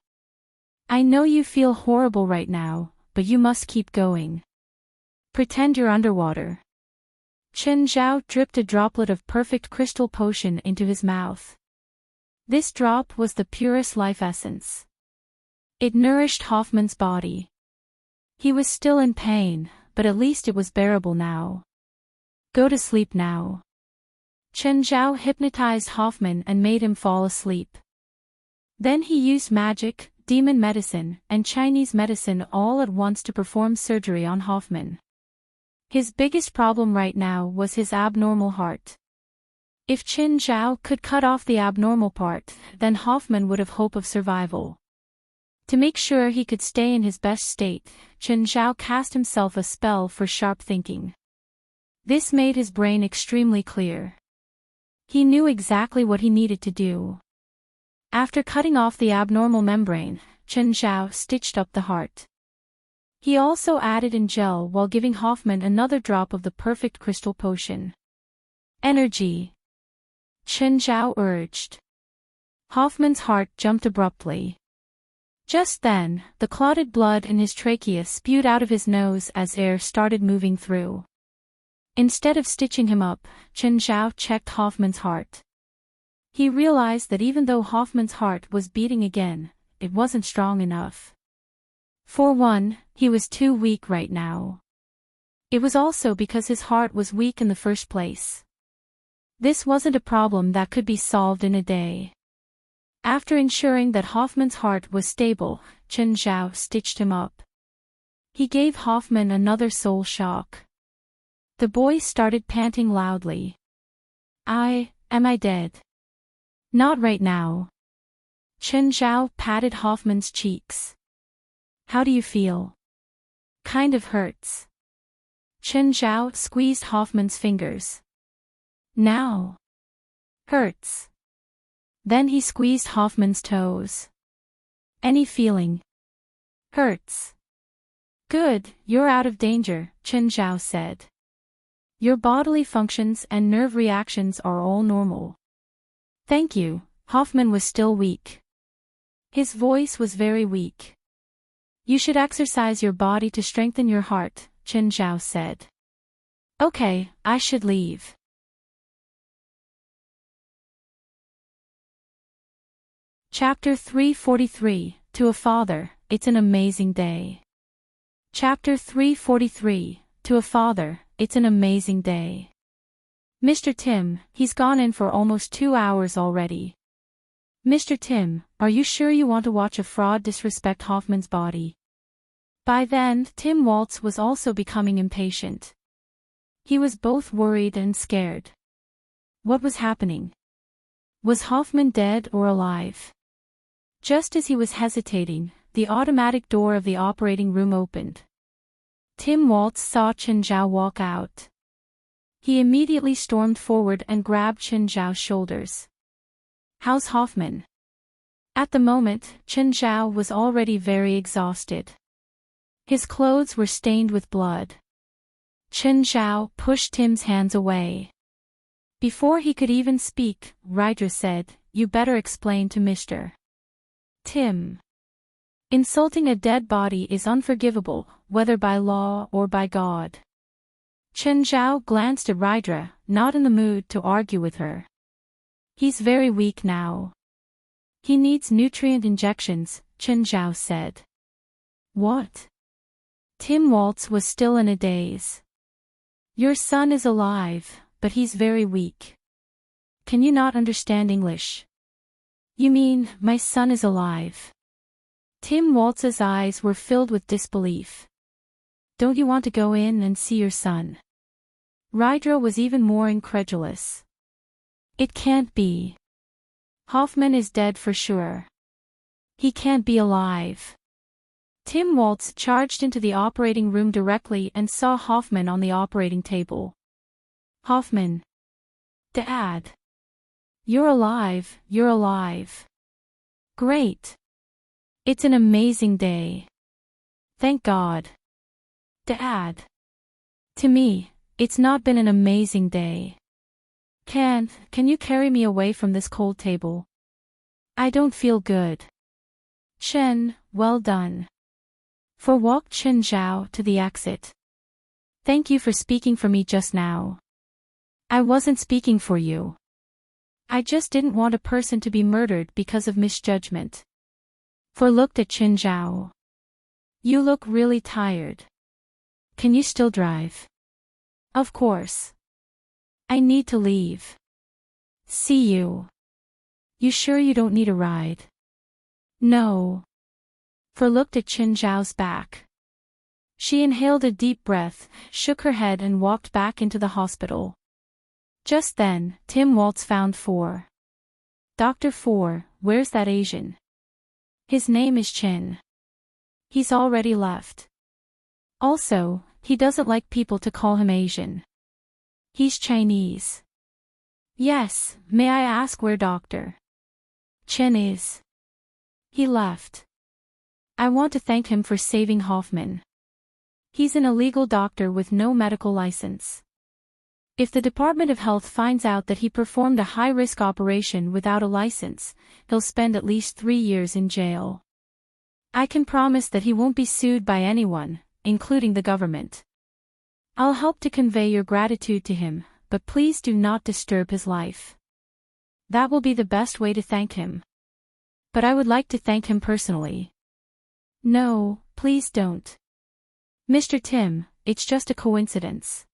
I know you feel horrible right now, but you must keep going. Pretend you're underwater. Chen Zhao dripped a droplet of perfect crystal potion into his mouth. This drop was the purest life essence. It nourished Hoffman's body. He was still in pain, but at least it was bearable now. Go to sleep now. Chen Zhao hypnotized Hoffman and made him fall asleep. Then he used magic, demon medicine, and Chinese medicine all at once to perform surgery on Hoffman. His biggest problem right now was his abnormal heart. If Chen Zhao could cut off the abnormal part, then Hoffman would have hope of survival. To make sure he could stay in his best state, Chen Zhao cast himself a spell for sharp thinking. This made his brain extremely clear. He knew exactly what he needed to do. After cutting off the abnormal membrane, Chen Zhao stitched up the heart. He also added in gel while giving Hoffman another drop of the perfect crystal potion. Energy. Chen Zhao urged. Hoffman's heart jumped abruptly. Just then, the clotted blood in his trachea spewed out of his nose as air started moving through. Instead of stitching him up, Chen Zhao checked Hoffman's heart. He realized that even though Hoffman's heart was beating again, it wasn't strong enough. For one, he was too weak right now. It was also because his heart was weak in the first place. This wasn't a problem that could be solved in a day. After ensuring that Hoffman's heart was stable, Chen Zhao stitched him up. He gave Hoffman another soul shock. The boy started panting loudly. Am I dead? Not right now. Chen Zhao patted Hoffman's cheeks. How do you feel? Kind of hurts. Chen Zhao squeezed Hoffman's fingers. Now. Hurts. Then he squeezed Hoffman's toes. Any feeling? Hurts. Good, you're out of danger, Chen Zhao said. Your bodily functions and nerve reactions are all normal. Thank you. Hoffman was still weak. His voice was very weak. You should exercise your body to strengthen your heart, Chen Zhao said. Okay, I should leave. Chapter 343, To a Father, It's an Amazing Day. Chapter 343, To a Father, It's an Amazing Day. Mr. Tim, he's gone in for almost 2 hours already. Mr. Tim, are you sure you want to watch a fraud disrespect Hoffman's body? By then, Tim Waltz was also becoming impatient. He was both worried and scared. What was happening? Was Hoffman dead or alive? Just as he was hesitating, the automatic door of the operating room opened. Tim Waltz saw Chen Zhao walk out. He immediately stormed forward and grabbed Chen Zhao's shoulders. How's Hoffman? At the moment, Chen Zhao was already very exhausted. His clothes were stained with blood. Chen Zhao pushed Tim's hands away. Before he could even speak, Rydra said, You better explain to Mr. Tim. Insulting a dead body is unforgivable, whether by law or by God. Chen Zhao glanced at Rydra, not in the mood to argue with her. He's very weak now. He needs nutrient injections, Chen Zhao said. What? Tim Waltz was still in a daze. Your son is alive, but he's very weak. Can you not understand English? You mean, my son is alive? Tim Waltz's eyes were filled with disbelief. Don't you want to go in and see your son? Rydra was even more incredulous. It can't be. Hoffman is dead for sure. He can't be alive. Tim Waltz charged into the operating room directly and saw Hoffman on the operating table. Hoffman. Dad. You're alive, you're alive. Great. It's an amazing day. Thank God. Dad. To me, it's not been an amazing day. Can you carry me away from this cold table? I don't feel good. Chen, well done. For walked Chen Zhao to the exit. Thank you for speaking for me just now. I wasn't speaking for you. I just didn't want a person to be murdered because of misjudgment. For looked at Chen Zhao. You look really tired. Can you still drive? Of course. I need to leave. See you. You sure you don't need a ride? No. For looked at Chen Zhao's back. She inhaled a deep breath, shook her head and walked back into the hospital. Just then, Tim Waltz found Four. Dr. Four, where's that Asian? His name is Chen. He's already left. Also, he doesn't like people to call him Asian. He's Chinese. Yes, may I ask where Dr. Chen is? He left. I want to thank him for saving Hoffman. He's an illegal doctor with no medical license. If the Department of Health finds out that he performed a high-risk operation without a license, he'll spend at least 3 years in jail. I can promise that he won't be sued by anyone, including the government. I'll help to convey your gratitude to him, but please do not disturb his life. That will be the best way to thank him. But I would like to thank him personally. No, please don't. Mr. Tim, it's just a coincidence.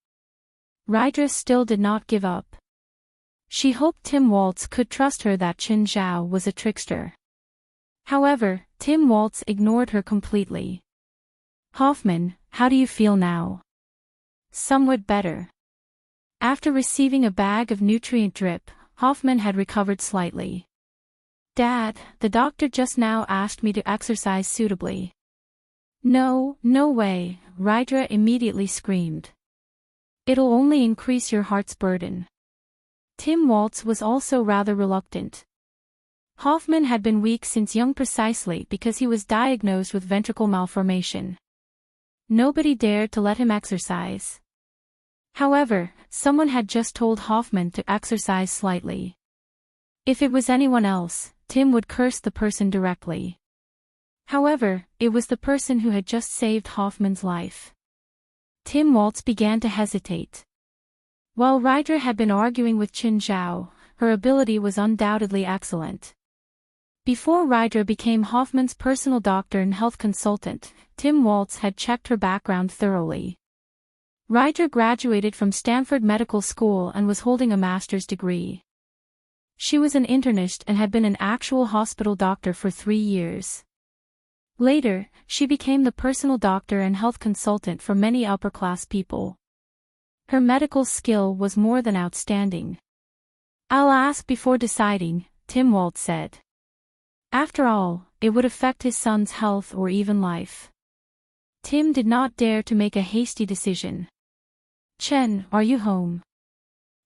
Rydra still did not give up. She hoped Tim Waltz could trust her that Qin Zhao was a trickster. However, Tim Waltz ignored her completely. Hoffman, how do you feel now? Somewhat better. After receiving a bag of nutrient drip, Hoffman had recovered slightly. Dad, the doctor just now asked me to exercise suitably. No, no way, Rydra immediately screamed. It'll only increase your heart's burden. Tim Waltz was also rather reluctant. Hoffman had been weak since young precisely because he was diagnosed with ventricle malformation. Nobody dared to let him exercise. However, someone had just told Hoffman to exercise slightly. If it was anyone else, Tim would curse the person directly. However, it was the person who had just saved Hoffman's life. Tim Waltz began to hesitate. While Rydra had been arguing with Qin Zhao, her ability was undoubtedly excellent. Before Rydra became Hoffman's personal doctor and health consultant, Tim Waltz had checked her background thoroughly. Rydra graduated from Stanford Medical School and was holding a master's degree. She was an internist and had been an actual hospital doctor for 3 years. Later, she became the personal doctor and health consultant for many upper-class people. Her medical skill was more than outstanding. I'll ask before deciding, Tim Waltz said. After all, it would affect his son's health or even life. Tim did not dare to make a hasty decision. Chen, are you home?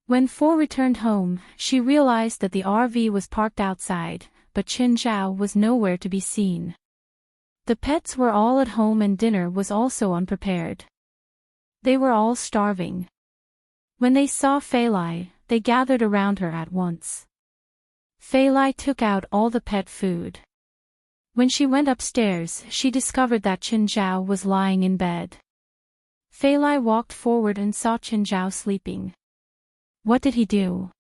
When Fo returned home, she realized that the RV was parked outside, but Qin Zhao was nowhere to be seen. The pets were all at home and dinner was also unprepared. They were all starving. When they saw Fali, they gathered around her at once. Fali took out all the pet food. When she went upstairs, she discovered that Qin Zhao was lying in bed. Fali walked forward and saw Qin Zhao sleeping. What did he do?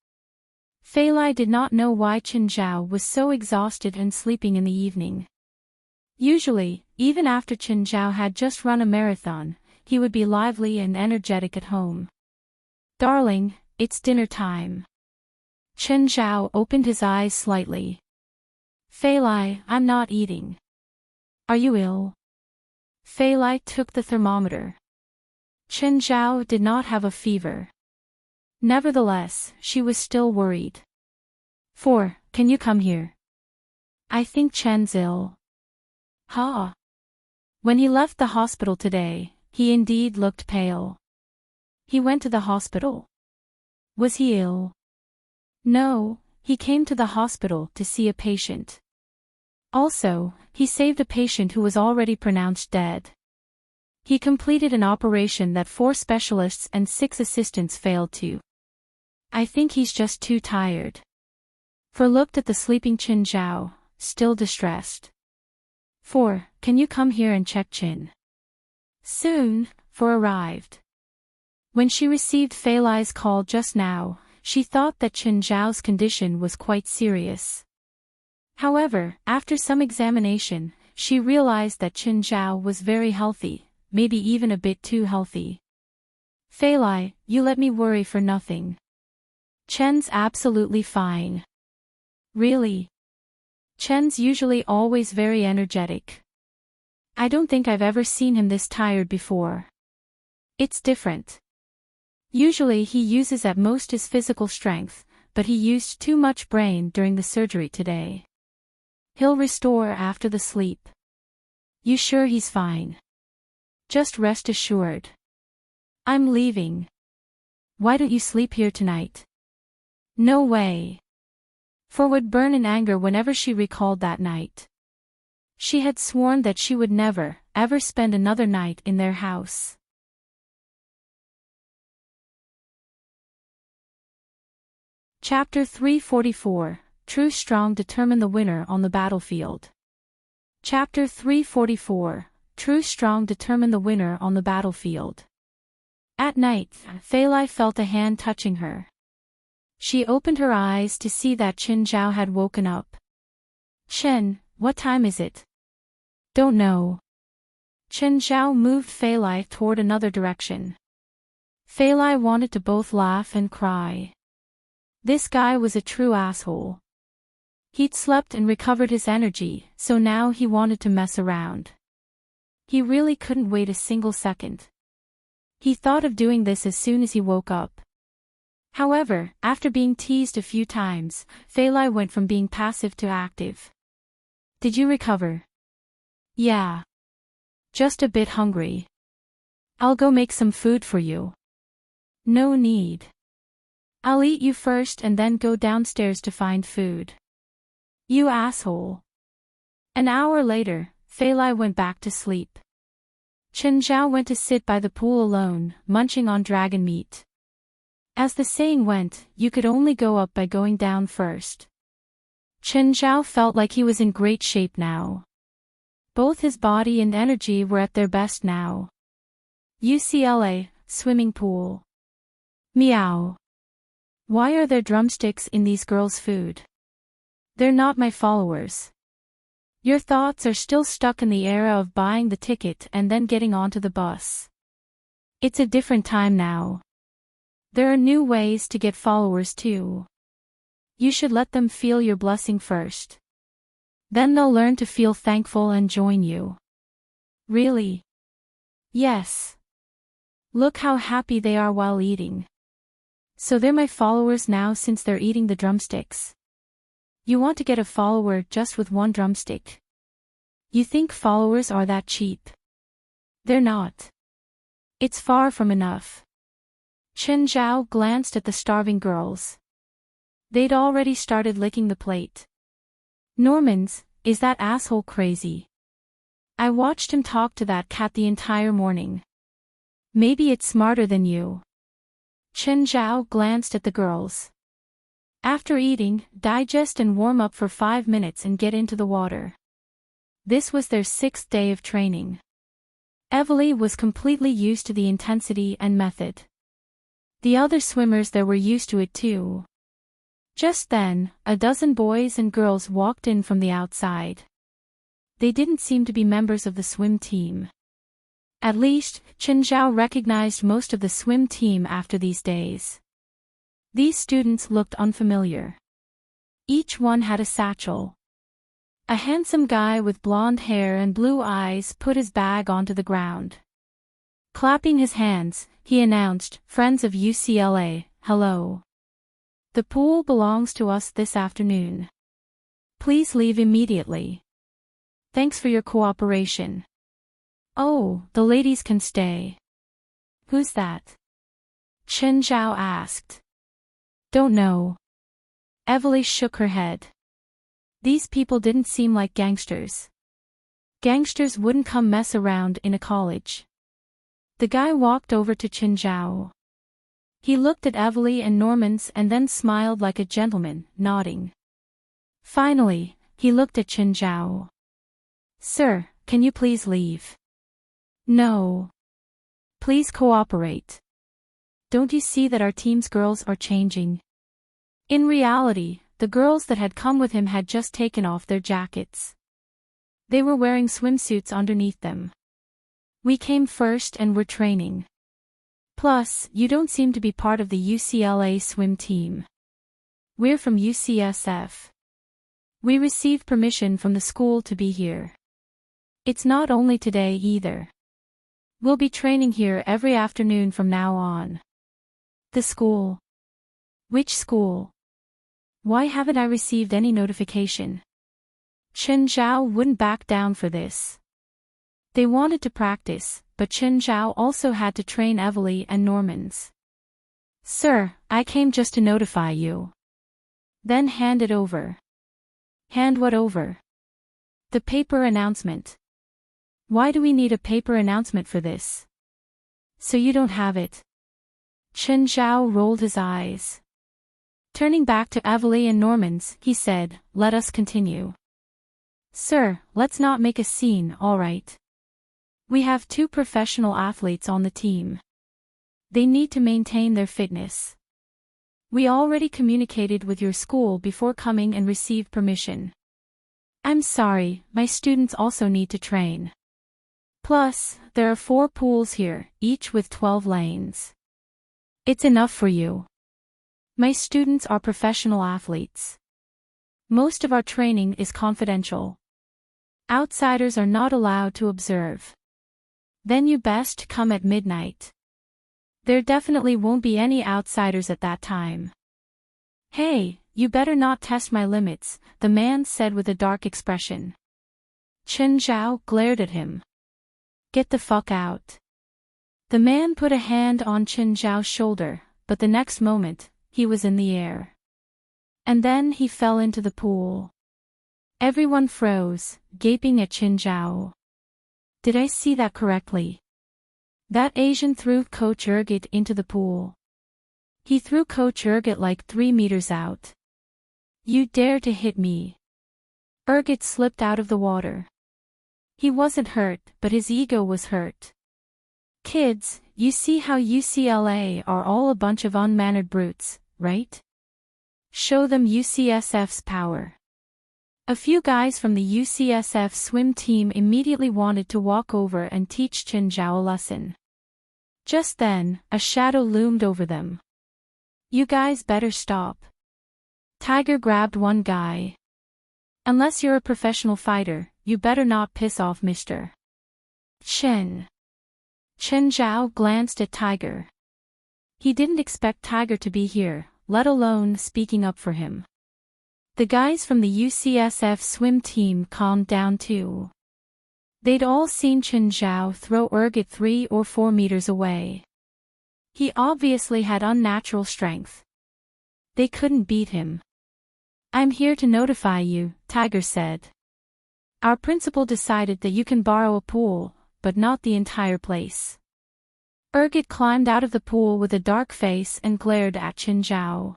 Fali did not know why Qin Zhao was so exhausted and sleeping in the evening. Usually, even after Qin Zhao had just run a marathon, he would be lively and energetic at home. Darling, it's dinner time. Qin Zhao opened his eyes slightly. Fali, I'm not eating. Are you ill? Fali took the thermometer. Qin Zhao did not have a fever. Nevertheless, she was still worried. Can you come here? I think Chen's ill. Ha! When he left the hospital today, he indeed looked pale. He went to the hospital. Was he ill? No, he came to the hospital to see a patient. Also, he saved a patient who was already pronounced dead. He completed an operation that 4 specialists and 6 assistants failed to. I think he's just too tired. Fo looked at the sleeping Qin Zhao, still distressed. Can you come here and check Qin? Soon, Fo arrived. When she received Fali's call just now, she thought that Qin Zhao's condition was quite serious. However, after some examination, she realized that Qin Zhao was very healthy, maybe even a bit too healthy. Fali, you let me worry for nothing. Chen's absolutely fine. Really? Chen's usually always very energetic. I don't think I've ever seen him this tired before. It's different. Usually he uses at most his physical strength, but he used too much brain during the surgery today. He'll restore after the sleep. You sure he's fine? Just rest assured. I'm leaving. Why don't you sleep here tonight? No way. Fo would burn in anger whenever she recalled that night. She had sworn that she would never, ever spend another night in their house. Chapter 344, Truce Strong determine the winner on the battlefield. Chapter 344, Truce Strong determine the winner on the battlefield. At night, Fali felt a hand touching her. She opened her eyes to see that Qin Zhao had woken up. Chen, what time is it? Don't know. Qin Zhao moved Fali toward another direction. Fali wanted to both laugh and cry. This guy was a true asshole. He'd slept and recovered his energy, so now he wanted to mess around. He really couldn't wait a single second. He thought of doing this as soon as he woke up. However, after being teased a few times, Fali went from being passive to active. Did you recover? Yeah. Just a bit hungry. I'll go make some food for you. No need. I'll eat you first and then go downstairs to find food. You asshole. An hour later, Fali went back to sleep. Chen Zhao went to sit by the pool alone, munching on dragon meat. As the saying went, you could only go up by going down first. Chen Zhao felt like he was in great shape now. Both his body and energy were at their best now. UCLA, swimming pool. Meow. Why are there drumsticks in these girls' food? They're not my followers. Your thoughts are still stuck in the era of buying the ticket and then getting onto the bus. It's a different time now. There are new ways to get followers too. You should let them feel your blessing first. Then they'll learn to feel thankful and join you. Really? Yes. Look how happy they are while eating. So they're my followers now since they're eating the drumsticks. You want to get a follower just with one drumstick. You think followers are that cheap? They're not. It's far from enough. Chen Zhao glanced at the starving girls. They'd already started licking the plate. Norman's, is that asshole crazy? I watched him talk to that cat the entire morning. Maybe it's smarter than you. Chen Zhao glanced at the girls. After eating, digest and warm up for 5 minutes and get into the water. This was their 6th day of training. Evely was completely used to the intensity and method. The other swimmers there were used to it too. Just then, a dozen boys and girls walked in from the outside. They didn't seem to be members of the swim team. At least, Chen Zhao recognized most of the swim team after these days. These students looked unfamiliar. Each one had a satchel. A handsome guy with blonde hair and blue eyes put his bag onto the ground. Clapping his hands, he announced, "Friends of UCLA, hello. The pool belongs to us this afternoon. Please leave immediately. Thanks for your cooperation." "Oh, the ladies can stay." "Who's that?" Chen Zhao asked. "Don't know." Evely shook her head. These people didn't seem like gangsters. Gangsters wouldn't come mess around in a college. The guy walked over to Chen Zhao. He looked at Evely and Norman's and then smiled like a gentleman, nodding. Finally, he looked at Chen Zhao. "Sir, can you please leave?" "No. Please cooperate. Don't you see that our team's girls are changing?" In reality, the girls that had come with him had just taken off their jackets. They were wearing swimsuits underneath them. "We came first and we're training. Plus, you don't seem to be part of the UCLA swim team. We're from UCSF. We received permission from the school to be here. It's not only today either. We'll be training here every afternoon from now on." "The school? Which school? Why haven't I received any notification?" Chen Zhao wouldn't back down for this. They wanted to practice, but Chen Zhao also had to train Evely and Norman's. "Sir, I came just to notify you." "Then hand it over." "Hand what over?" "The paper announcement." "Why do we need a paper announcement for this?" "So you don't have it." Chen Zhao rolled his eyes. Turning back to Evely and Norman's, he said, "Let us continue." "Sir, let's not make a scene, all right? We have 2 professional athletes on the team. They need to maintain their fitness. We already communicated with your school before coming and received permission. I'm sorry, my students also need to train. Plus, there are 4 pools here, each with 12 lanes. It's enough for you." My students are professional athletes. Most of our training is confidential. Outsiders are not allowed to observe. Then you best come at midnight. There definitely won't be any outsiders at that time. Hey, you better not test my limits, the man said with a dark expression. Chen Zhao glared at him. Get the fuck out. The man put a hand on Chen Zhao's shoulder, but the next moment, he was in the air. And then he fell into the pool. Everyone froze, gaping at Chen Zhao. Did I see that correctly? That Asian threw Coach Eradicate into the pool. He threw Coach Eradicate like 3 meters out. You dare to hit me. Eradicate slipped out of the water. He wasn't hurt, but his ego was hurt. Kids, you see how UCLA are all a bunch of unmannered brutes, right? Show them UCSF's power. A few guys from the UCSF swim team immediately wanted to walk over and teach Chen Zhao a lesson. Just then, a shadow loomed over them. You guys better stop. Tiger grabbed one guy. Unless you're a professional fighter, you better not piss off Mr. Chen. Chen Zhao glanced at Tiger. He didn't expect Tiger to be here, let alone speaking up for him. The guys from the UCSF swim team calmed down too. They'd all seen Chen Zhao throw Eradicate 3 or 4 meters away. He obviously had unnatural strength. They couldn't beat him. I'm here to notify you, Tiger said. Our principal decided that you can borrow a pool, but not the entire place. Eradicate climbed out of the pool with a dark face and glared at Chen Zhao.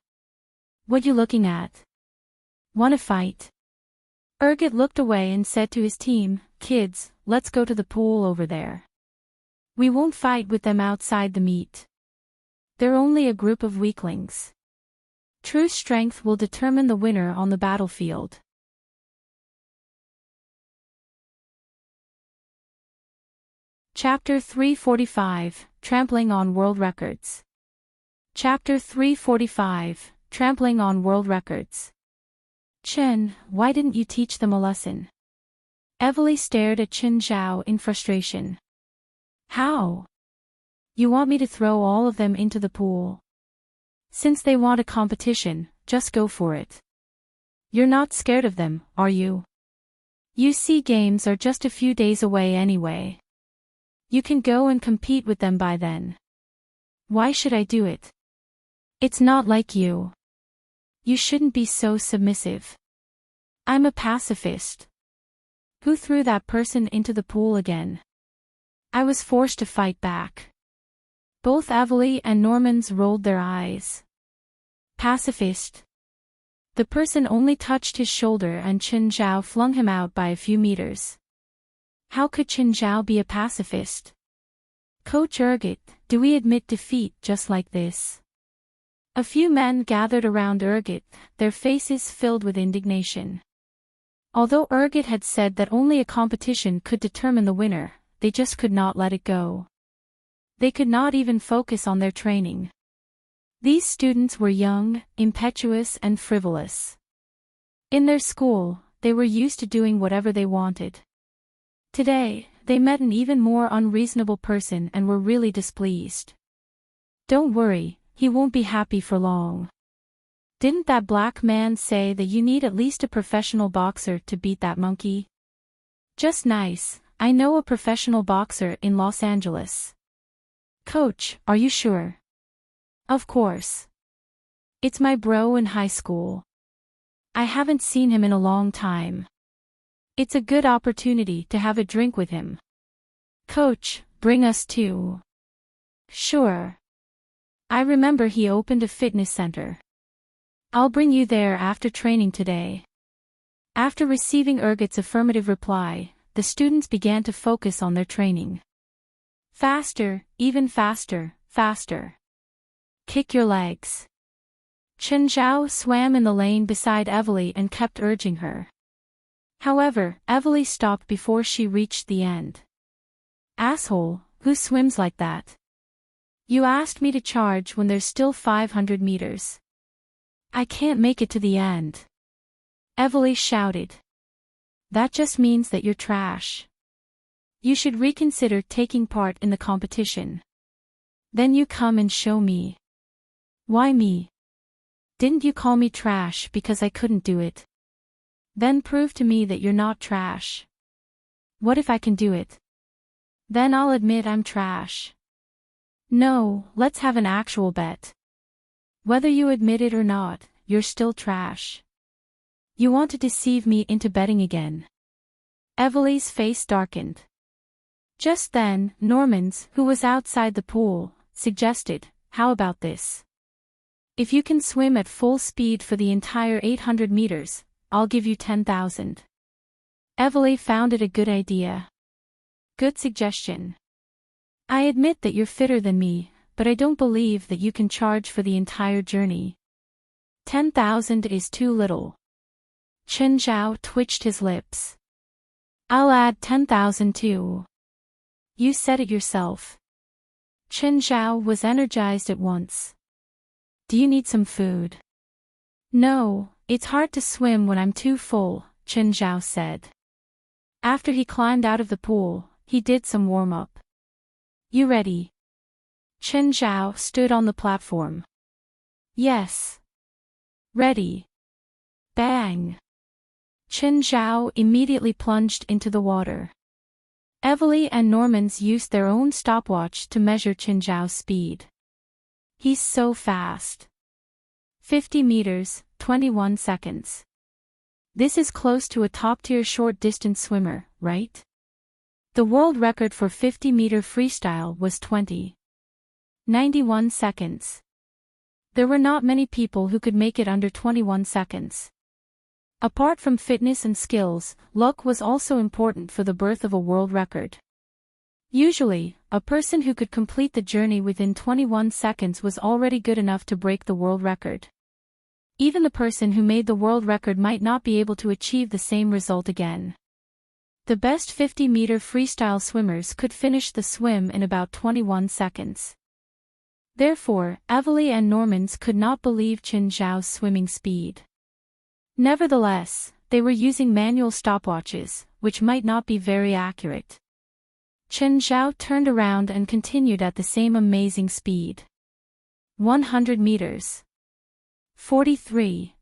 What you looking at? Wanna fight? Eradicate looked away and said to his team, kids, let's go to the pool over there. We won't fight with them outside the meet. They're only a group of weaklings. True strength will determine the winner on the battlefield. Chapter 345, Trampling on World Records. Chapter 345, Trampling on World Records. Chen, why didn't you teach them a lesson? Evely stared at Chen Zhao in frustration. How? You want me to throw all of them into the pool? Since they want a competition, just go for it. You're not scared of them, are you? UC Games are just a few days away anyway. You can go and compete with them by then. Why should I do it? It's not like you. You shouldn't be so submissive. I'm a pacifist. Who threw that person into the pool again? I was forced to fight back. Both Avali and Normans rolled their eyes. Pacifist. The person only touched his shoulder and Chen Zhao flung him out by a few meters. How could Chen Zhao be a pacifist? Coach Eradicate, do we admit defeat just like this? A few men gathered around Eradicate, their faces filled with indignation. Although Eradicate had said that only a competition could determine the winner, they just could not let it go. They could not even focus on their training. These students were young, impetuous and frivolous. In their school, they were used to doing whatever they wanted. Today, they met an even more unreasonable person and were really displeased. Don't worry, he won't be happy for long. Didn't that black man say that you need at least a professional boxer to beat that monkey? Just nice, I know a professional boxer in Los Angeles. Coach, are you sure? Of course. It's my bro in high school. I haven't seen him in a long time. It's a good opportunity to have a drink with him. Coach, bring us too. Sure. I remember he opened a fitness center. I'll bring you there after training today. After receiving Eradic's affirmative reply, the students began to focus on their training. Faster, even faster, faster. Kick your legs. Chen Zhao swam in the lane beside Evely and kept urging her. However, Evely stopped before she reached the end. Asshole, who swims like that? You asked me to charge when there's still 500 meters. I can't make it to the end. Evely shouted. That just means that you're trash. You should reconsider taking part in the competition. Then you come and show me. Why me? Didn't you call me trash because I couldn't do it? Then prove to me that you're not trash. What if I can do it? Then I'll admit I'm trash. No, let's have an actual bet. Whether you admit it or not, you're still trash. You want to deceive me into betting again. Evely's face darkened. Just then, Norman's, who was outside the pool, suggested, how about this? If you can swim at full speed for the entire 800 meters, I'll give you 10,000. Evely found it a good idea. Good suggestion. I admit that you're fitter than me, but I don't believe that you can charge for the entire journey. 10,000 is too little. Chen Zhao twitched his lips. I'll add 10,000 too. You said it yourself. Chen Zhao was energized at once. Do you need some food? No, it's hard to swim when I'm too full, Chen Zhao said. After he climbed out of the pool, he did some warm-up. You ready? Chen Zhao stood on the platform. Yes. Ready. Bang. Chen Zhao immediately plunged into the water. Evely and Normans used their own stopwatch to measure Chen Zhao's speed. He's so fast. 50 meters, 21 seconds. This is close to a top-tier short-distance swimmer, right? The world record for 50-meter freestyle was 91 seconds. There were not many people who could make it under 21 seconds. Apart from fitness and skills, luck was also important for the birth of a world record. Usually, a person who could complete the journey within 21 seconds was already good enough to break the world record. Even the person who made the world record might not be able to achieve the same result again. The best 50-meter freestyle swimmers could finish the swim in about 21 seconds. Therefore, Evely and Normans could not believe Chen Zhao's swimming speed. Nevertheless, they were using manual stopwatches, which might not be very accurate. Chen Zhao turned around and continued at the same amazing speed. 100 meters. 43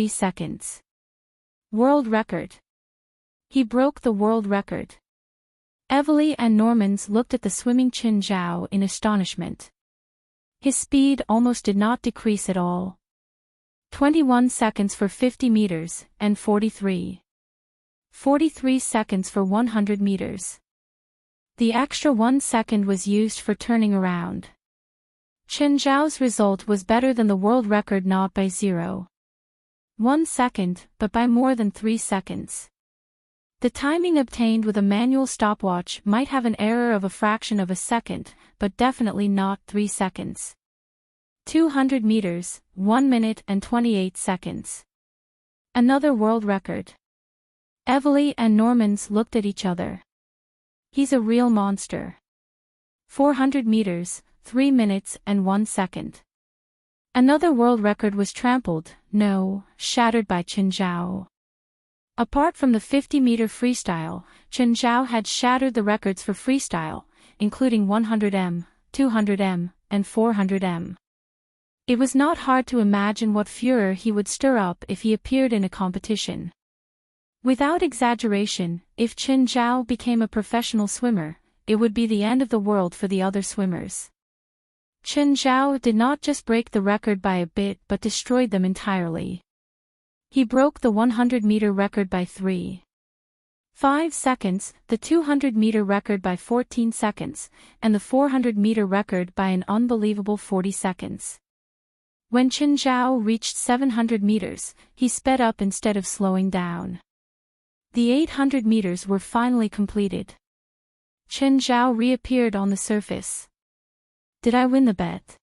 seconds. World record. He broke the world record. Evely and Normans looked at the swimming Chen Zhao in astonishment. His speed almost did not decrease at all. 21 seconds for 50 meters, and 43 seconds for 100 meters. The extra 1 second was used for turning around. Chen Zhao's result was better than the world record, not by 0.1 second, but by more than 3 seconds. The timing obtained with a manual stopwatch might have an error of a fraction of a second, but definitely not 3 seconds. 200 meters, 1 minute and 28 seconds. Another world record. Evely and Normans looked at each other. He's a real monster. 400 meters, 3 minutes and 1 second. Another world record was shattered by Chen Zhao. Apart from the 50-meter freestyle, Chen Zhao had shattered the records for freestyle, including 100m, 200m, and 400m. It was not hard to imagine what furor he would stir up if he appeared in a competition. Without exaggeration, if Chen Zhao became a professional swimmer, it would be the end of the world for the other swimmers. Chen Zhao did not just break the record by a bit but destroyed them entirely. He broke the 100-meter record by 3.5 seconds, the 200-meter record by 14 seconds, and the 400-meter record by an unbelievable 40 seconds. When Chen Zhao reached 700 meters, he sped up instead of slowing down. The 800 meters were finally completed. Chen Zhao reappeared on the surface. Did I win the bet?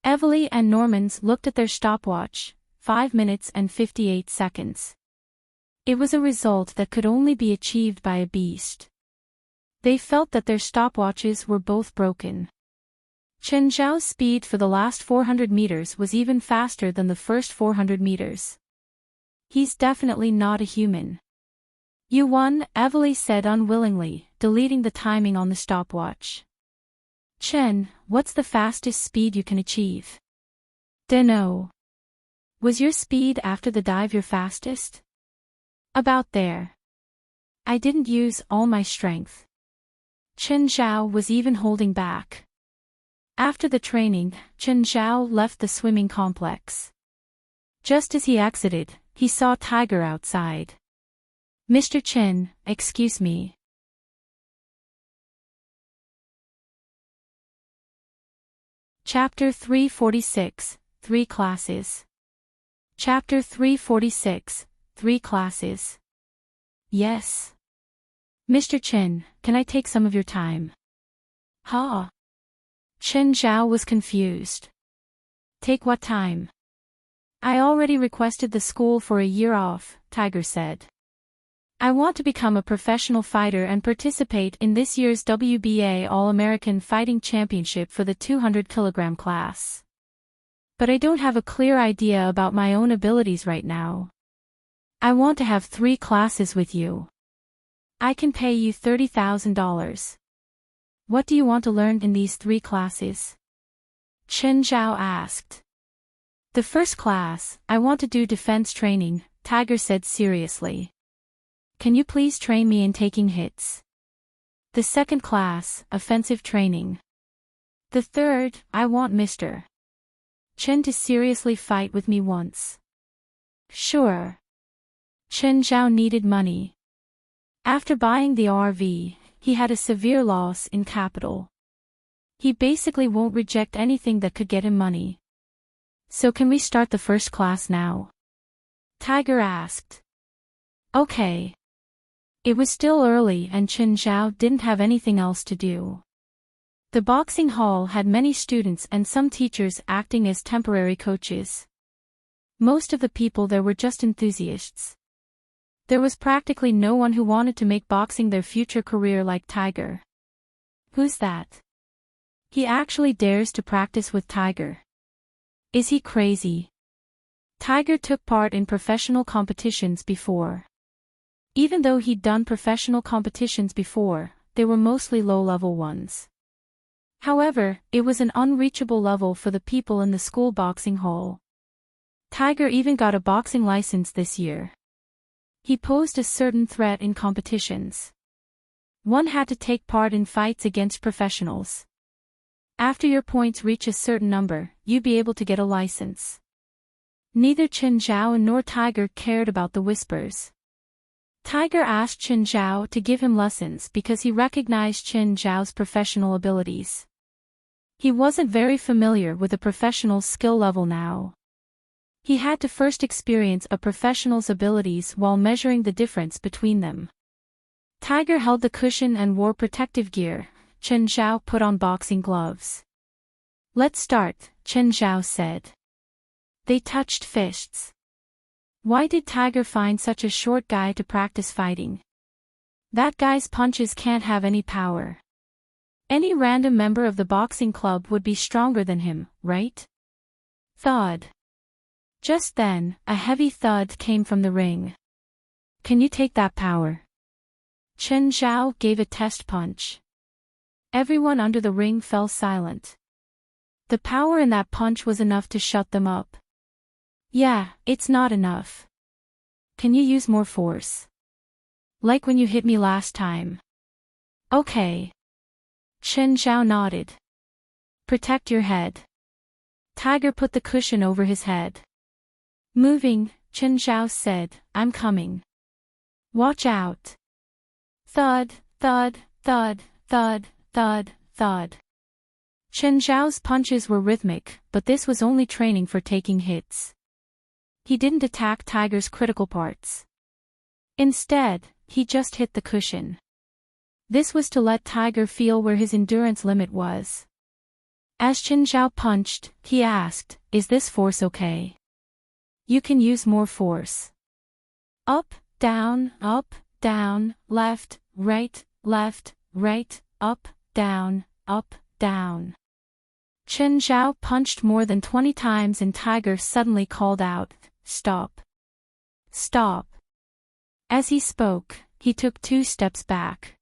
Evely and Normans looked at their stopwatch, 5 minutes and 58 seconds. It was a result that could only be achieved by a beast. They felt that their stopwatches were both broken. Chen Zhao's speed for the last 400 meters was even faster than the first 400 meters. He's definitely not a human. You won, Evely said unwillingly, deleting the timing on the stopwatch. Chen, what's the fastest speed you can achieve? Dunno. Was your speed after the dive your fastest? About there. I didn't use all my strength. Chen Zhao was even holding back. After the training, Chen Zhao left the swimming complex. Just as he exited, he saw Tiger outside. Mr. Chen, excuse me. Chapter 346, 3 Classes. Chapter 346, 3 Classes. Yes. Mr. Chen, can I take some of your time? Huh? Chen Zhao was confused. Take what time? I already requested the school for a year off, Tiger said. I want to become a professional fighter and participate in this year's WBA All-American Fighting Championship for the 200-kilogram class. But I don't have a clear idea about my own abilities right now. I want to have 3 classes with you. I can pay you $30,000. What do you want to learn in these 3 classes? Chen Zhao asked. The first class, I want to do defense training, Tiger said seriously. Can you please train me in taking hits? The second class, offensive training. The third, I want Mr. Chen to seriously fight with me once. Sure. Chen Zhao needed money. After buying the RV, he had a severe loss in capital. He basically won't reject anything that could get him money. So can we start the first class now? Tiger asked. Okay. It was still early and Chen Zhao didn't have anything else to do. The boxing hall had many students and some teachers acting as temporary coaches. Most of the people there were just enthusiasts. There was practically no one who wanted to make boxing their future career like Tiger. Who's that? He actually dares to practice with Tiger. Is he crazy? Tiger took part in professional competitions before. Even though he'd done professional competitions before, they were mostly low-level ones. However, it was an unreachable level for the people in the school boxing hall. Tiger even got a boxing license this year. He posed a certain threat in competitions. One had to take part in fights against professionals. After your points reach a certain number, you'd be able to get a license. Neither Chen Zhao nor Tiger cared about the whispers. Tiger asked Chen Zhao to give him lessons because he recognized Chen Zhao's professional abilities. He wasn't very familiar with a professional's skill level now. He had to first experience a professional's abilities while measuring the difference between them. Tiger held the cushion and wore protective gear. Chen Zhao put on boxing gloves. Let's start, Chen Zhao said. They touched fists. Why did Tiger find such a short guy to practice fighting? That guy's punches can't have any power. Any random member of the boxing club would be stronger than him, right? Thud. Just then, a heavy thud came from the ring. Can you take that power? Chen Zhao gave a test punch. Everyone under the ring fell silent. The power in that punch was enough to shut them up. Yeah, it's not enough. Can you use more force? Like when you hit me last time. Okay. Chen Zhao nodded. Protect your head. Tiger put the cushion over his head. Moving, Chen Zhao said, I'm coming. Watch out. Thud, thud, thud, thud, thud, thud. Chen Zhao's punches were rhythmic, but this was only training for taking hits. He didn't attack Tiger's critical parts. Instead, he just hit the cushion. This was to let Tiger feel where his endurance limit was. As Chen Zhao punched, he asked, is this force okay? You can use more force. Up, down, left, right, up, down, Chen Zhao punched more than 20 times and Tiger suddenly called out, "Stop! Stop!" As he spoke, he took 2 steps back.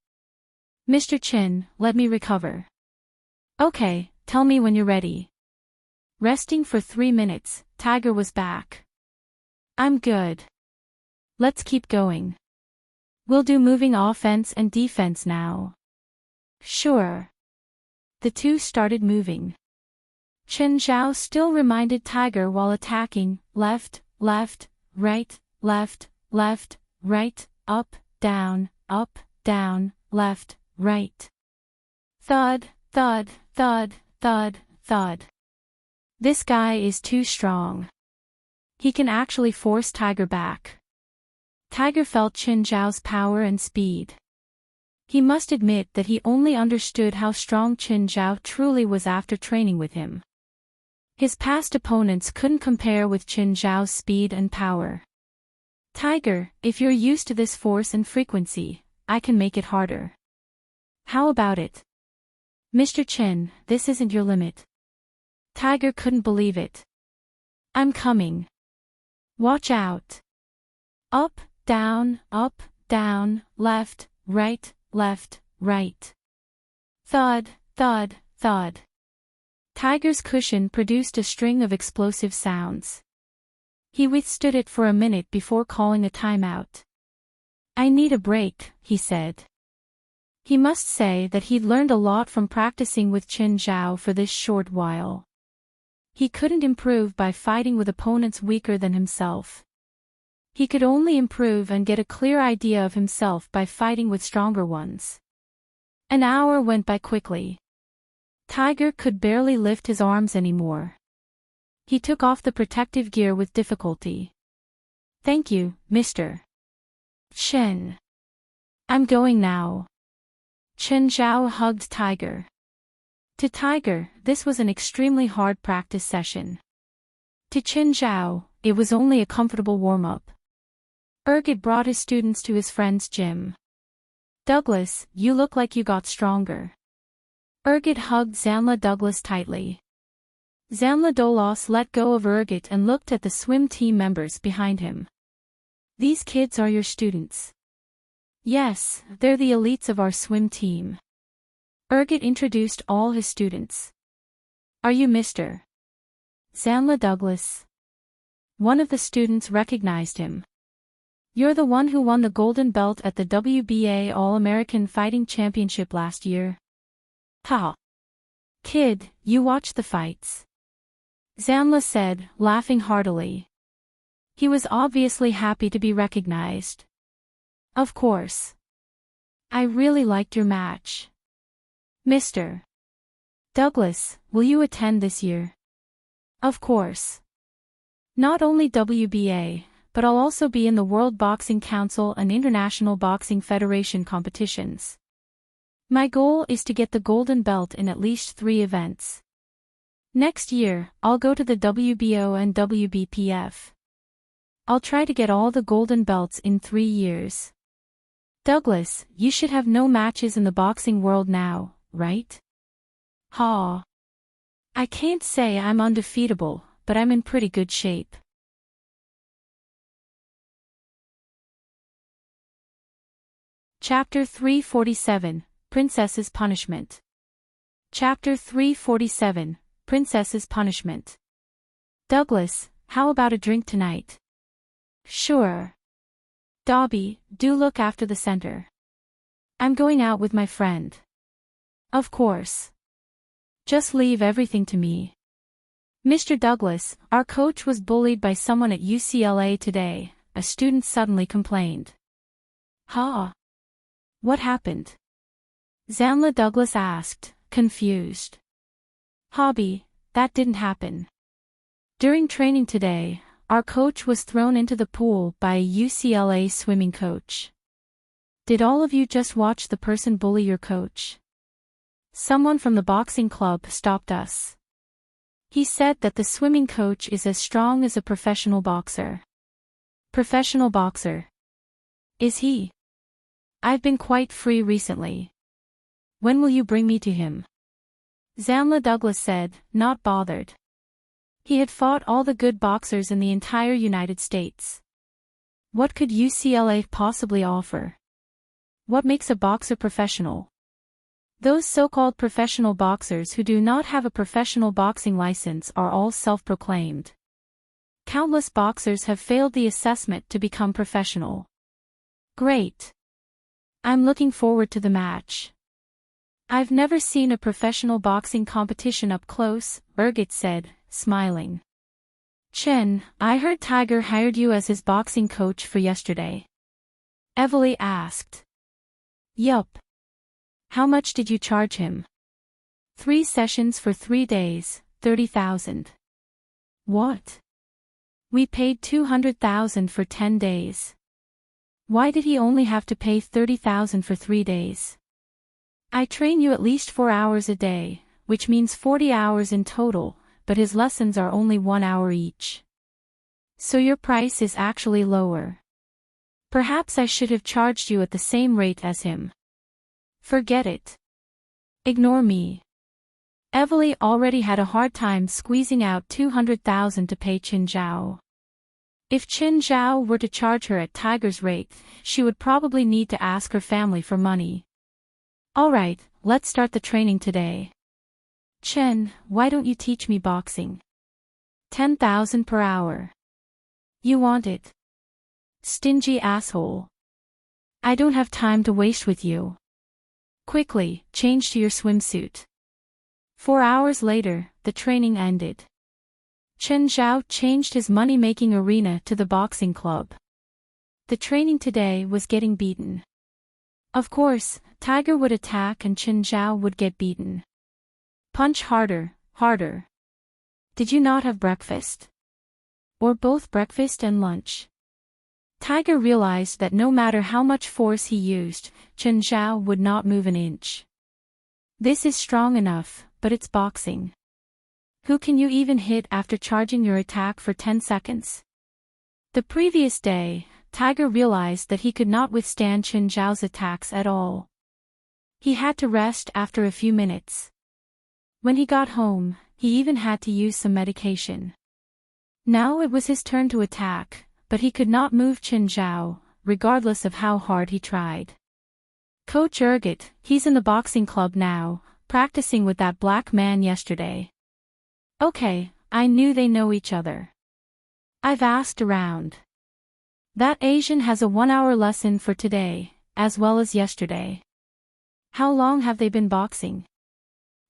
"Mr. Chen, let me recover." "Okay, tell me when you're ready." Resting for 3 minutes, Tiger was back. "I'm good. Let's keep going. We'll do moving offense and defense now." "Sure." The two started moving. Chen Zhao still reminded Tiger while attacking, left, left, right, left, left, right, up, down, left, right. Thud, thud, thud, thud, thud. This guy is too strong. He can actually force Tiger back. Tiger felt Chen Zhao's power and speed. He must admit that he only understood how strong Chen Zhao truly was after training with him. His past opponents couldn't compare with Chen Zhao's speed and power. "Tiger, if you're used to this force and frequency, I can make it harder. How about it?" "Mr. Chen, this isn't your limit." Tiger couldn't believe it. "I'm coming. Watch out. Up, down, left, right, right. Thud, thud, thud." Tiger's cushion produced a string of explosive sounds. He withstood it for a minute before calling a timeout. "I need a break," he said. He must say that he'd learned a lot from practicing with Chen Zhao for this short while. He couldn't improve by fighting with opponents weaker than himself. He could only improve and get a clear idea of himself by fighting with stronger ones. An hour went by quickly. Tiger could barely lift his arms anymore. He took off the protective gear with difficulty. "Thank you, Mr. Chen. I'm going now." Chen Zhao hugged Tiger. To Tiger, this was an extremely hard practice session. To Chen Zhao, it was only a comfortable warm-up. Eradicate brought his students to his friend's gym. "Douglas, you look like you got stronger." Eradicate hugged Zanla Douglas tightly. Zanla Dolos let go of Eradicate and looked at the swim team members behind him. "These kids are your students?" "Yes, they're the elites of our swim team." Eradicate introduced all his students. "Are you Mr. Zanla Douglas?" One of the students recognized him. "You're the one who won the golden belt at the WBA All-American Fighting Championship last year." "Ha! Kid, you watched the fights," Zanla said, laughing heartily. He was obviously happy to be recognized. "Of course. I really liked your match." "Mr. Douglas, will you attend this year?" "Of course. Not only WBA, but I'll also be in the World Boxing Council and International Boxing Federation competitions. My goal is to get the golden belt in at least 3 events. Next year, I'll go to the WBO and WBPF. I'll try to get all the golden belts in 3 years. Douglas, you should have no matches in the boxing world now, right?" "Ha! I can't say I'm undefeatable, but I'm in pretty good shape." Chapter 347, Princess's Punishment. Chapter 347, Princess's Punishment. "Douglas, how about a drink tonight?" "Sure." "Dobby, do look after the center." "I'm going out with my friend." "Of course. Just leave everything to me." "Mr. Douglas, our coach was bullied by someone at UCLA today," a student suddenly complained. "Huh? What happened?" Zanla Douglas asked, confused. "Hobby, that didn't happen. During training today, our coach was thrown into the pool by a UCLA swimming coach." "Did all of you just watch the person bully your coach?" "Someone from the boxing club stopped us. He said that the swimming coach is as strong as a professional boxer." "Professional boxer? Is he?" "I've been quite free recently. When will you bring me to him?" Zamla Douglas said, not bothered. He had fought all the good boxers in the entire United States. What could UCLA possibly offer? What makes a boxer professional? Those so-called professional boxers who do not have a professional boxing license are all self-proclaimed. Countless boxers have failed the assessment to become professional. Great. I'm looking forward to the match. I've never seen a professional boxing competition up close, Eradicate said, smiling. Chen, I heard Tiger hired you as his boxing coach for yesterday. Evely asked. Yup. How much did you charge him? 3 sessions for 3 days, 30,000. What? We paid 200,000 for 10 days. Why did he only have to pay 30,000 for 3 days? I train you at least 4 hours a day, which means 40 hours in total, but his lessons are only 1 hour each. So your price is actually lower. Perhaps I should have charged you at the same rate as him. Forget it. Ignore me. Evely already had a hard time squeezing out 200,000 to pay Qin Zhao. If Qin Zhao were to charge her at Tiger's rate, she would probably need to ask her family for money. Alright, let's start the training today. Chen, why don't you teach me boxing? 10,000 per hour. You want it? Stingy asshole. I don't have time to waste with you. Quickly, change to your swimsuit. 4 hours later, the training ended. Chen Zhao changed his money-making arena to the boxing club. The training today was getting beaten. Of course, Tiger would attack and Chen Zhao would get beaten. Punch harder, harder. Did you not have breakfast? Or both breakfast and lunch? Tiger realized that no matter how much force he used, Chen Zhao would not move an inch. This is strong enough, but it's boxing. Who can you even hit after charging your attack for 10 seconds? The previous day, Tiger realized that he could not withstand Chen Zhao's attacks at all. He had to rest after a few minutes. When he got home, he even had to use some medication. Now it was his turn to attack, but he could not move Chen Zhao, regardless of how hard he tried. Coach Eradicate, he's in the boxing club now, practicing with that black man yesterday. Okay, I knew they know each other. I've asked around. That Asian has a 1-hour lesson for today, as well as yesterday. How long have they been boxing?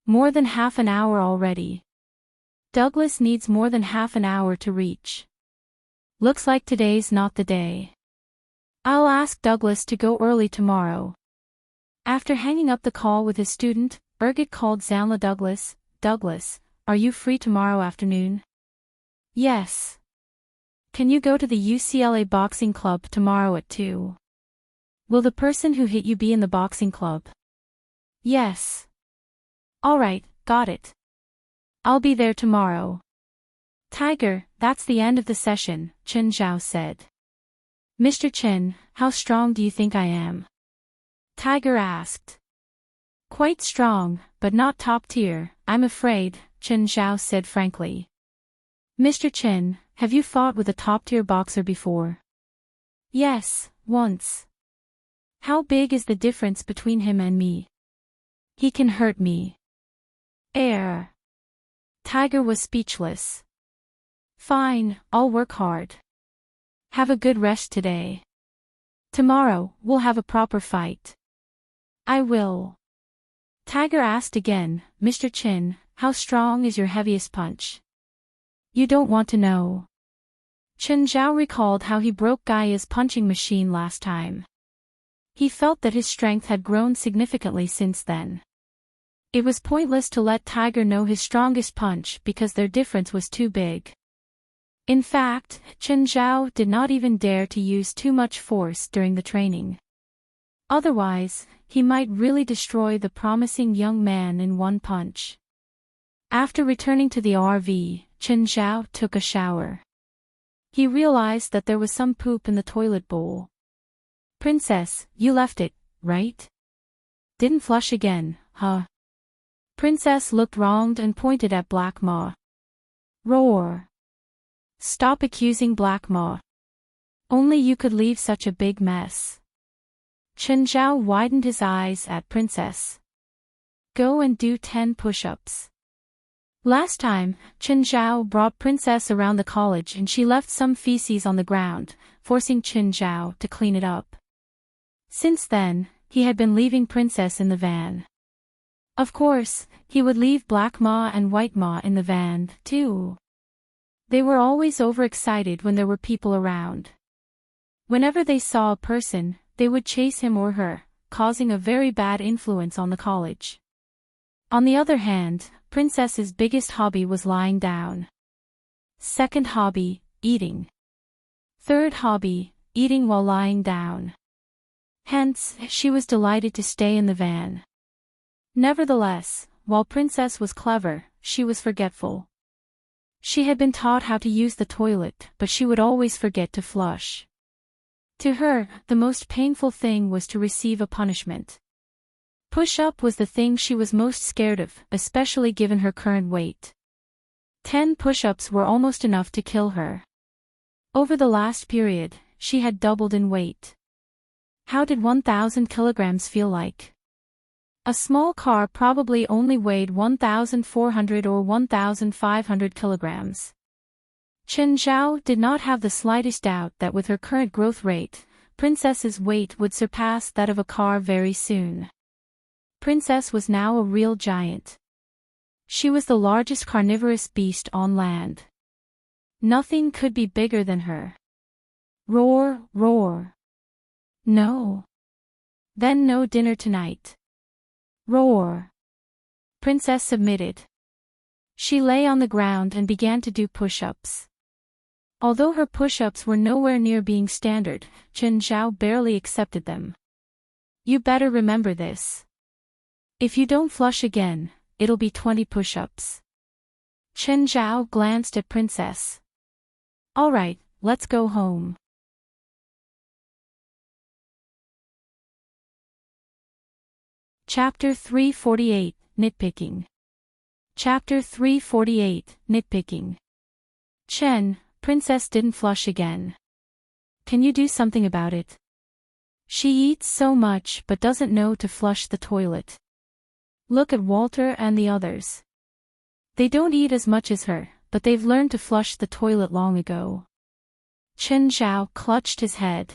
More than half an hour already. Douglas needs more than half an hour to reach. Looks like today's not the day. I'll ask Douglas to go early tomorrow. After hanging up the call with his student, Eradicate called Zamla Douglas. Douglas, are you free tomorrow afternoon? Yes. Can you go to the UCLA boxing club tomorrow at 2? Will the person who hit you be in the boxing club? Yes. Alright, got it. I'll be there tomorrow. Tiger, that's the end of the session, Chen Zhao said. Mr. Chen, how strong do you think I am? Tiger asked. Quite strong, but not top tier, I'm afraid, Chen Zhao said frankly. Mr. Chen, have you fought with a top-tier boxer before? Yes, once. How big is the difference between him and me? He can hurt me. Tiger was speechless. Fine, I'll work hard. Have a good rest today. Tomorrow, we'll have a proper fight. I will. Tiger asked again, Mr. Chen, how strong is your heaviest punch? You don't want to know. Chen Zhao recalled how he broke Gaia's punching machine last time. He felt that his strength had grown significantly since then. It was pointless to let Tiger know his strongest punch because their difference was too big. In fact, Chen Zhao did not even dare to use too much force during the training. Otherwise, he might really destroy the promising young man in one punch. After returning to the RV, Chen Zhao took a shower. He realized that there was some poop in the toilet bowl. Princess, you left it, right? Didn't flush again, huh? Princess looked wronged and pointed at Black Maw. Roar. Stop accusing Black Maw. Only you could leave such a big mess. Chen Zhao widened his eyes at Princess. Go and do 10 push-ups. Last time, Chen Zhao brought Princess around the college and she left some feces on the ground, forcing Chen Zhao to clean it up. Since then, he had been leaving Princess in the van. Of course, he would leave Black Maw and White Maw in the van, too. They were always overexcited when there were people around. Whenever they saw a person, they would chase him or her, causing a very bad influence on the college. On the other hand, Princess's biggest hobby was lying down. Second hobby, eating. Third hobby, eating while lying down. Hence, she was delighted to stay in the van. Nevertheless, while Princess was clever, she was forgetful. She had been taught how to use the toilet, but she would always forget to flush. To her, the most painful thing was to receive a punishment. Push-up was the thing she was most scared of, especially given her current weight. 10 push-ups were almost enough to kill her. Over the last period, she had doubled in weight. How did 1,000 kilograms feel like? A small car probably only weighed 1,400 or 1,500 kilograms. Chen Zhao did not have the slightest doubt that with her current growth rate, Princess's weight would surpass that of a car very soon. Princess was now a real giant. She was the largest carnivorous beast on land. Nothing could be bigger than her. Roar, roar. No. Then no dinner tonight. Roar. Princess submitted. She lay on the ground and began to do push-ups. Although her push-ups were nowhere near being standard, Chen Zhao barely accepted them. You better remember this. If you don't flush again, it'll be 20 push-ups. Chen Zhao glanced at Princess. All right, let's go home. Chapter 348, Nitpicking. Chapter 348, Nitpicking. Chen, Princess didn't flush again. Can you do something about it? She eats so much but doesn't know to flush the toilet. Look at Walter and the others. They don't eat as much as her, but they've learned to flush the toilet long ago. Chen Zhao clutched his head.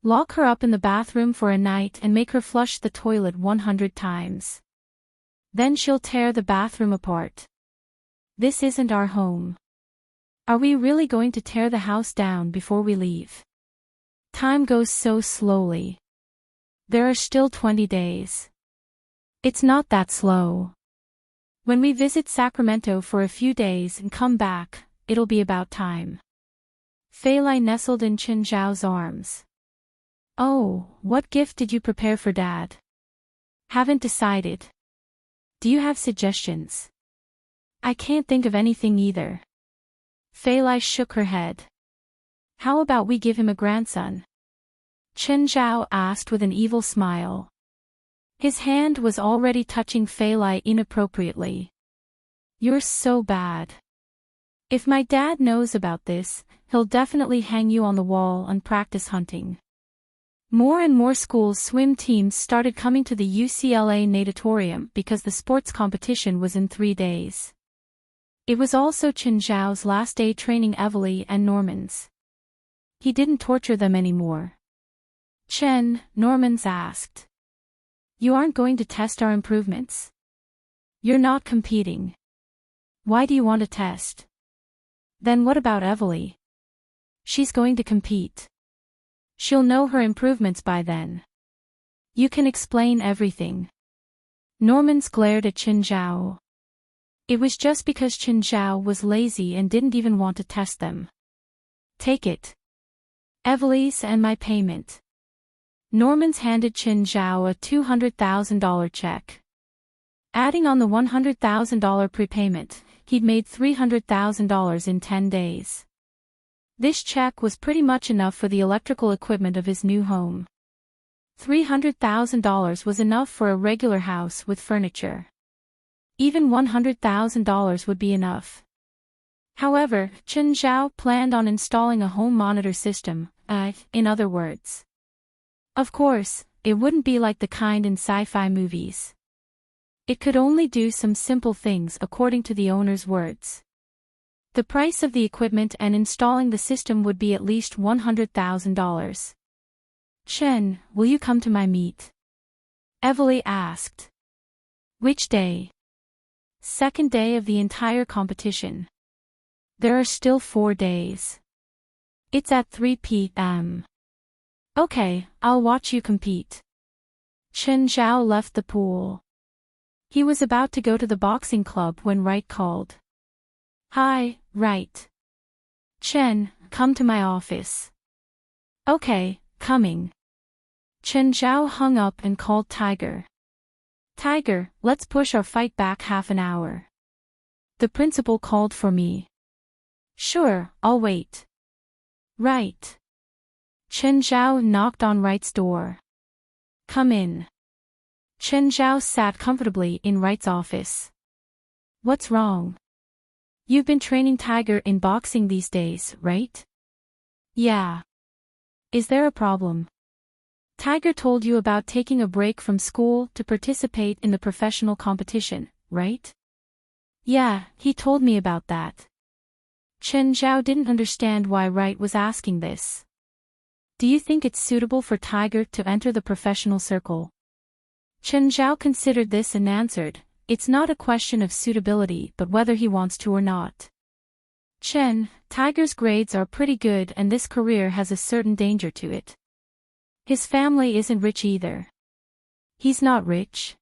Lock her up in the bathroom for a night and make her flush the toilet 100 times. Then she'll tear the bathroom apart. This isn't our home. Are we really going to tear the house down before we leave? Time goes so slowly. There are still 20 days. It's not that slow. When we visit Sacramento for a few days and come back, it'll be about time. Fali nestled in Chen Zhao's arms. Oh, what gift did you prepare for Dad? Haven't decided. Do you have suggestions? I can't think of anything either. Fali shook her head. How about we give him a grandson? Chen Zhao asked with an evil smile. His hand was already touching Fali inappropriately. You're so bad. If my dad knows about this, he'll definitely hang you on the wall and practice hunting. More and more schools' swim teams started coming to the UCLA natatorium because the sports competition was in 3 days. It was also Chen Zhao's last day training Evely and Norman's. He didn't torture them anymore. Chen, Norman's asked. You aren't going to test our improvements? You're not competing. Why do you want to test? Then what about Evely? She's going to compete. She'll know her improvements by then. You can explain everything. Norman's glared at Chen Zhao. It was just because Chen Zhao was lazy and didn't even want to test them. Take it. Evely's and my payment. Norman's handed Chen Zhao a $200,000 check. Adding on the $100,000 prepayment, he'd made $300,000 in 10 days. This check was pretty much enough for the electrical equipment of his new home. $300,000 was enough for a regular house with furniture. Even $100,000 would be enough. However, Chen Zhao planned on installing a home monitor system, in other words. Of course, it wouldn't be like the kind in sci-fi movies. It could only do some simple things according to the owner's words. The price of the equipment and installing the system would be at least $100,000. Chen, will you come to my meet? Evely asked. Which day? Second day of the entire competition. There are still 4 days. It's at 3 p.m. Okay, I'll watch you compete. Chen Zhao left the pool. He was about to go to the boxing club when Wright called. Hi, Wright. Chen, come to my office. Okay, coming. Chen Zhao hung up and called Tiger. Tiger, let's push our fight back half an hour. The principal called for me. Sure, I'll wait. Right. Chen Zhao knocked on Wright's door. Come in. Chen Zhao sat comfortably in Wright's office. What's wrong? You've been training Tiger in boxing these days, right? Yeah. Is there a problem? Tiger told you about taking a break from school to participate in the professional competition, right? Yeah, he told me about that. Chen Zhao didn't understand why Wright was asking this. Do you think it's suitable for Tiger to enter the professional circle? Chen Zhao considered this and answered, it's not a question of suitability but whether he wants to or not. Chen, Tiger's grades are pretty good and this career has a certain danger to it. His family isn't rich either. He's not rich?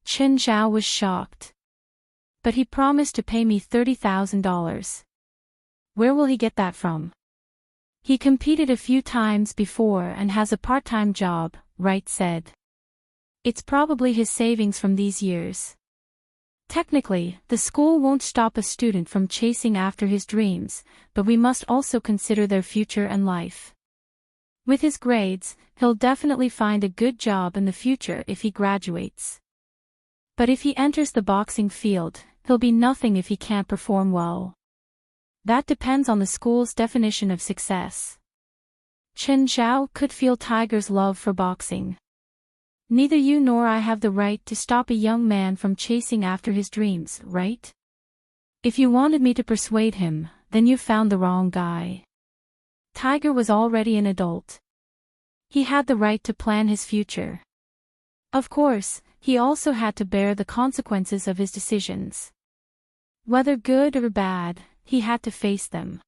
Chen Zhao was shocked. But he promised to pay me $30,000. Where will he get that from? He competed a few times before and has a part-time job, Wright said. It's probably his savings from these years. Technically, the school won't stop a student from chasing after his dreams, but we must also consider their future and life. With his grades, he'll definitely find a good job in the future if he graduates. But if he enters the boxing field, he'll be nothing if he can't perform well. That depends on the school's definition of success. Chen Zhao could feel Tiger's love for boxing. Neither you nor I have the right to stop a young man from chasing after his dreams, right? If you wanted me to persuade him, then you found the wrong guy. Tiger was already an adult. He had the right to plan his future. Of course, he also had to bear the consequences of his decisions. Whether good or bad, he had to face them.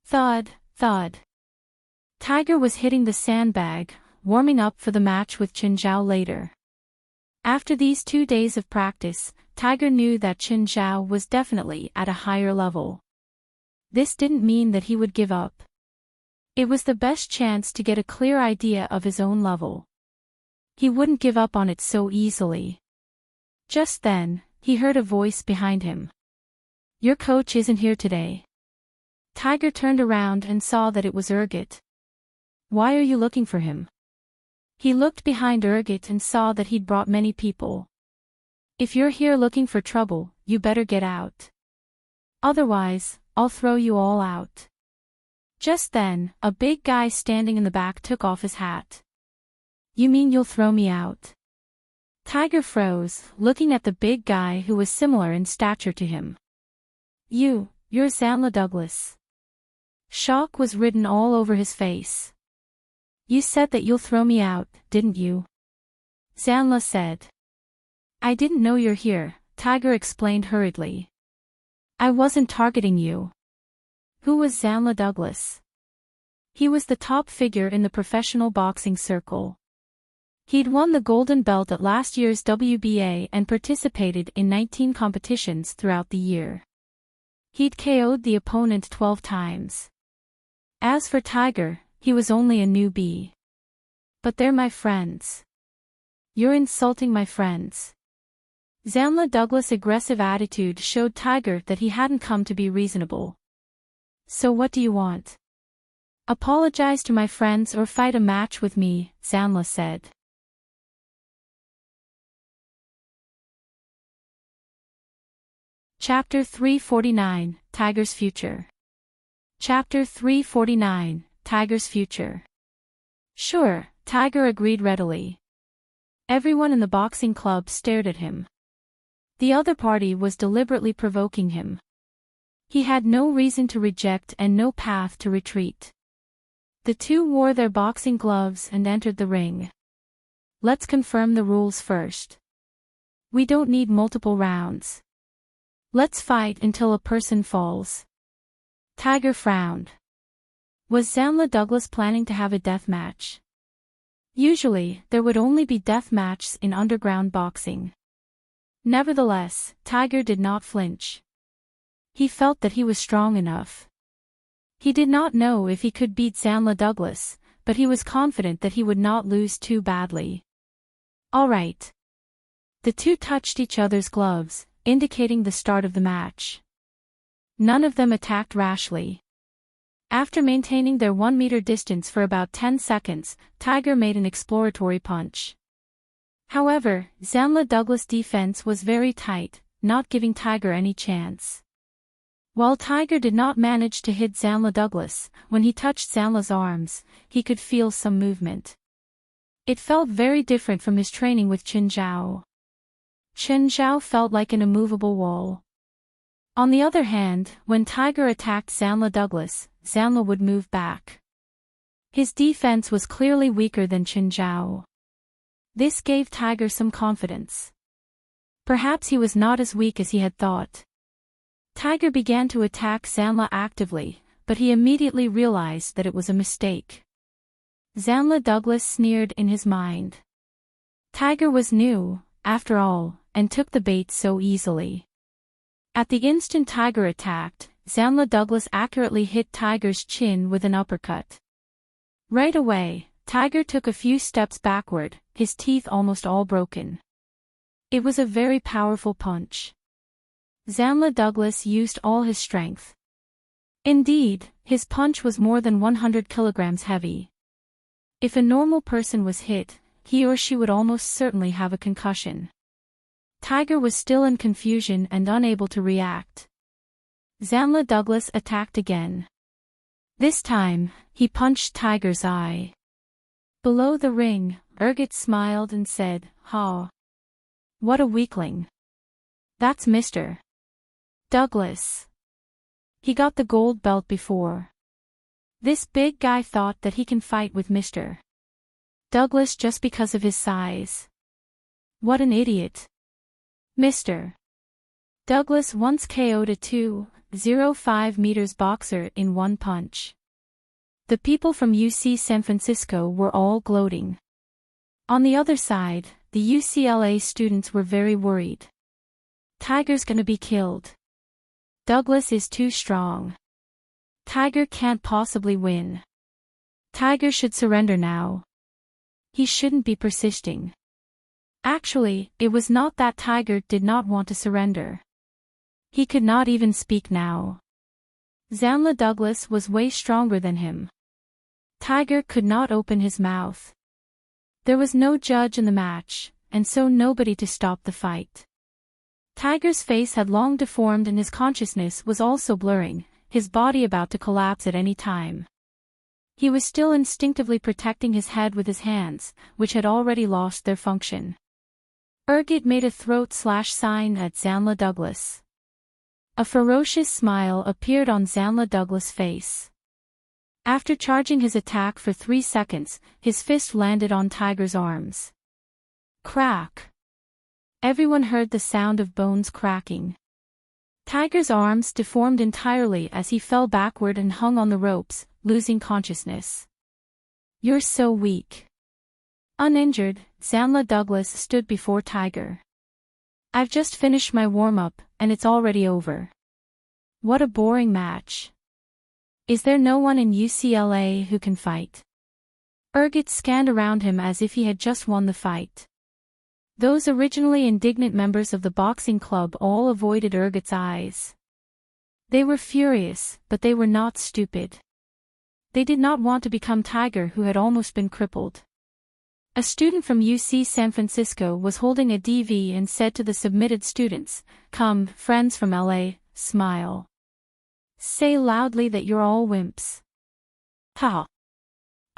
Thud, thud. Tiger was hitting the sandbag, warming up for the match with Chen Zhao later. After these 2 days of practice, Tiger knew that Chen Zhao was definitely at a higher level. This didn't mean that he would give up. It was the best chance to get a clear idea of his own level. He wouldn't give up on it so easily. Just then, he heard a voice behind him. Your coach isn't here today. Tiger turned around and saw that it was Eradicate. Why are you looking for him? He looked behind Eradicate and saw that he'd brought many people. If you're here looking for trouble, you better get out. Otherwise, I'll throw you all out. Just then, a big guy standing in the back took off his hat. You mean you'll throw me out? Tiger froze, looking at the big guy who was similar in stature to him. You're Zanla Douglas. Shock was written all over his face. You said that you'll throw me out, didn't you? Zanla said. I didn't know you're here, Tiger explained hurriedly. I wasn't targeting you. Who was Zanla Douglas? He was the top figure in the professional boxing circle. He'd won the golden belt at last year's WBA and participated in 19 competitions throughout the year. He'd KO'd the opponent 12 times. As for Tiger, he was only a newbie. But they're my friends. You're insulting my friends. Zanla Douglas' aggressive attitude showed Tiger that he hadn't come to be reasonable. So what do you want? Apologize to my friends or fight a match with me, Zanla said. Chapter 349, Tiger's Future. Chapter 349, Tiger's Future. Sure, Tiger agreed readily. Everyone in the boxing club stared at him. The other party was deliberately provoking him. He had no reason to reject and no path to retreat. The two wore their boxing gloves and entered the ring. Let's confirm the rules first. We don't need multiple rounds. Let's fight until a person falls. Tiger frowned. Was Zanla Douglas planning to have a death match? Usually, there would only be death matches in underground boxing. Nevertheless, Tiger did not flinch. He felt that he was strong enough. He did not know if he could beat Zanla Douglas, but he was confident that he would not lose too badly. All right. The two touched each other's gloves, indicating the start of the match. None of them attacked rashly. After maintaining their 1-meter distance for about 10 seconds, Tiger made an exploratory punch. However, Zanla Douglas' defense was very tight, not giving Tiger any chance. While Tiger did not manage to hit Zanla Douglas, when he touched Zanla's arms, he could feel some movement. It felt very different from his training with Chen Zhao. Chen Zhao felt like an immovable wall. On the other hand, when Tiger attacked Zanla Douglas, Zanla would move back. His defense was clearly weaker than Chen Zhao. This gave Tiger some confidence. Perhaps he was not as weak as he had thought. Tiger began to attack Zanla actively, but he immediately realized that it was a mistake. Zanla Douglas sneered in his mind. Tiger was new, after all, and took the bait so easily. At the instant Tiger attacked, Zanla Douglas accurately hit Tiger's chin with an uppercut. Right away, Tiger took a few steps backward, his teeth almost all broken. It was a very powerful punch. Zanla Douglas used all his strength. Indeed, his punch was more than 100 kilograms heavy. If a normal person was hit, he or she would almost certainly have a concussion. Tiger was still in confusion and unable to react. Zanla Douglas attacked again. This time, he punched Tiger's eye. Below the ring, Eradicate smiled and said, "Ha! What a weakling. That's Mr. Douglas. He got the gold belt before. This big guy thought that he can fight with Mr. Douglas just because of his size. What an idiot. Mr. Douglas once KO'd a 2.05 meters boxer in one punch." The people from UC San Francisco were all gloating. On the other side, the UCLA students were very worried. Tiger's gonna be killed. Douglas is too strong. Tiger can't possibly win. Tiger should surrender now. He shouldn't be persisting. Actually, it was not that Tiger did not want to surrender. He could not even speak now. Zanla Douglas was way stronger than him. Tiger could not open his mouth. There was no judge in the match, and so nobody to stop the fight. Tiger's face had long deformed and his consciousness was also blurring, his body about to collapse at any time. He was still instinctively protecting his head with his hands, which had already lost their function. Eradicate made a throat slash sign at Zanla Douglas. A ferocious smile appeared on Zanla Douglas' face. After charging his attack for 3 seconds, his fist landed on Tiger's arms. Crack! Everyone heard the sound of bones cracking. Tiger's arms deformed entirely as he fell backward and hung on the ropes, losing consciousness. "You're so weak." Uninjured, Zanla Douglas stood before Tiger. "I've just finished my warm-up, and it's already over. What a boring match. Is there no one in UCLA who can fight?" Eradicate scanned around him as if he had just won the fight. Those originally indignant members of the boxing club all avoided Eradicate's eyes. They were furious, but they were not stupid. They did not want to become Tiger, who had almost been crippled. A student from UC San Francisco was holding a DV and said to the submitted students, "Come, friends from LA, smile. Say loudly that you're all wimps." Ha!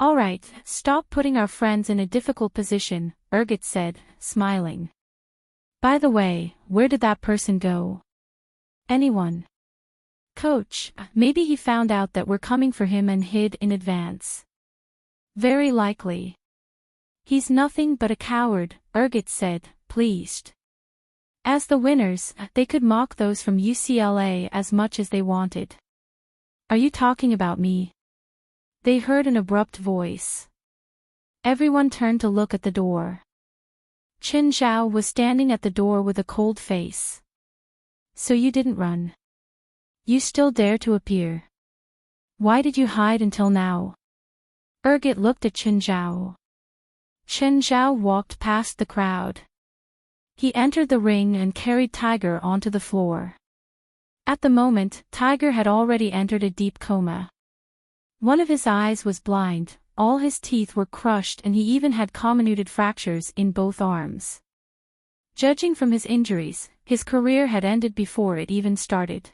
Alright, stop putting our friends in a difficult position, Eradicate said, smiling. By the way, where did that person go? Anyone? Coach, maybe he found out that we're coming for him and hid in advance. Very likely. He's nothing but a coward, Eradicate said, pleased. As the winners, they could mock those from UCLA as much as they wanted. Are you talking about me? They heard an abrupt voice. Everyone turned to look at the door. Chen Zhao was standing at the door with a cold face. So you didn't run. You still dare to appear. Why did you hide until now? Eradicate looked at Chen Zhao. Chen Zhao walked past the crowd. He entered the ring and carried Tiger onto the floor. At the moment, Tiger had already entered a deep coma. One of his eyes was blind, all his teeth were crushed and he even had comminuted fractures in both arms. Judging from his injuries, his career had ended before it even started.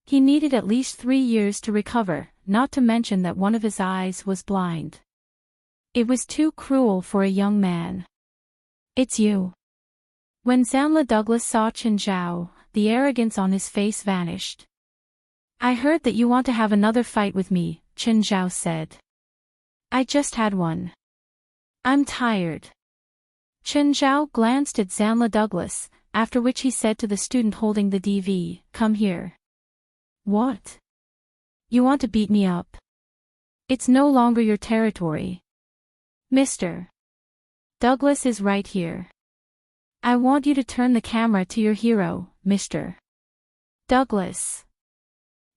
He needed at least 3 years to recover, not to mention that one of his eyes was blind. It was too cruel for a young man. It's you. When Zanla Douglas saw Chen Zhao, the arrogance on his face vanished. I heard that you want to have another fight with me, Chen Zhao said. I just had one. I'm tired. Chen Zhao glanced at Zanla Douglas, after which he said to the student holding the DV, come here. What? You want to beat me up? It's no longer your territory. Mr. Douglas is right here. I want you to turn the camera to your hero, Mr. Douglas.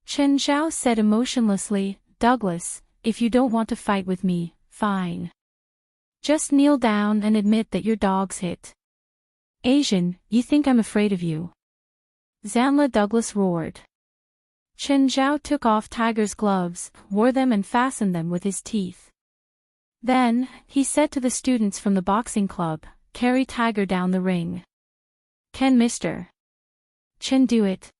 Chen Zhao said emotionlessly, Douglas, if you don't want to fight with me, fine. Just kneel down and admit that your dog's hit. Asian, you think I'm afraid of you? Zanla Douglas roared. Chen Zhao took off Tiger's gloves, wore them and fastened them with his teeth. Then, he said to the students from the boxing club, carry Tiger down the ring. Can Mr. Chen do it?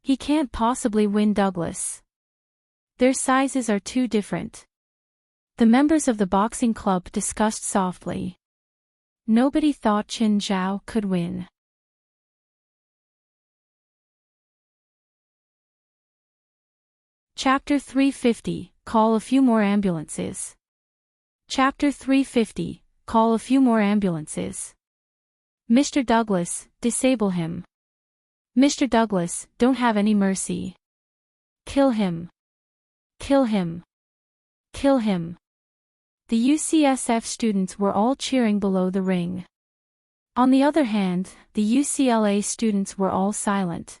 He can't possibly win Douglas. Their sizes are too different. The members of the boxing club discussed softly. Nobody thought Chen Zhao could win. Chapter 350, Call a few more ambulances. Chapter 350, Call a few more ambulances. Mr. Douglas, disable him. Mr. Douglas, don't have any mercy. Kill him. Kill him. Kill him. The UCSF students were all cheering below the ring. On the other hand, the UCLA students were all silent.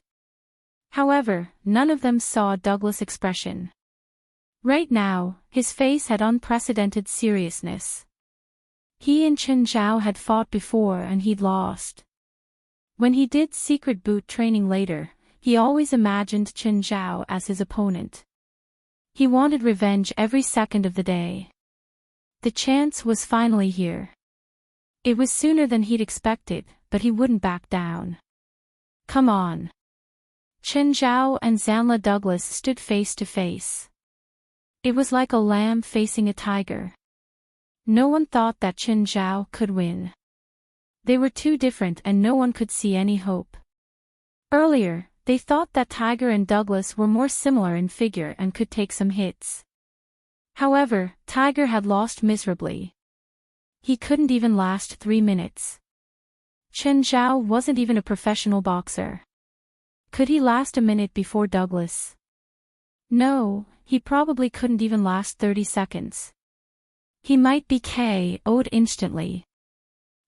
However, none of them saw Douglas' expression. Right now, his face had unprecedented seriousness. He and Chen Zhao had fought before and he'd lost. When he did secret boot training later, he always imagined Chen Zhao as his opponent. He wanted revenge every second of the day. The chance was finally here. It was sooner than he'd expected, but he wouldn't back down. Come on. Chen Zhao and Zanla Douglas stood face to face. It was like a lamb facing a tiger. No one thought that Chen Zhao could win. They were too different and no one could see any hope. Earlier, they thought that Tiger and Douglas were more similar in figure and could take some hits. However, Tiger had lost miserably. He couldn't even last 3 minutes. Chen Zhao wasn't even a professional boxer. Could he last a minute before Douglas? No, he probably couldn't even last 30 seconds. He might be KO'd instantly.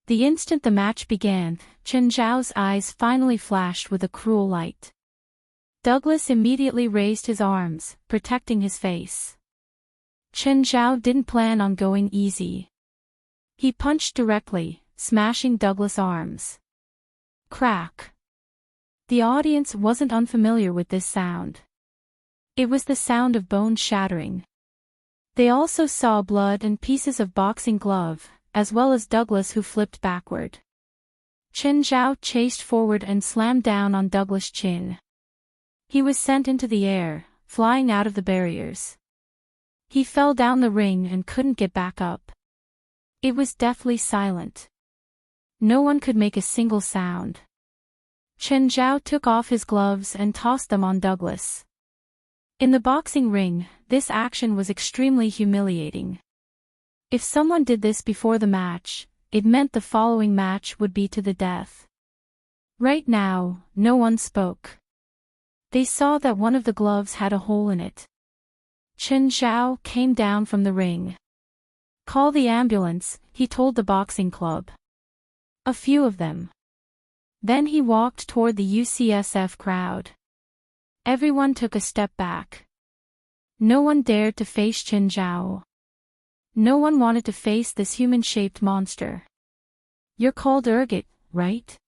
The instant the match began, Chen Zhao's eyes finally flashed with a cruel light. Douglas immediately raised his arms, protecting his face. Chen Zhao didn't plan on going easy. He punched directly, smashing Douglas' arms. Crack. The audience wasn't unfamiliar with this sound. It was the sound of bone shattering. They also saw blood and pieces of boxing glove, as well as Douglas, who flipped backward. Chen Zhao chased forward and slammed down on Douglas' chin. He was sent into the air, flying out of the barriers. He fell down the ring and couldn't get back up. It was deathly silent. No one could make a single sound. Chen Zhao took off his gloves and tossed them on Douglas. In the boxing ring, this action was extremely humiliating. If someone did this before the match, it meant the following match would be to the death. Right now, no one spoke. They saw that one of the gloves had a hole in it. Chen Zhao came down from the ring. "Call the ambulance," he told the boxing club. A few of them. Then he walked toward the UCSF crowd. Everyone took a step back. No one dared to face Chen Zhao. No one wanted to face this human-shaped monster. "You're called Eradicate, right?"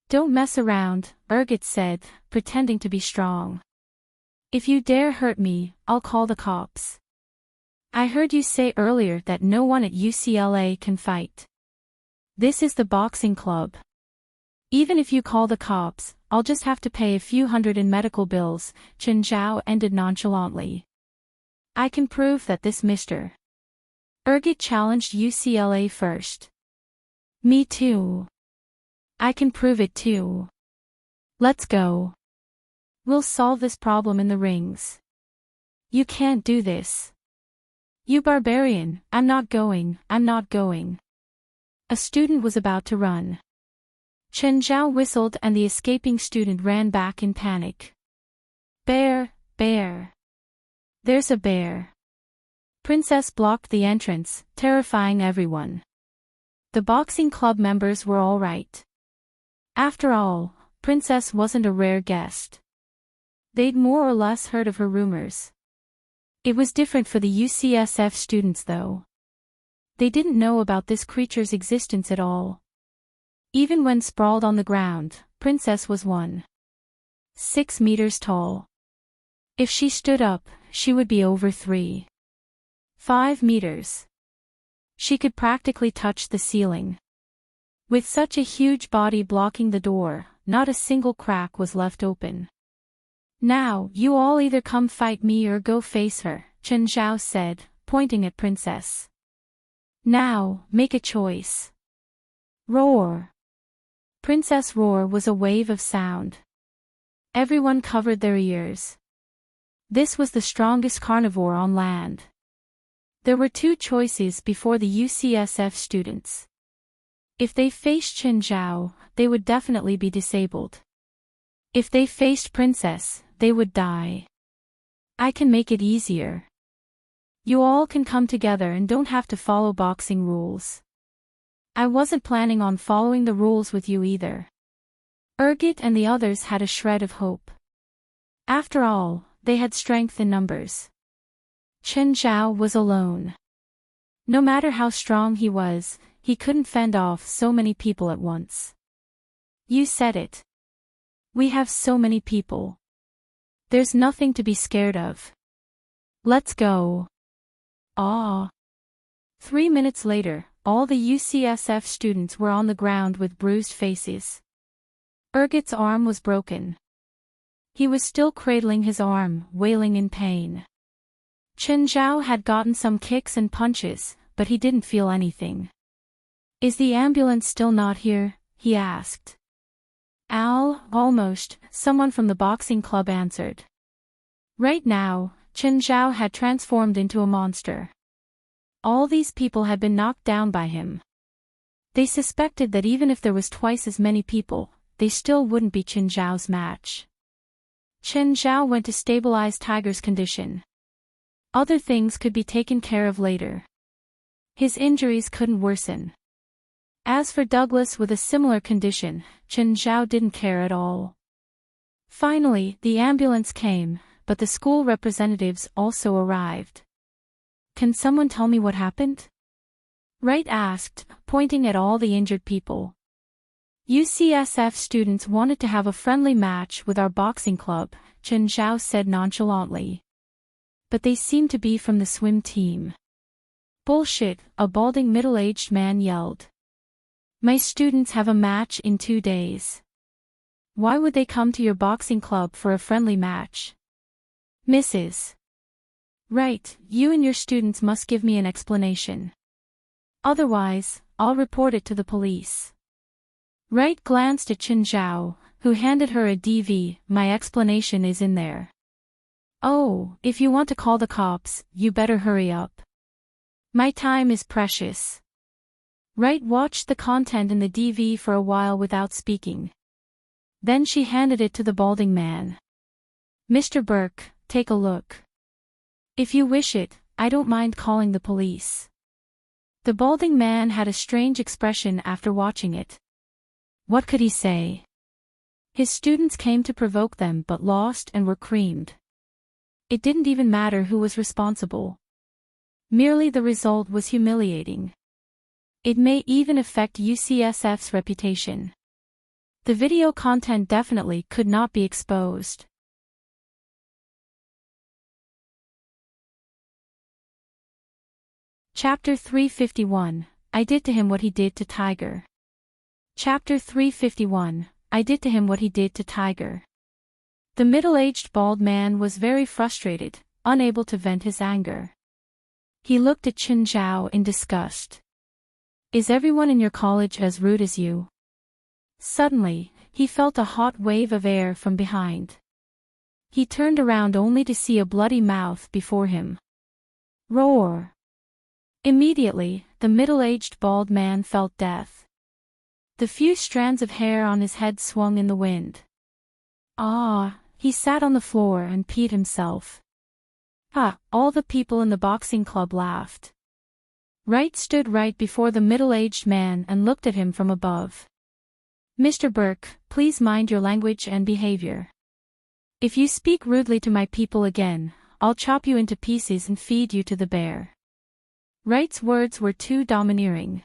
"Don't mess around," Eradicate said, pretending to be strong. "If you dare hurt me, I'll call the cops. I heard you say earlier that no one at UCLA can fight. This is the boxing club. Even if you call the cops, I'll just have to pay a few hundred in medical bills," Chen Zhao ended nonchalantly. "I can prove that this Mr. Eradicate challenged UCLA first." "Me too. I can prove it too. Let's go. We'll solve this problem in the rings." "You can't do this. You barbarian." I'm not going." A student was about to run. Chen Zhao whistled and the escaping student ran back in panic. "Bear, bear. There's a bear." Princess blocked the entrance, terrifying everyone. The boxing club members were all right. After all, Princess wasn't a rare guest. They'd more or less heard of her rumors. It was different for the UCSF students though. They didn't know about this creature's existence at all. Even when sprawled on the ground, Princess was 1.6 meters tall. If she stood up, she would be over 3.5 meters. She could practically touch the ceiling. With such a huge body blocking the door, not a single crack was left open. "Now, you all either come fight me or go face her," Chen Zhao said, pointing at Princess. "Now, make a choice." Roar. Princess' roar was a wave of sound. Everyone covered their ears. This was the strongest carnivore on land. There were two choices before the UCSF students. If they faced Chen Zhao, they would definitely be disabled. If they faced Princess, they would die. I can make it easier. You all can come together and don't have to follow boxing rules. I wasn't planning on following the rules with you either. Eradicate and the others had a shred of hope. After all, they had strength in numbers. Chen Zhao was alone. No matter how strong he was, he couldn't fend off so many people at once. "You said it. We have so many people. There's nothing to be scared of. Let's go." Ah. 3 minutes later, all the UCSF students were on the ground with bruised faces. Ergit's arm was broken. He was still cradling his arm, wailing in pain. Chen Zhao had gotten some kicks and punches, but he didn't feel anything. "Is the ambulance still not here?" he asked. Almost," someone from the boxing club answered. Right now, Chen Zhao had transformed into a monster. All these people had been knocked down by him. They suspected that even if there was twice as many people, they still wouldn't be Chen Zhao's match. Chen Zhao went to stabilize Tiger's condition. Other things could be taken care of later. His injuries couldn't worsen. As for Douglas with a similar condition, Chen Zhao didn't care at all. Finally, the ambulance came, but the school representatives also arrived. "Can someone tell me what happened?" Wright asked, pointing at all the injured people. "UCSF students wanted to have a friendly match with our boxing club," Chen Zhao said nonchalantly. "But they seem to be from the swim team. Bullshit, a balding middle-aged man yelled. My students have a match in 2 days. Why would they come to your boxing club for a friendly match? Mrs. Right, you and your students must give me an explanation. Otherwise, I'll report it to the police. Wright glanced at Chen Zhao, who handed her a DV. My explanation is in there. Oh, if you want to call the cops, you better hurry up. My time is precious. Wright watched the content in the DV for a while without speaking. Then she handed it to the balding man. Mr. Burke, take a look. If you wish it, I don't mind calling the police. The balding man had a strange expression after watching it. What could he say? His students came to provoke them but lost and were creamed. It didn't even matter who was responsible. Merely the result was humiliating. It may even affect UCSF's reputation. The video content definitely could not be exposed. Chapter 351, I did to him what he did to Tiger. Chapter 351, I did to him what he did to Tiger. The middle-aged bald man was very frustrated, unable to vent his anger. He looked at Chen Zhao in disgust. Is everyone in your college as rude as you? Suddenly, he felt a hot wave of air from behind. He turned around only to see a bloody mouth before him. Roar! Immediately, the middle-aged bald man felt death. The few strands of hair on his head swung in the wind. Ah, he sat on the floor and peed himself. All the people in the boxing club laughed. Wright stood right before the middle-aged man and looked at him from above. Mr. Burke, please mind your language and behavior. If you speak rudely to my people again, I'll chop you into pieces and feed you to the bear. Wright's words were too domineering.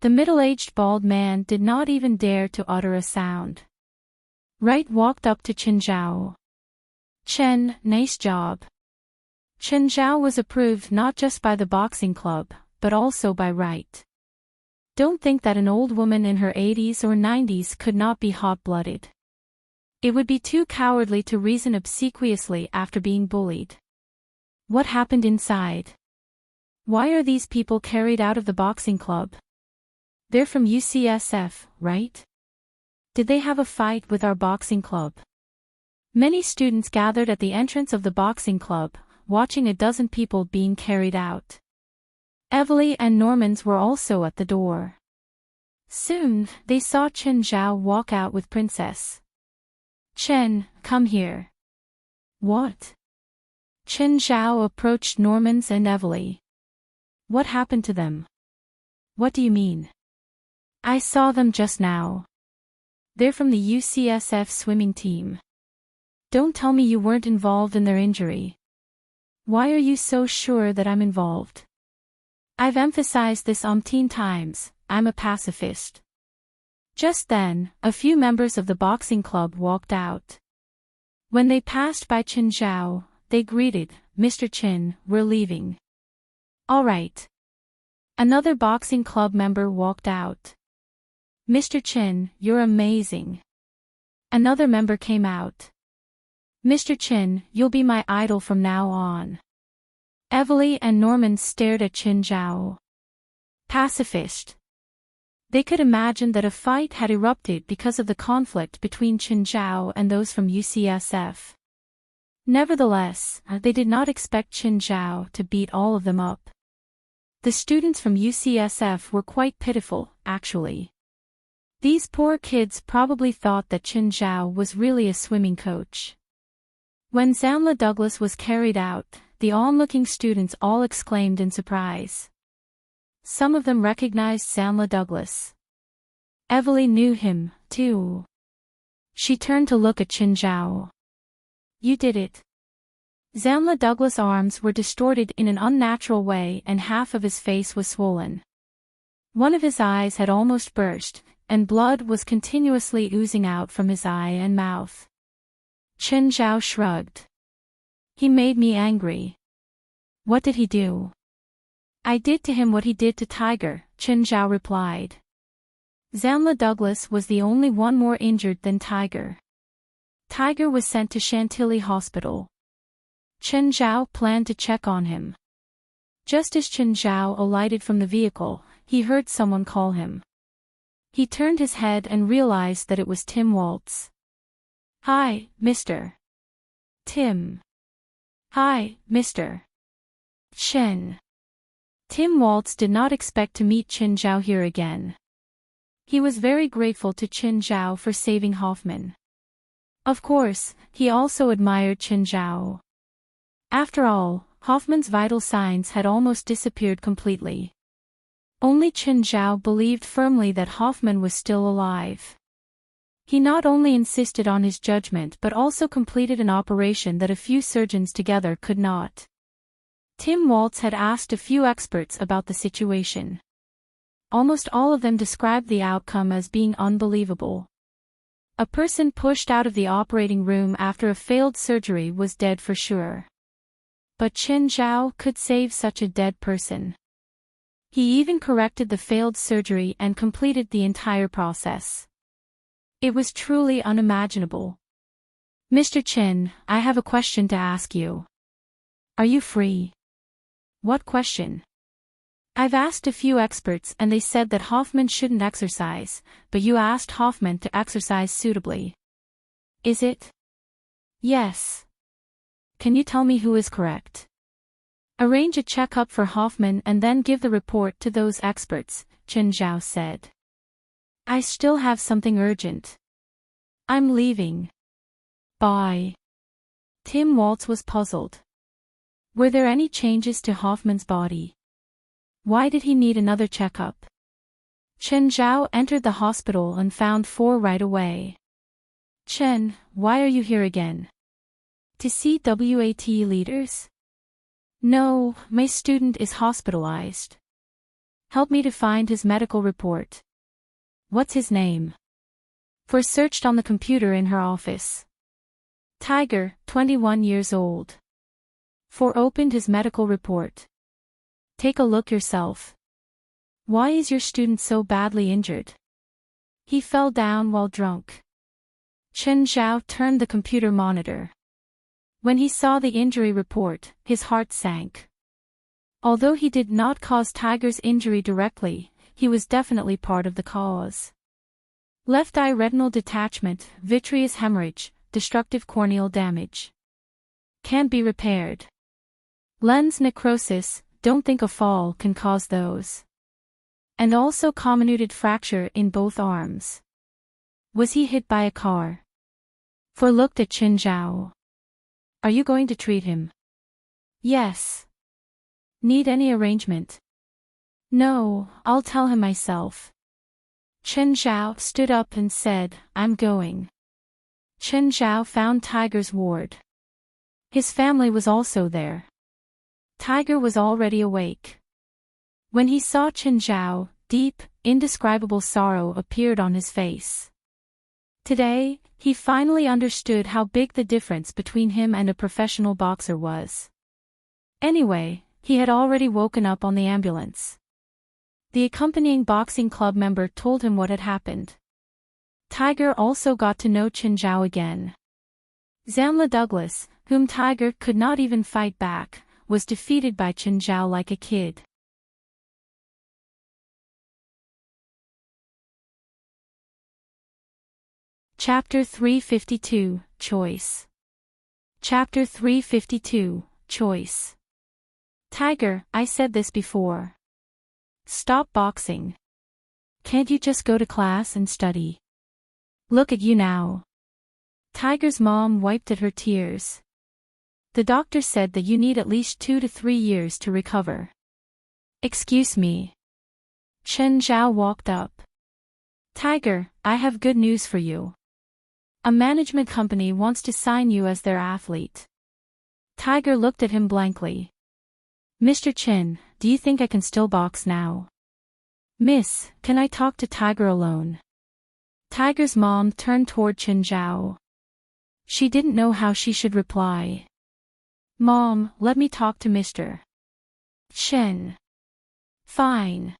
The middle-aged bald man did not even dare to utter a sound. Wright walked up to Chen Zhao. Chen, nice job. Chen Zhao was approved not just by the boxing club, but also by Wright. Don't think that an old woman in her 80s or 90s could not be hot-blooded. It would be too cowardly to reason obsequiously after being bullied. What happened inside? Why are these people carried out of the boxing club? They're from UCSF, right? Did they have a fight with our boxing club? Many students gathered at the entrance of the boxing club, watching a dozen people being carried out. Evely and Normans were also at the door. Soon, they saw Chen Zhao walk out with Princess. Chen, come here. What? Chen Zhao approached Normans and Evely. What happened to them? What do you mean? I saw them just now. They're from the UCSF swimming team. Don't tell me you weren't involved in their injury. Why are you so sure that I'm involved? I've emphasized this umpteen times, I'm a pacifist. Just then, a few members of the boxing club walked out. When they passed by Chen Zhao, they greeted, Mr. Chen, we're leaving. All right. Another boxing club member walked out. Mr. Chen, you're amazing. Another member came out. Mr. Chen, you'll be my idol from now on. Evely and Norman stared at Chen Zhao. Pacifist. They could imagine that a fight had erupted because of the conflict between Chen Zhao and those from UCSF. Nevertheless, they did not expect Chen Zhao to beat all of them up. The students from UCSF were quite pitiful, actually. These poor kids probably thought that Chen Zhao was really a swimming coach. When Zamla Douglas was carried out, the onlooking students all exclaimed in surprise. Some of them recognized Zamla Douglas. Evely knew him, too. She turned to look at Chen Zhao. You did it. Zamla Douglas' arms were distorted in an unnatural way and half of his face was swollen. One of his eyes had almost burst, and blood was continuously oozing out from his eye and mouth. Chen Zhao shrugged. He made me angry. What did he do? I did to him what he did to Tiger, Chen Zhao replied. Zamla Douglas was the only one more injured than Tiger. Tiger was sent to Chantilly Hospital. Chen Zhao planned to check on him. Just as Chen Zhao alighted from the vehicle, he heard someone call him. He turned his head and realized that it was Tim Waltz. Hi, Mr. Tim. Hi, Mr. Chen. Tim Waltz did not expect to meet Chen Zhao here again. He was very grateful to Chen Zhao for saving Hoffman. Of course, he also admired Chen Zhao. After all, Hoffman's vital signs had almost disappeared completely. Only Chen Zhao believed firmly that Hoffman was still alive. He not only insisted on his judgment but also completed an operation that a few surgeons together could not. Tim Waltz had asked a few experts about the situation. Almost all of them described the outcome as being unbelievable. A person pushed out of the operating room after a failed surgery was dead for sure. But Chen Zhao could save such a dead person. He even corrected the failed surgery and completed the entire process. It was truly unimaginable. Mr. Chen, I have a question to ask you. Are you free? What question? I've asked a few experts and they said that Hoffman shouldn't exercise, but you asked Hoffman to exercise suitably. Is it? Yes. Can you tell me who is correct? Arrange a checkup for Hoffman and then give the report to those experts, Chen Zhao said. I still have something urgent. I'm leaving. Bye. Tim Waltz was puzzled. Were there any changes to Hoffman's body? Why did he need another checkup? Chen Zhao entered the hospital and found 4 right away. Chen, why are you here again? To see WAT leaders? No, my student is hospitalized. Help me to find his medical report. What's his name? For searched on the computer in her office. Tiger, 21 years old. For opened his medical report. Take a look yourself. Why is your student so badly injured? He fell down while drunk. Chen Zhao turned the computer monitor. When he saw the injury report, his heart sank. Although he did not cause Tiger's injury directly, he was definitely part of the cause. Left eye retinal detachment, vitreous hemorrhage, destructive corneal damage. Can't be repaired. Lens necrosis, don't think a fall can cause those. And also comminuted fracture in both arms. Was he hit by a car? For looked at Chen Zhao. Are you going to treat him? Yes. Need any arrangement? No, I'll tell him myself. Chen Zhao stood up and said, I'm going. Chen Zhao found Tiger's ward. His family was also there. Tiger was already awake. When he saw Chen Zhao, deep, indescribable sorrow appeared on his face. Today, he finally understood how big the difference between him and a professional boxer was. Anyway, he had already woken up on the ambulance. The accompanying boxing club member told him what had happened. Tiger also got to know Chen Zhao again. Zamla Douglas, whom Tiger could not even fight back, was defeated by Chen Zhao like a kid. Chapter 352, Choice. Chapter 352, Choice. Tiger, I said this before. Stop boxing. Can't you just go to class and study? Look at you now. Tiger's mom wiped at her tears. The doctor said that you need at least 2 to 3 years to recover. Excuse me. Chen Zhao walked up. Tiger, I have good news for you. A management company wants to sign you as their athlete. Tiger looked at him blankly. Mr. Chen, do you think I can still box now? Miss, can I talk to Tiger alone? Tiger's mom turned toward Chen Zhao. She didn't know how she should reply. Mom, let me talk to Mr. Chen. Fine.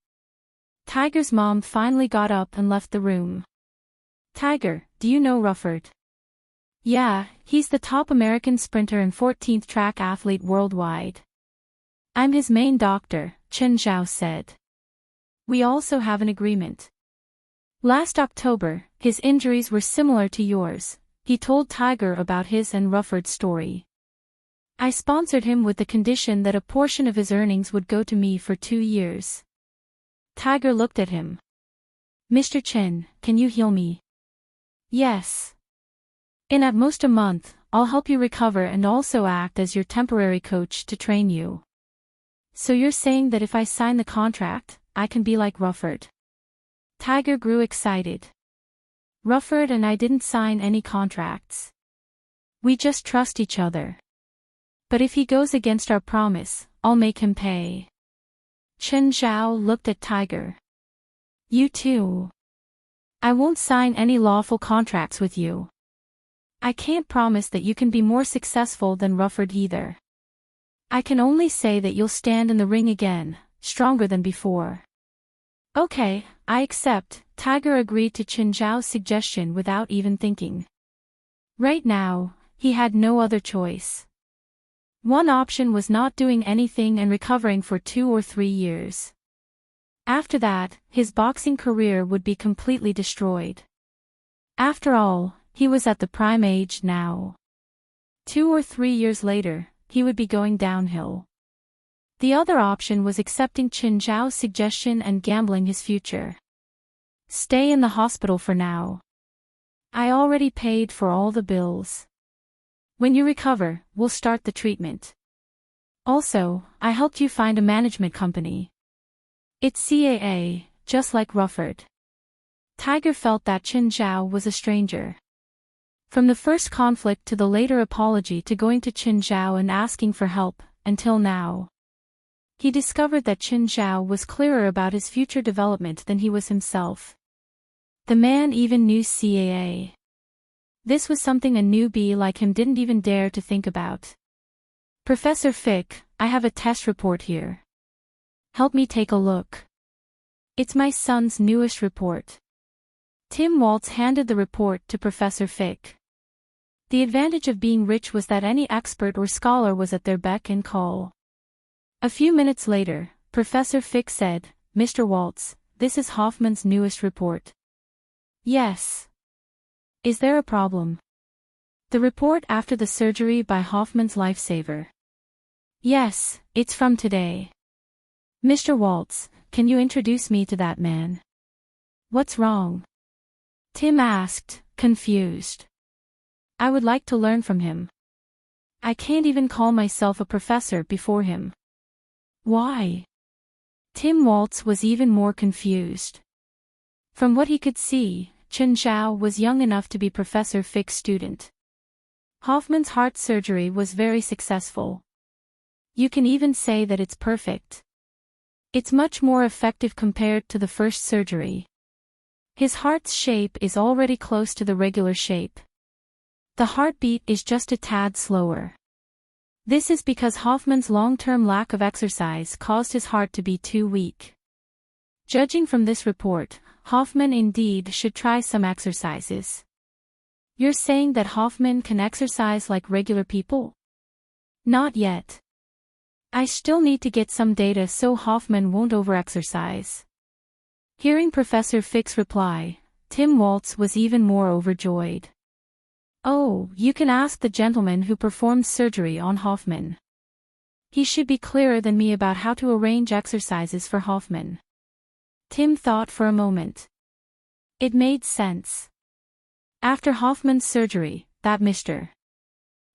Tiger's mom finally got up and left the room. Tiger, do you know Rufford? Yeah, he's the top American sprinter and 14th track athlete worldwide. I'm his main doctor, Chen Zhao said. We also have an agreement. Last October, his injuries were similar to yours. He told Tiger about his and Rufford's story. I sponsored him with the condition that a portion of his earnings would go to me for 2 years. Tiger looked at him. Mr. Chen, can you heal me? Yes. In at most a month, I'll help you recover and also act as your temporary coach to train you. So you're saying that if I sign the contract, I can be like Rufford? Tiger grew excited. Rufford and I didn't sign any contracts. We just trust each other. But if he goes against our promise, I'll make him pay. Chen Zhao looked at Tiger. You too. I won't sign any lawful contracts with you. I can't promise that you can be more successful than Rufford either. I can only say that you'll stand in the ring again, stronger than before. Okay, I accept. Tiger agreed to Chen Zhao's suggestion without even thinking. Right now, he had no other choice. One option was not doing anything and recovering for 2 or 3 years. After that, his boxing career would be completely destroyed. After all, he was at the prime age now. 2 or 3 years later, he would be going downhill. The other option was accepting Chen Zhao's suggestion and gambling his future. Stay in the hospital for now. I already paid for all the bills. When you recover, we'll start the treatment. Also, I helped you find a management company. It's CAA, just like Rufford. Tiger felt that Chen Zhao was a stranger. From the first conflict to the later apology to going to Chen Zhao and asking for help, until now. He discovered that Chen Zhao was clearer about his future development than he was himself. The man even knew CAA. This was something a newbie like him didn't even dare to think about. Professor Fick, I have a test report here. Help me take a look. It's my son's newest report. Tim Waltz handed the report to Professor Fick. The advantage of being rich was that any expert or scholar was at their beck and call. A few minutes later, Professor Fick said, Mr. Waltz, this is Hoffman's newest report. Yes. Is there a problem? The report after the surgery by Hoffman's lifesaver. Yes, it's from today. Mr. Waltz, can you introduce me to that man? What's wrong? Tim asked, confused. I would like to learn from him. I can't even call myself a professor before him. Why? Tim Waltz was even more confused. From what he could see, Chen Zhao was young enough to be Professor Fick's student. Hoffman's heart surgery was very successful. You can even say that it's perfect. It's much more effective compared to the first surgery. His heart's shape is already close to the regular shape. The heartbeat is just a tad slower. This is because Hoffman's long-term lack of exercise caused his heart to be too weak. Judging from this report, Hoffman indeed should try some exercises. You're saying that Hoffman can exercise like regular people? Not yet. I still need to get some data so Hoffman won't overexercise. Hearing Professor Fick's reply, Tim Waltz was even more overjoyed. Oh, you can ask the gentleman who performed surgery on Hoffman. He should be clearer than me about how to arrange exercises for Hoffman. Tim thought for a moment. It made sense. After Hoffman's surgery, that Mr.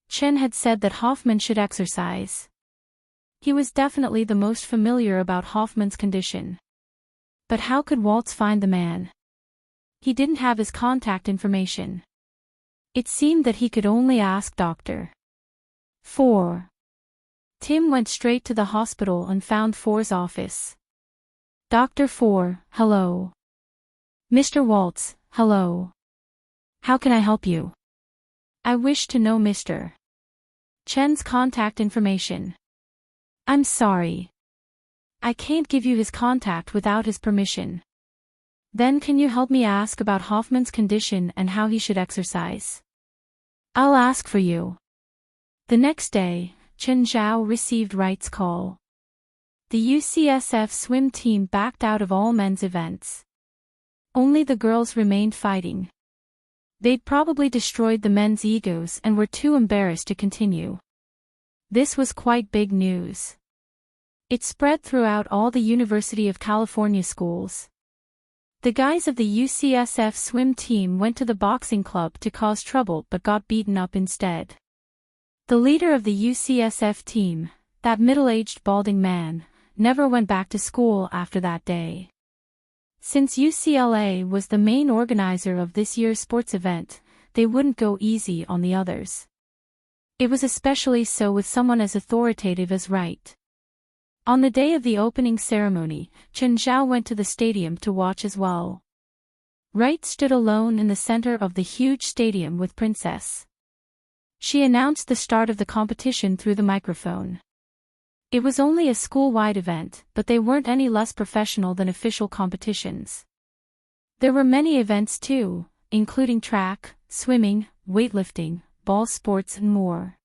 Chen had said that Hoffman should exercise. He was definitely the most familiar about Hoffman's condition. But how could Waltz find the man? He didn't have his contact information. It seemed that he could only ask Dr. 4. Tim went straight to the hospital and found 4's office. Dr. 4, hello. Mr. Waltz, hello. How can I help you? I wish to know Mr. Chen's contact information. I'm sorry. I can't give you his contact without his permission. Then can you help me ask about Hoffman's condition and how he should exercise? I'll ask for you. The next day, Chen Zhao received Wright's call. The UCSF swim team backed out of all men's events. Only the girls remained fighting. They'd probably destroyed the men's egos and were too embarrassed to continue. This was quite big news. It spread throughout all the University of California schools. The guys of the UCSF swim team went to the boxing club to cause trouble but got beaten up instead. The leader of the UCSF team, that middle-aged balding man, never went back to school after that day. Since UCLA was the main organizer of this year's sports event, they wouldn't go easy on the others. It was especially so with someone as authoritative as Wright. On the day of the opening ceremony, Chen Zhao went to the stadium to watch as well. Wright stood alone in the center of the huge stadium with Princess. She announced the start of the competition through the microphone. It was only a school-wide event, but they weren't any less professional than official competitions. There were many events too, including track, swimming, weightlifting, ball sports and more.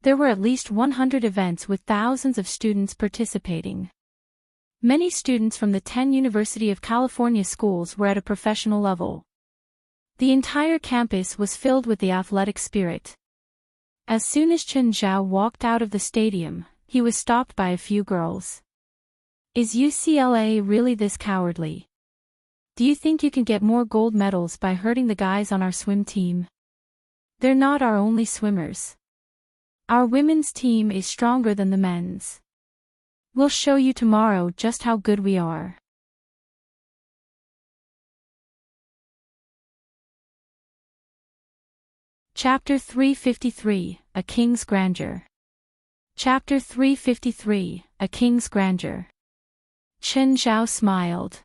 There were at least 100 events with thousands of students participating. Many students from the 10 University of California schools were at a professional level. The entire campus was filled with the athletic spirit. As soon as Chen Zhao walked out of the stadium, he was stopped by a few girls. Is UCLA really this cowardly? Do you think you can get more gold medals by hurting the guys on our swim team? They're not our only swimmers. Our women's team is stronger than the men's. We'll show you tomorrow just how good we are. Chapter 353, A King's Grandeur. Chapter 353, A King's Grandeur. Chen Zhao smiled.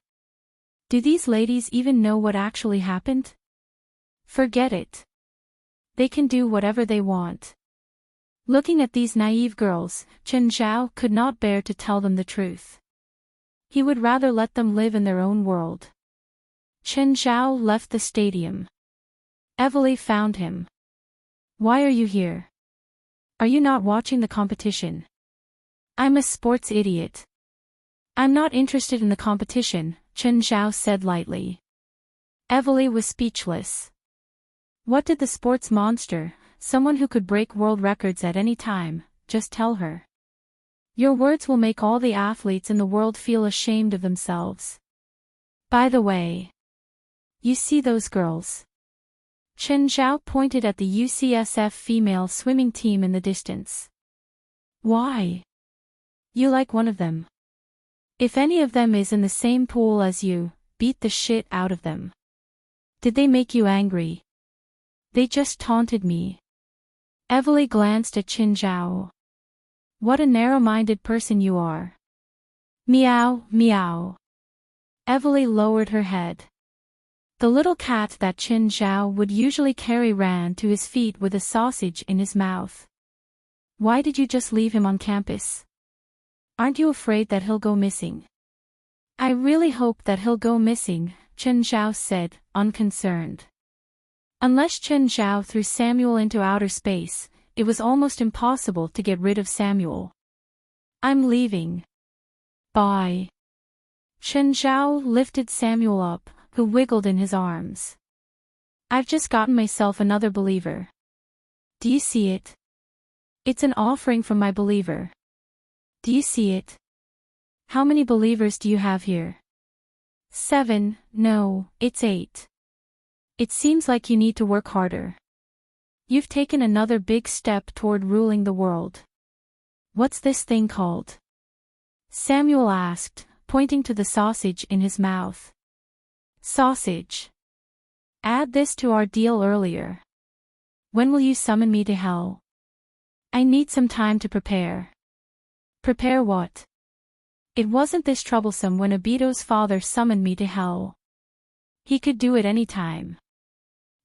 Do these ladies even know what actually happened? Forget it. They can do whatever they want. Looking at these naive girls, Chen Zhao could not bear to tell them the truth. He would rather let them live in their own world. Chen Zhao left the stadium. Fali found him. Why are you here? Are you not watching the competition? I'm a sports idiot. I'm not interested in the competition, Chen Zhao said lightly. Fali was speechless. What did the sports monster, someone who could break world records at any time, just tell her? Your words will make all the athletes in the world feel ashamed of themselves. By the way, you see those girls? Chen Zhao pointed at the UCSF female swimming team in the distance. Why? You like one of them? If any of them is in the same pool as you, beat the shit out of them. Did they make you angry? They just taunted me. Fali glanced at Chen Zhao. What a narrow-minded person you are. Meow, meow. Fali lowered her head. The little cat that Chen Zhao would usually carry ran to his feet with a sausage in his mouth. Why did you just leave him on campus? Aren't you afraid that he'll go missing? I really hope that he'll go missing, Chen Zhao said, unconcerned. Unless Chen Zhao threw Samuel into outer space, it was almost impossible to get rid of Samuel. I'm leaving. Bye. Chen Zhao lifted Samuel up, who wiggled in his arms. I've just gotten myself another believer. Do you see it? It's an offering from my believer. Do you see it? How many believers do you have here? 7, no, it's 8. It seems like you need to work harder. You've taken another big step toward ruling the world. What's this thing called? Samuel asked, pointing to the sausage in his mouth. Sausage. Add this to our deal earlier. When will you summon me to hell? I need some time to prepare. Prepare what? It wasn't this troublesome when Abito's father summoned me to hell. He could do it any time.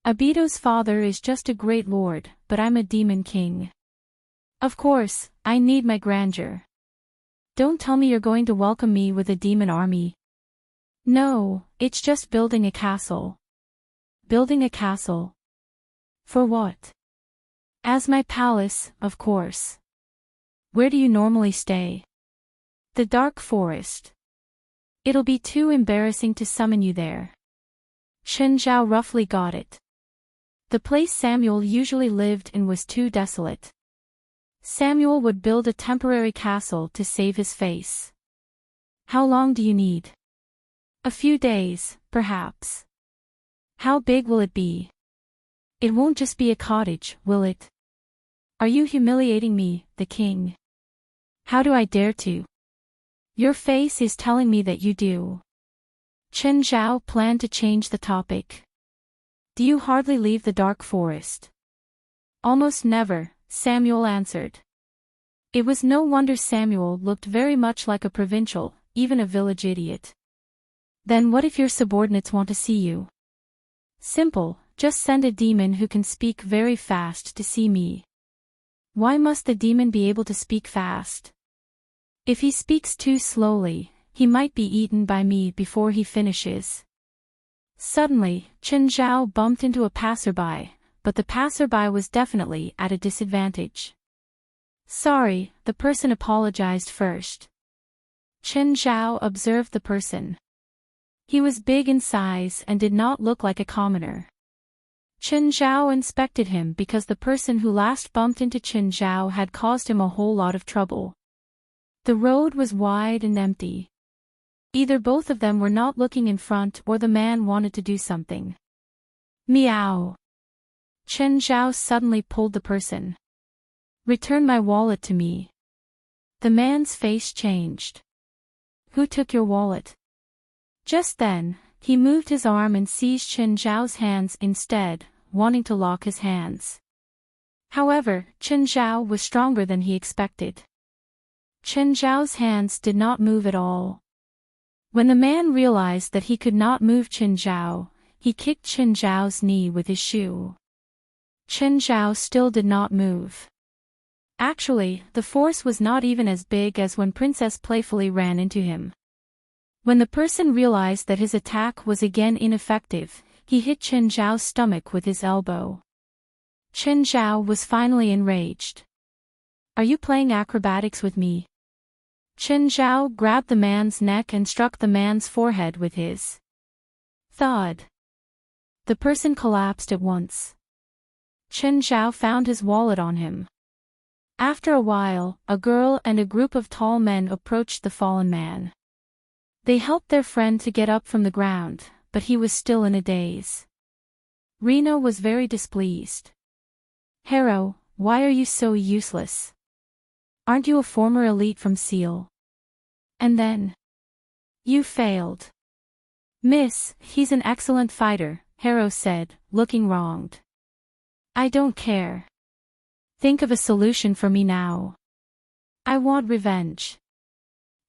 Abito's father is just a great lord, but I'm a demon king. Of course, I need my grandeur. don't tell me you're going to welcome me with a demon army. No, it's just building a castle. Building a castle. For what? As my palace, of course. Where do you normally stay? The dark forest. It'll be too embarrassing to summon you there. Chen Zhao roughly got it. The place Samuel usually lived in was too desolate. Samuel would build a temporary castle to save his face. How long do you need? A few days, perhaps. How big will it be? It won't just be a cottage, will it? Are you humiliating me, the king? How do I dare to? Your face is telling me that you do. Chen Zhao planned to change the topic. Do you hardly leave the dark forest? Almost never, Samuel answered. It was no wonder Samuel looked very much like a provincial, even a village idiot. Then what if your subordinates want to see you? Simple, just send a demon who can speak very fast to see me. Why must the demon be able to speak fast? If he speaks too slowly, he might be eaten by me before he finishes. Suddenly, Chen Zhao bumped into a passerby, but the passerby was definitely at a disadvantage. Sorry, the person apologized first. Chen Zhao observed the person. He was big in size and did not look like a commoner. Chen Zhao inspected him because the person who last bumped into Chen Zhao had caused him a whole lot of trouble. The road was wide and empty. Either both of them were not looking in front or the man wanted to do something. Meow. Chen Zhao suddenly pulled the person. Return my wallet to me. The man's face changed. Who took your wallet? Just then, he moved his arm and seized Chen Zhao's hands instead, wanting to lock his hands. However, Chen Zhao was stronger than he expected. Chen Zhao's hands did not move at all. When the man realized that he could not move Chen Zhao, he kicked Chen Zhao's knee with his shoe. Chen Zhao still did not move. Actually, the force was not even as big as when Princess playfully ran into him. When the person realized that his attack was again ineffective, he hit Chen Zhao's stomach with his elbow. Chen Zhao was finally enraged. Are you playing acrobatics with me? Chen Zhao grabbed the man's neck and struck the man's forehead with his. Thud. The person collapsed at once. Chen Zhao found his wallet on him. After a while, a girl and a group of tall men approached the fallen man. They helped their friend to get up from the ground, but he was still in a daze. Reno was very displeased. Hero, why are you so useless? Aren't you a former elite from Seal? And then? You failed. Miss, he's an excellent fighter, Hero said, looking wronged. I don't care. Think of a solution for me now. I want revenge.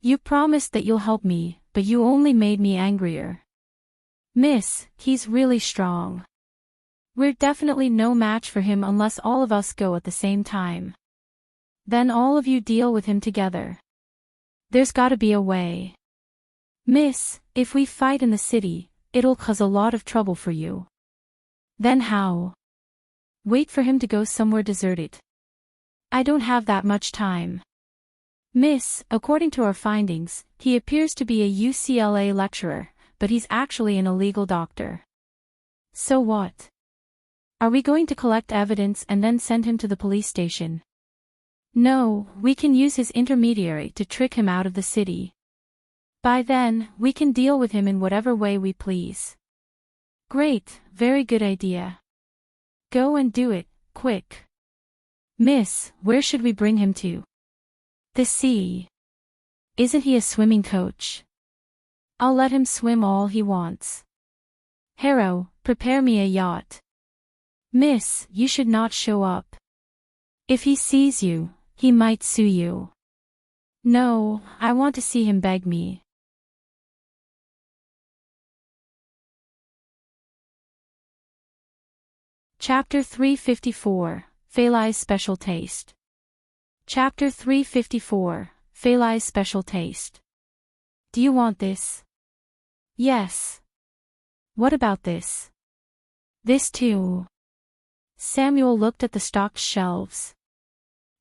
You promised that you'll help me, but you only made me angrier. Miss, he's really strong. We're definitely no match for him unless all of us go at the same time. Then all of you deal with him together. There's gotta be a way. Miss, if we fight in the city, it'll cause a lot of trouble for you. Then how? Wait for him to go somewhere deserted. I don't have that much time. Miss, according to our findings, he appears to be a UCLA lecturer, but he's actually an illegal doctor. So what? Are we going to collect evidence and then send him to the police station? No, we can use his intermediary to trick him out of the city. By then, we can deal with him in whatever way we please. Great, very good idea. Go and do it, quick. Miss, where should we bring him to? The sea. Isn't he a swimming coach? I'll let him swim all he wants. Hero, prepare me a yacht. Miss, you should not show up. If he sees you, he might sue you. No, I want to see him beg me. Chapter 354, Fali's Special Taste. Chapter 354, Fali's special taste. Do you want this? Yes. What about this? This too. Samuel looked at the stocked shelves.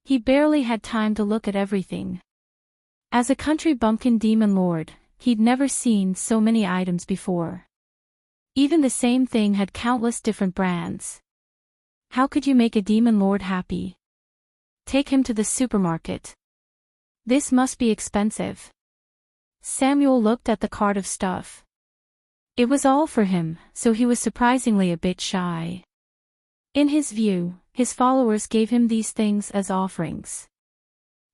He barely had time to look at everything. As a country bumpkin demon lord, he'd never seen so many items before. Even the same thing had countless different brands. How could you make a demon lord happy? Take him to the supermarket. This must be expensive. Samuel looked at the cart of stuff. It was all for him, so he was surprisingly a bit shy. In his view, his followers gave him these things as offerings.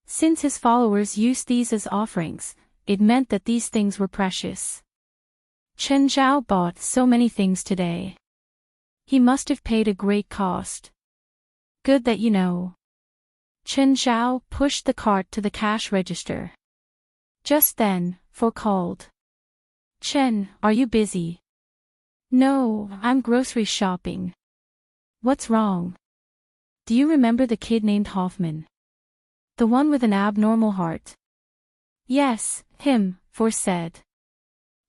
Since his followers used these as offerings, it meant that these things were precious. Chen Zhao bought so many things today. He must have paid a great cost. Good that you know. Chen Zhao pushed the cart to the cash register. Just then, Fo called. Chen, are you busy? No, I'm grocery shopping. What's wrong? Do you remember the kid named Hoffman? The one with an abnormal heart? Yes, him, Fo said.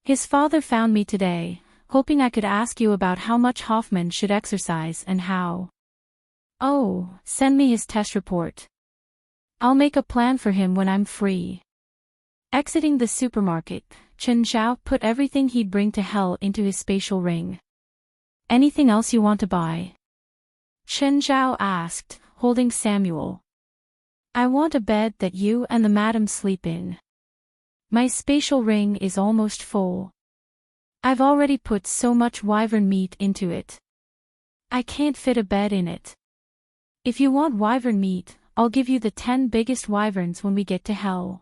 His father found me today, hoping I could ask you about how much Hoffman should exercise and how. Oh, send me his test report. I'll make a plan for him when I'm free. Exiting the supermarket, Chen Zhao put everything he'd bring to hell into his spatial ring. Anything else you want to buy? Chen Zhao asked, holding Samuel. I want a bed that you and the madam sleep in. My spatial ring is almost full. I've already put so much wyvern meat into it. I can't fit a bed in it. If you want wyvern meat, I'll give you the 10 biggest wyverns when we get to hell.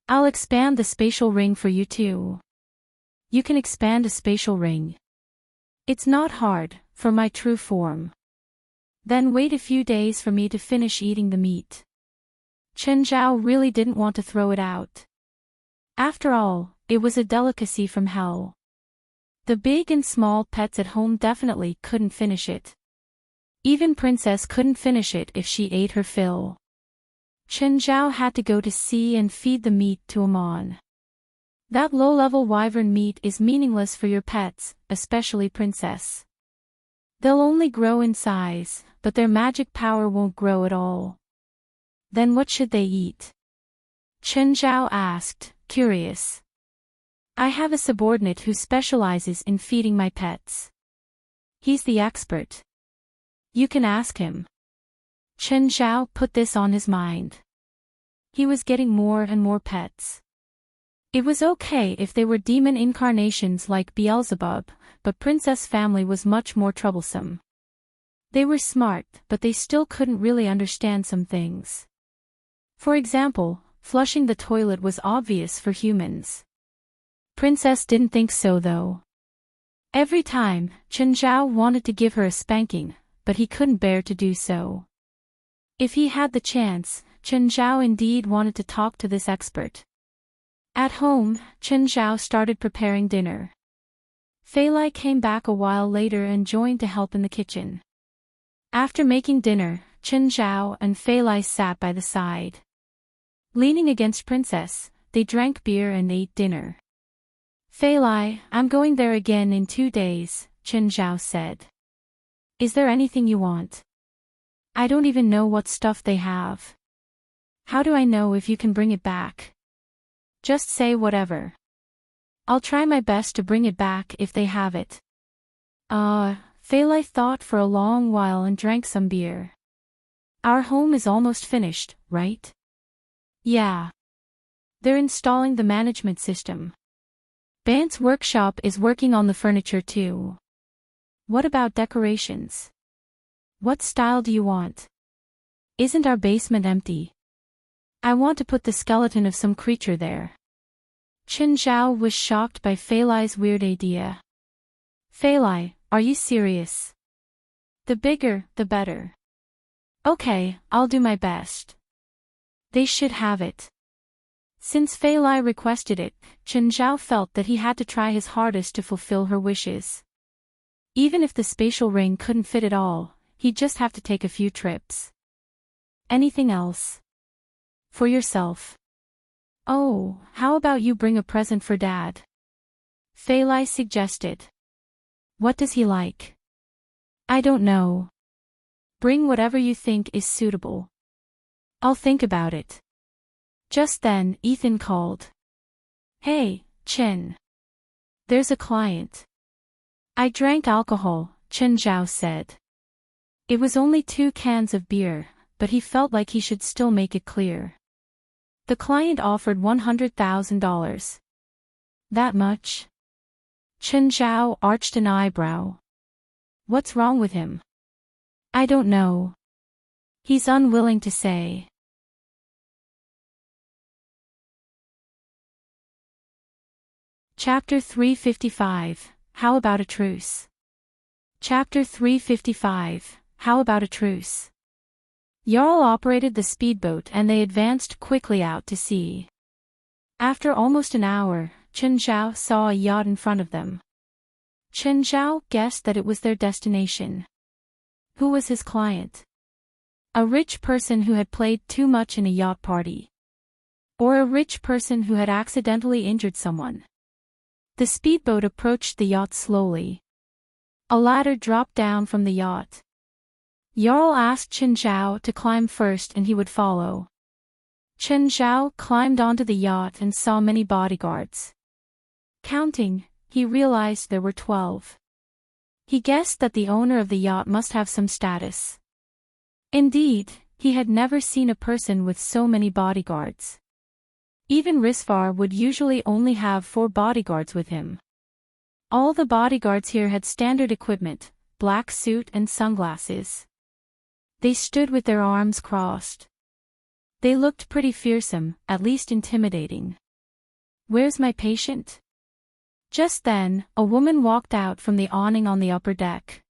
I'll expand the spatial ring for you too. You can expand a spatial ring. It's not hard, for my true form. Then wait a few days for me to finish eating the meat. Chen Zhao really didn't want to throw it out. After all, it was a delicacy from hell. The big and small pets at home definitely couldn't finish it. Even Princess couldn't finish it if she ate her fill. Chen Zhao had to go to sea and feed the meat to Amon. That low-level wyvern meat is meaningless for your pets, especially Princess. They'll only grow in size, but their magic power won't grow at all. Then what should they eat? Chen Zhao asked, curious. I have a subordinate who specializes in feeding my pets. He's the expert. You can ask him. Chen Zhao put this on his mind. He was getting more and more pets. It was okay if they were demon incarnations like Beelzebub, but Princess family was much more troublesome. They were smart, but they still couldn't really understand some things. For example, flushing the toilet was obvious for humans. Princess didn't think so though. Every time, Chen Zhao wanted to give her a spanking, but he couldn't bear to do so. If he had the chance, Chen Zhao indeed wanted to talk to this expert. At home, Chen Zhao started preparing dinner. Fali came back a while later and joined to help in the kitchen. After making dinner, Chen Zhao and Fali sat by the side. Leaning against Princess, they drank beer and ate dinner. Fali, I'm going there again in 2 days, Chen Zhao said. Is there anything you want? I don't even know what stuff they have. How do I know if you can bring it back? Just say whatever. I'll try my best to bring it back if they have it. Fali thought for a long while and drank some beer. Our home is almost finished, right? Yeah. They're installing the management system. Bant's workshop is working on the furniture too. What about decorations? What style do you want? Isn't our basement empty? I want to put the skeleton of some creature there. Chen Zhao was shocked by Fali's weird idea. Fali, are you serious? The bigger, the better. Okay, I'll do my best. They should have it. Since Fali requested it, Chen Zhao felt that he had to try his hardest to fulfill her wishes. Even if the spatial ring couldn't fit it all, he'd just have to take a few trips. Anything else? For yourself. Oh, how about you bring a present for Dad? Fali suggested. What does he like? I don't know. Bring whatever you think is suitable. I'll think about it. Just then, Ethan called. Hey, Chen. There's a client. I drank alcohol, Chen Zhao said. It was only 2 cans of beer, but he felt like he should still make it clear. The client offered $100,000. That much? Chen Zhao arched an eyebrow. What's wrong with him? I don't know. He's unwilling to say. Chapter 355, How About a Truce? Chapter 355, How About a Truce? Jarl operated the speedboat and they advanced quickly out to sea. After almost an hour, Chen Zhao saw a yacht in front of them. Chen Zhao guessed that it was their destination. Who was his client? A rich person who had played too much in a yacht party. Or a rich person who had accidentally injured someone. The speedboat approached the yacht slowly. A ladder dropped down from the yacht. Jarl asked Chen Zhao to climb first and he would follow. Chen Zhao climbed onto the yacht and saw many bodyguards. Counting, he realized there were 12. He guessed that the owner of the yacht must have some status. Indeed, he had never seen a person with so many bodyguards. Even Risvar would usually only have 4 bodyguards with him. All the bodyguards here had standard equipment, black suit and sunglasses. They stood with their arms crossed. They looked pretty fearsome, at least intimidating. Where's my patient? Just then, a woman walked out from the awning on the upper deck.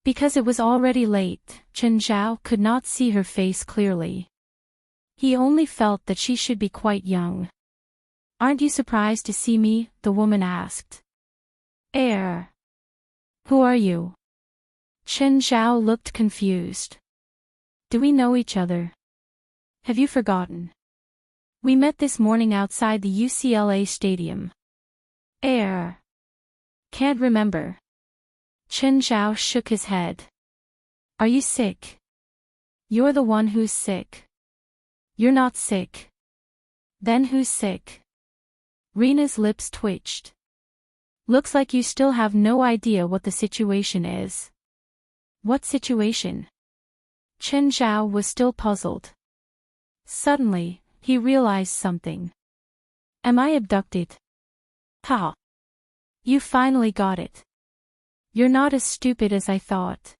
Because it was already late, Chen Zhao could not see her face clearly. He only felt that she should be quite young. Aren't you surprised to see me? The woman asked. Who are you? Chen Zhao looked confused. Do we know each other? Have you forgotten? We met this morning outside the UCLA stadium. Can't remember. Chen Zhao shook his head. Are you sick? You're the one who's sick. You're not sick. Then who's sick? Rena's lips twitched. Looks like you still have no idea what the situation is. What situation? Chen Zhao was still puzzled. Suddenly, he realized something. Am I abducted? Ha! You finally got it. You're not as stupid as I thought.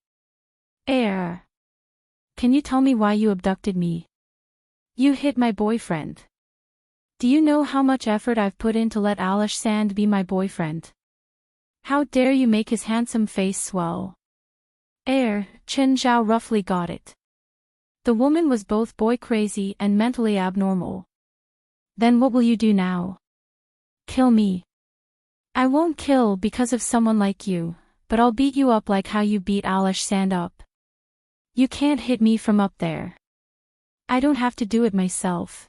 Can you tell me why you abducted me? You hit my boyfriend. Do you know how much effort I've put in to let Alish Sand be my boyfriend? How dare you make his handsome face swell? Chen Zhao roughly got it. The woman was both boy-crazy and mentally abnormal. Then what will you do now? Kill me. I won't kill because of someone like you, but I'll beat you up like how you beat Alish Sand up. You can't hit me from up there. I don't have to do it myself.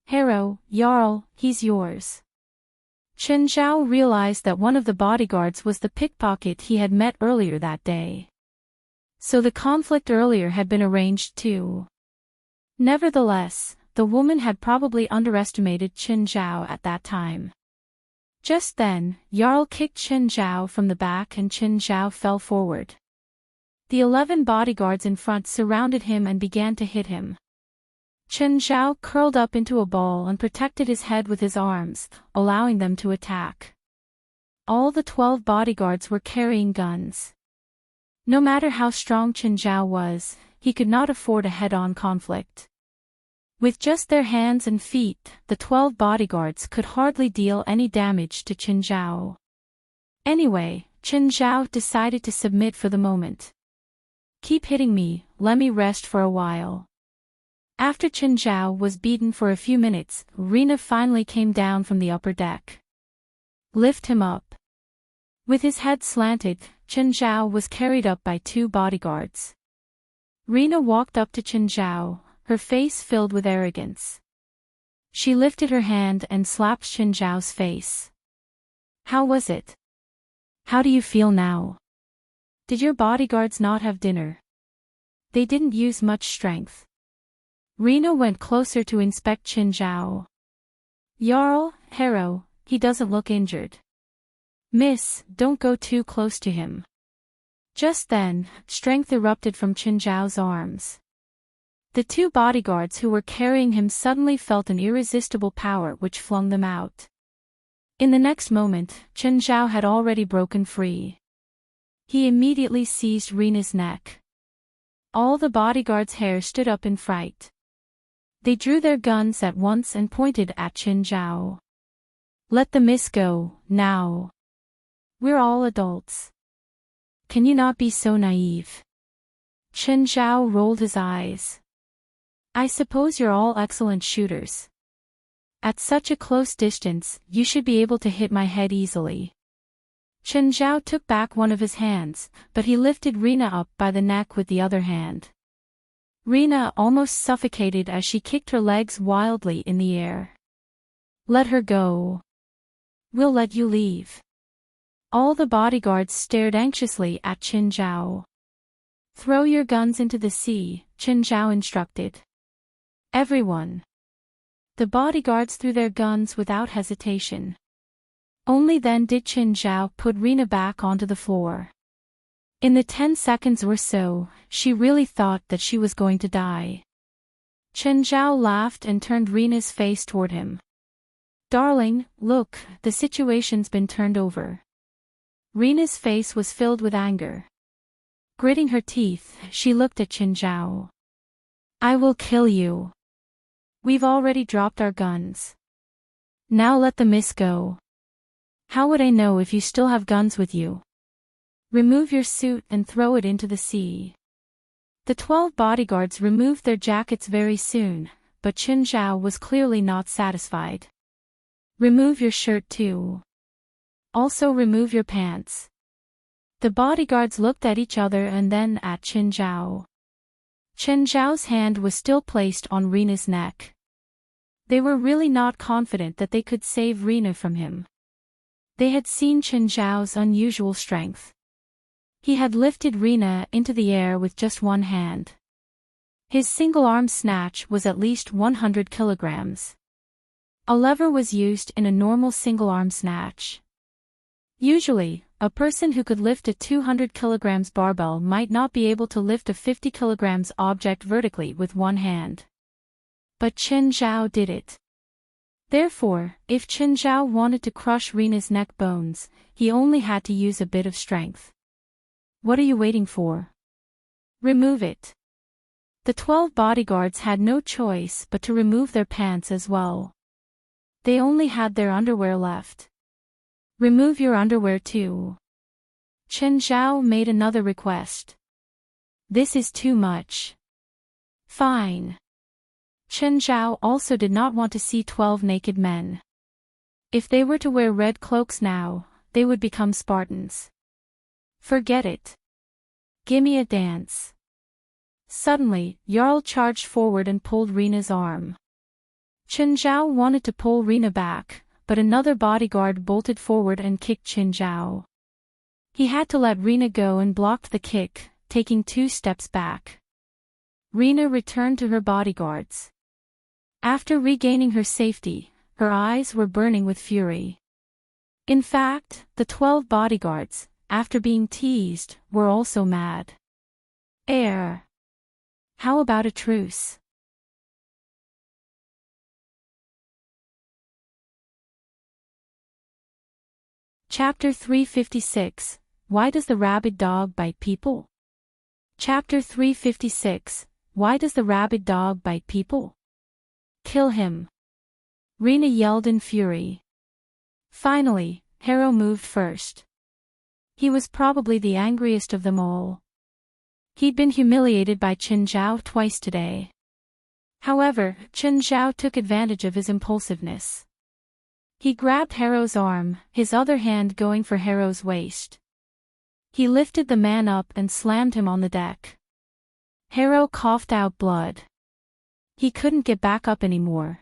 Harrow, Jarl, he's yours. Chen Zhao realized that one of the bodyguards was the pickpocket he had met earlier that day. So the conflict earlier had been arranged too. Nevertheless, the woman had probably underestimated Chen Zhao at that time. Just then, Jarl kicked Chen Zhao from the back and Chen Zhao fell forward. The 11 bodyguards in front surrounded him and began to hit him. Chen Zhao curled up into a ball and protected his head with his arms, allowing them to attack. All the 12 bodyguards were carrying guns. No matter how strong Chen Zhao was, he could not afford a head-on conflict. With just their hands and feet, the 12 bodyguards could hardly deal any damage to Chen Zhao. Anyway, Chen Zhao decided to submit for the moment. Keep hitting me, let me rest for a while. After Chen Zhao was beaten for a few minutes, Rena finally came down from the upper deck. Lift him up. With his head slanted, Chen Zhao was carried up by 2 bodyguards. Rena walked up to Chen Zhao, her face filled with arrogance. She lifted her hand and slapped Qinzhao's face. How was it? How do you feel now? Did your bodyguards not have dinner? They didn't use much strength. Rena went closer to inspect Qinzhao. Jarl, Hero, he doesn't look injured. Miss, don't go too close to him. Just then, strength erupted from Qinzhao's arms. The two bodyguards who were carrying him suddenly felt an irresistible power which flung them out. In the next moment, Qinzhao had already broken free. He immediately seized Rena's neck. All the bodyguards' hair stood up in fright. They drew their guns at once and pointed at Qinzhao. Let the miss go, now. We're all adults. Can you not be so naive? Qinzhao rolled his eyes. I suppose you're all excellent shooters. At such a close distance, you should be able to hit my head easily. Qinzhao took back one of his hands, but he lifted Rena up by the neck with the other hand. Rena almost suffocated as she kicked her legs wildly in the air. Let her go. We'll let you leave. All the bodyguards stared anxiously at Qinzhao. Throw your guns into the sea, Qinzhao instructed. Everyone. The bodyguards threw their guns without hesitation. Only then did Qinzhao put Rena back onto the floor. In the 10 seconds or so, she really thought that she was going to die. Qinzhao laughed and turned Rena's face toward him. Darling, look, the situation's been turned over. Rena's face was filled with anger. Gritting her teeth, she looked at Qinzhao. I will kill you. We've already dropped our guns. Now let the miss go. How would I know if you still have guns with you? Remove your suit and throw it into the sea. The 12 bodyguards removed their jackets very soon, but Qinzhao was clearly not satisfied. Remove your shirt too. Also remove your pants. The bodyguards looked at each other and then at Qinzhao. Qinzhao's hand was still placed on Rena's neck. They were really not confident that they could save Rena from him. They had seen Qinzhao's unusual strength. He had lifted Rena into the air with just one hand. His single-arm snatch was at least 100 kilograms. A lever was used in a normal single-arm snatch. Usually, a person who could lift a 200 kilograms barbell might not be able to lift a 50 kilograms object vertically with one hand. But Qinzhao did it. Therefore, if Qinzhao wanted to crush Rena's neck bones, he only had to use a bit of strength. What are you waiting for? Remove it. The 12 bodyguards had no choice but to remove their pants as well. They only had their underwear left. Remove your underwear too. Qinzhao made another request. This is too much. Fine. Qinzhao also did not want to see 12 naked men. If they were to wear red cloaks now, they would become Spartans. Forget it. Gimme a dance. Suddenly, Jarl charged forward and pulled Rena's arm. Qinzhao wanted to pull Rena back, but another bodyguard bolted forward and kicked Qinzhao. He had to let Rena go and blocked the kick, taking 2 steps back. Rena returned to her bodyguards. After regaining her safety, her eyes were burning with fury. In fact, the 12 bodyguards, after being teased, were also mad. How about a truce? Chapter 356, Why does the rabid dog bite people? Chapter 356, Why does the rabid dog bite people? Kill him. Rena yelled in fury. Finally, Hero moved first. He was probably the angriest of them all. He'd been humiliated by Qinzhao twice today. However, Qinzhao took advantage of his impulsiveness. He grabbed Hero's arm, his other hand going for Hero's waist. He lifted the man up and slammed him on the deck. Hero coughed out blood. He couldn't get back up anymore.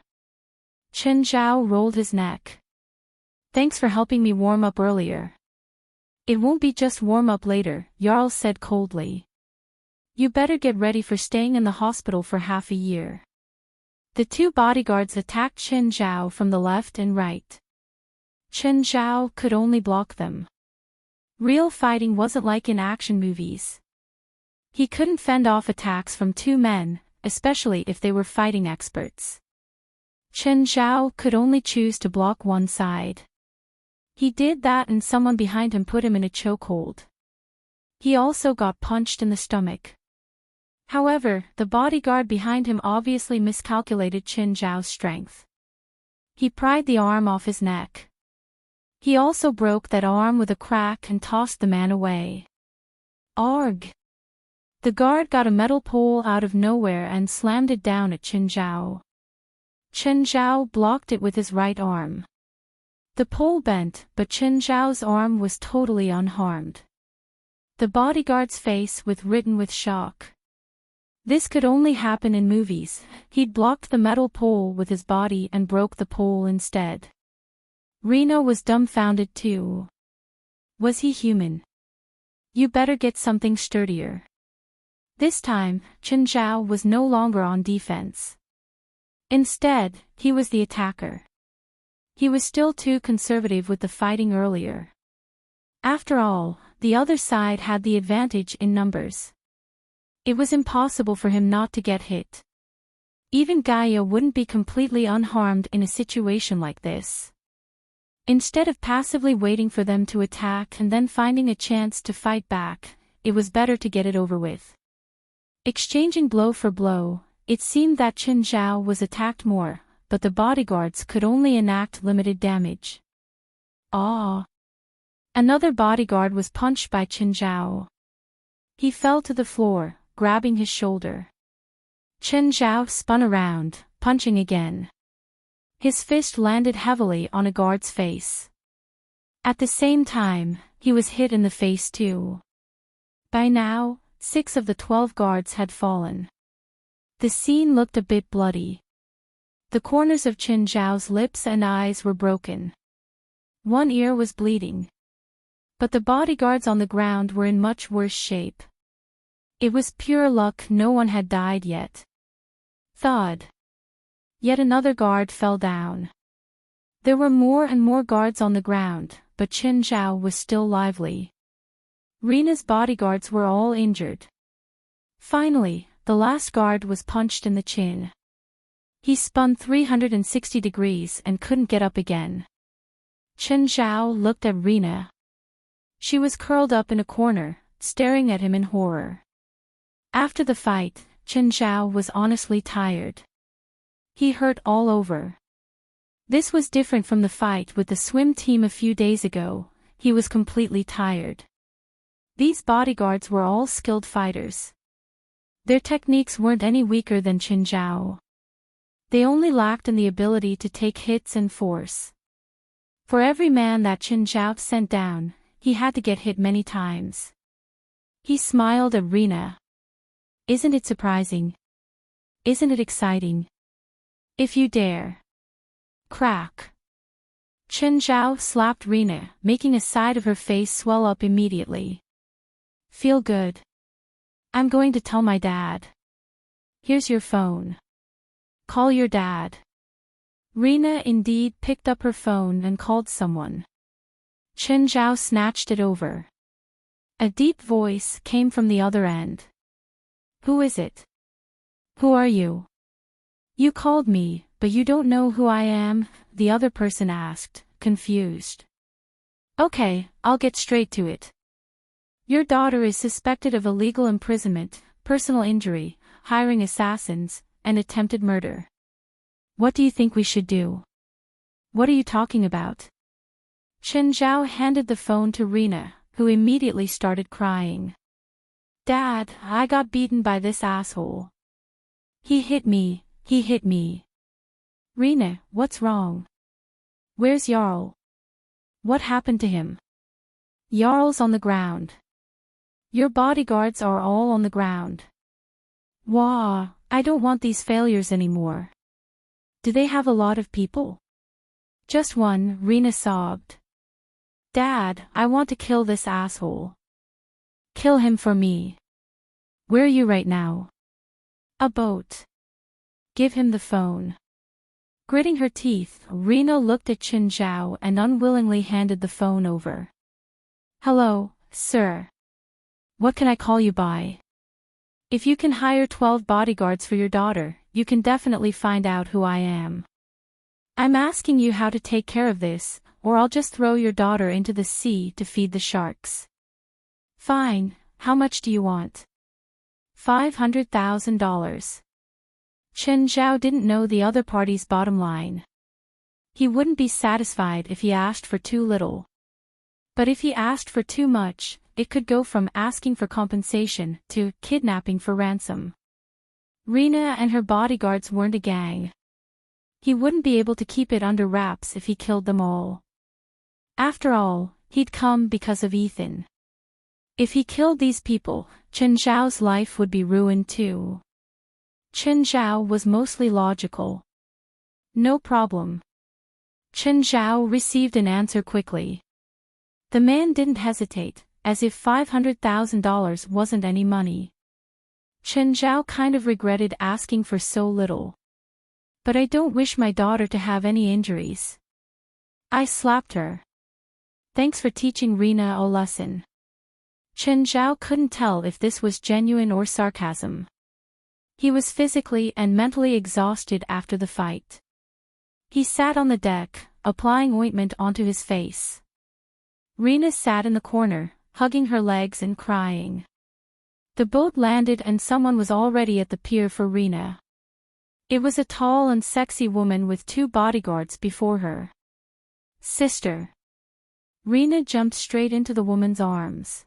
Chen Zhao rolled his neck. Thanks for helping me warm up earlier. It won't be just warm up later, Jarl said coldly. You better get ready for staying in the hospital for half a year. The two bodyguards attacked Chen Zhao from the left and right. Chen Zhao could only block them. Real fighting wasn't like in action movies. He couldn't fend off attacks from two men, especially if they were fighting experts. Chen Zhao could only choose to block one side. He did that and someone behind him put him in a chokehold. He also got punched in the stomach. However, the bodyguard behind him obviously miscalculated Chen Zhao's strength. He pried the arm off his neck. He also broke that arm with a crack and tossed the man away. Arg! The guard got a metal pole out of nowhere and slammed it down at Chen Zhao. Chen Zhao blocked it with his right arm. The pole bent, but Chen Zhao's arm was totally unharmed. The bodyguard's face was written with shock. This could only happen in movies. He'd blocked the metal pole with his body and broke the pole instead. Rena was dumbfounded too. Was he human? You better get something sturdier. This time, Chen Zhao was no longer on defense. Instead, he was the attacker. He was still too conservative with the fighting earlier. After all, the other side had the advantage in numbers. It was impossible for him not to get hit. Even Gaia wouldn't be completely unharmed in a situation like this. Instead of passively waiting for them to attack and then finding a chance to fight back, it was better to get it over with. Exchanging blow for blow, it seemed that Chen Zhao was attacked more, but the bodyguards could only enact limited damage. Ah! Another bodyguard was punched by Chen Zhao. He fell to the floor, grabbing his shoulder. Chen Zhao spun around, punching again. His fist landed heavily on a guard's face. At the same time, he was hit in the face too. By now, 6 of the 12 guards had fallen. The scene looked a bit bloody. The corners of Chen Zhao's lips and eyes were broken. One ear was bleeding. But the bodyguards on the ground were in much worse shape. It was pure luck no one had died yet. Thud. Yet another guard fell down. There were more and more guards on the ground, but Chen Zhao was still lively. Rena's bodyguards were all injured. Finally, the last guard was punched in the chin. He spun 360 degrees and couldn't get up again. Chen Zhao looked at Rena. She was curled up in a corner, staring at him in horror. After the fight, Chen Zhao was honestly tired. He hurt all over. This was different from the fight with the swim team a few days ago. He was completely tired. These bodyguards were all skilled fighters. Their techniques weren't any weaker than Chen Zhao. They only lacked in the ability to take hits and force. For every man that Chen Zhao sent down, he had to get hit many times. He smiled at Rena. Isn't it surprising? Isn't it exciting? If you dare. Crack. Chen Zhao slapped Rena, making a side of her face swell up immediately. Feel good? I'm going to tell my dad. Here's your phone. Call your dad. Rena indeed picked up her phone and called someone. Chen Zhao snatched it over. A deep voice came from the other end. Who is it? Who are you? You called me, but you don't know who I am, the other person asked, confused. Okay, I'll get straight to it. Your daughter is suspected of illegal imprisonment, personal injury, hiring assassins, and attempted murder. What do you think we should do? What are you talking about? Chen Zhao handed the phone to Rena, who immediately started crying. Dad, I got beaten by this asshole. He hit me. Rena, what's wrong? Where's Jarl? What happened to him? Jarl's on the ground. Your bodyguards are all on the ground. Wah, I don't want these failures anymore. Do they have a lot of people? Just one, Rena sobbed. Dad, I want to kill this asshole. Kill him for me. Where are you right now? A boat. Give him the phone. Gritting her teeth, Rena looked at Chen Zhao and unwillingly handed the phone over. Hello, sir. What can I call you by? If you can hire 12 bodyguards for your daughter, you can definitely find out who I am. I'm asking you how to take care of this, or I'll just throw your daughter into the sea to feed the sharks. Fine, how much do you want? $500,000. Chen Zhao didn't know the other party's bottom line. He wouldn't be satisfied if he asked for too little. But if he asked for too much, it could go from asking for compensation to kidnapping for ransom. Rena and her bodyguards weren't a gang. He wouldn't be able to keep it under wraps if he killed them all. After all, he'd come because of Ethan. If he killed these people, Chen Zhao's life would be ruined too. Chen Zhao was mostly logical. No problem. Chen Zhao received an answer quickly. The man didn't hesitate, as if $500,000 wasn't any money. Chen Zhao kind of regretted asking for so little. But I don't wish my daughter to have any injuries. I slapped her. Thanks for teaching Rena a lesson. Chen Zhao couldn't tell if this was genuine or sarcasm. He was physically and mentally exhausted after the fight. He sat on the deck, applying ointment onto his face. Rena sat in the corner, hugging her legs and crying. The boat landed and someone was already at the pier for Rena. It was a tall and sexy woman with 2 bodyguards before her. Sister. Rena jumped straight into the woman's arms.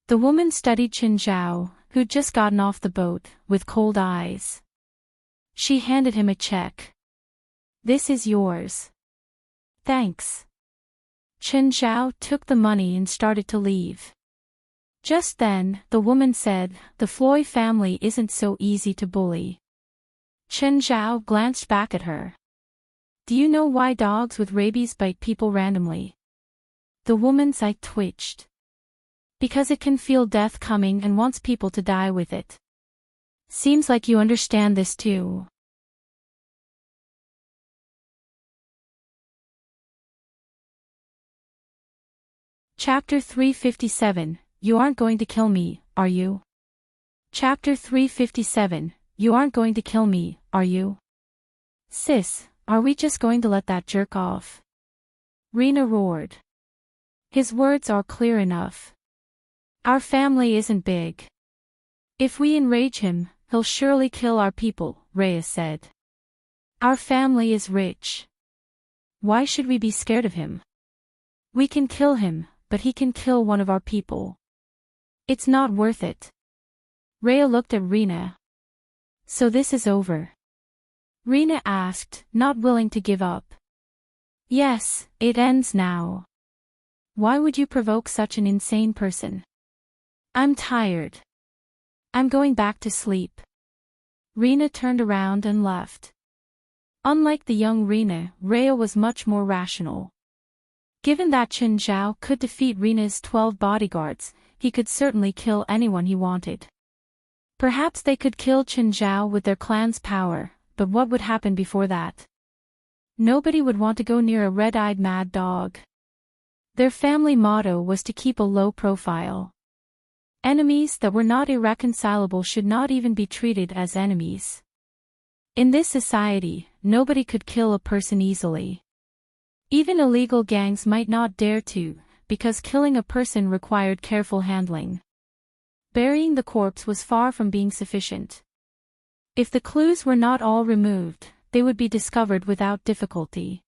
The woman studied Chen Zhao, who'd just gotten off the boat, with cold eyes. She handed him a check. This is yours. Thanks. Chen Zhao took the money and started to leave. Just then, the woman said, the Floy family isn't so easy to bully. Chen Zhao glanced back at her. Do you know why dogs with rabies bite people randomly? The woman's eye twitched. Because it can feel death coming and wants people to die with it. Seems like you understand this too. Chapter 357, You aren't going to kill me, are you? Chapter 357, You aren't going to kill me, are you? Sis, are we just going to let that jerk off? Rena roared. His words are clear enough. Our family isn't big. If we enrage him, he'll surely kill our people, Rhea said. Our family is rich. Why should we be scared of him? We can kill him, but he can kill one of our people. It's not worth it. Rhea looked at Rena. So this is over? Rena asked, not willing to give up. Yes, it ends now. Why would you provoke such an insane person? I'm tired. I'm going back to sleep. Rena turned around and left. Unlike the young Rena, Rhea was much more rational. Given that Chen Zhao could defeat Rena's 12 bodyguards, he could certainly kill anyone he wanted. Perhaps they could kill Chen Zhao with their clan's power, but what would happen before that? Nobody would want to go near a red-eyed mad dog. Their family motto was to keep a low profile. Enemies that were not irreconcilable should not even be treated as enemies. In this society, nobody could kill a person easily. Even illegal gangs might not dare to, because killing a person required careful handling. Burying the corpse was far from being sufficient. If the clues were not all removed, they would be discovered without difficulty.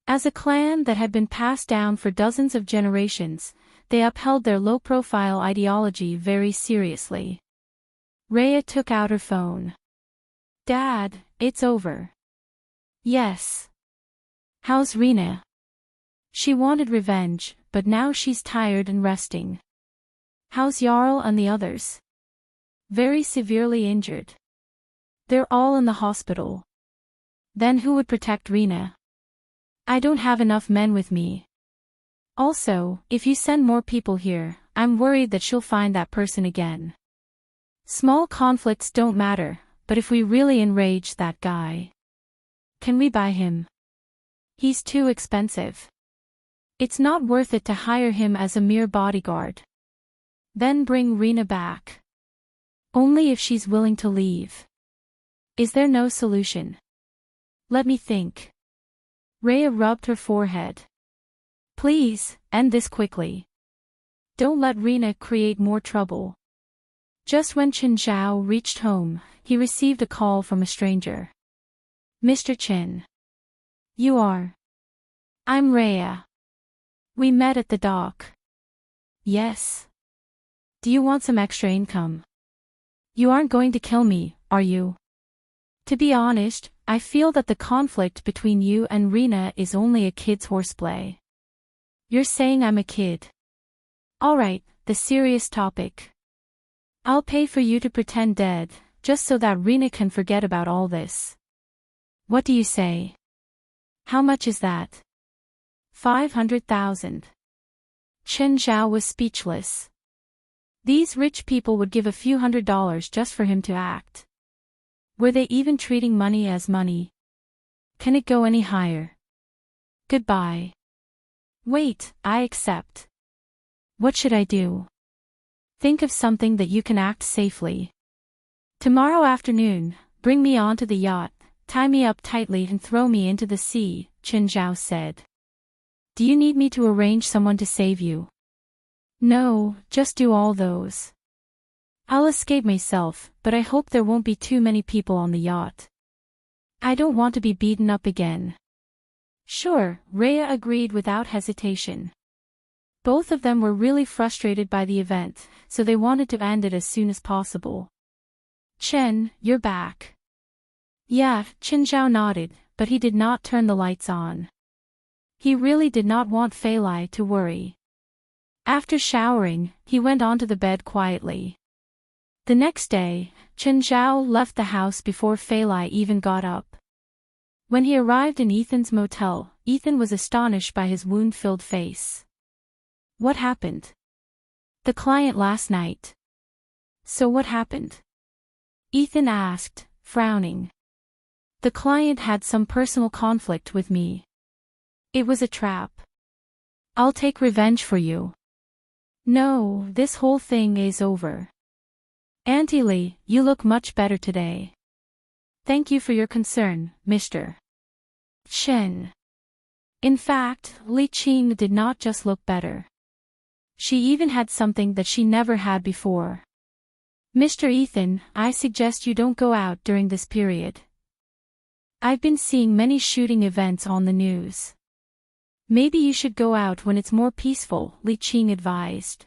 As a clan that had been passed down for dozens of generations, they upheld their low-profile ideology very seriously. Rhea took out her phone. Dad, it's over. Yes. How's Rena? She wanted revenge, but now she's tired and resting. How's Jarl and the others? Very severely injured. They're all in the hospital. Then who would protect Rena? I don't have enough men with me. Also, if you send more people here, I'm worried that she'll find that person again. Small conflicts don't matter, but if we really enrage that guy. Can we buy him? He's too expensive. It's not worth it to hire him as a mere bodyguard. Then bring Rena back. Only if she's willing to leave. Is there no solution? Let me think. Rhea rubbed her forehead. Please, end this quickly. Don't let Rena create more trouble. Just when Chen Zhao reached home, he received a call from a stranger. Mr. Chen. You are? I'm Rhea. We met at the dock. Yes. Do you want some extra income? You aren't going to kill me, are you? To be honest, I feel that the conflict between you and Rena is only a kid's horseplay. You're saying I'm a kid. Alright, the serious topic. I'll pay for you to pretend dead, just so that Rena can forget about all this. What do you say? How much is that? 500,000. Chen Zhao was speechless. These rich people would give a few $100s just for him to act. Were they even treating money as money? Can it go any higher? Goodbye. Wait, I accept. What should I do? Think of something that you can act safely. Tomorrow afternoon, bring me onto the yacht, tie me up tightly and throw me into the sea, Chen Zhao said. Do you need me to arrange someone to save you? No, just do all those. I'll escape myself, but I hope there won't be too many people on the yacht. I don't want to be beaten up again. Sure, Rhea agreed without hesitation. Both of them were really frustrated by the event, so they wanted to end it as soon as possible. Chen, you're back. Yeah, Chen Zhao nodded, but he did not turn the lights on. He really did not want Fali to worry. After showering, he went onto the bed quietly. The next day, Chen Zhao left the house before Fali even got up. When he arrived in Ethan's motel, Ethan was astonished by his wound-filled face. What happened? The client last night. So what happened? Ethan asked, frowning. The client had some personal conflict with me. It was a trap. I'll take revenge for you. No, this whole thing is over. Auntie Lee, you look much better today. Thank you for your concern, Mr. Chen. In fact, Li Qing did not just look better. She even had something that she never had before. Mr. Ethan, I suggest you don't go out during this period. I've been seeing many shooting events on the news. Maybe you should go out when it's more peaceful, Li Qing advised.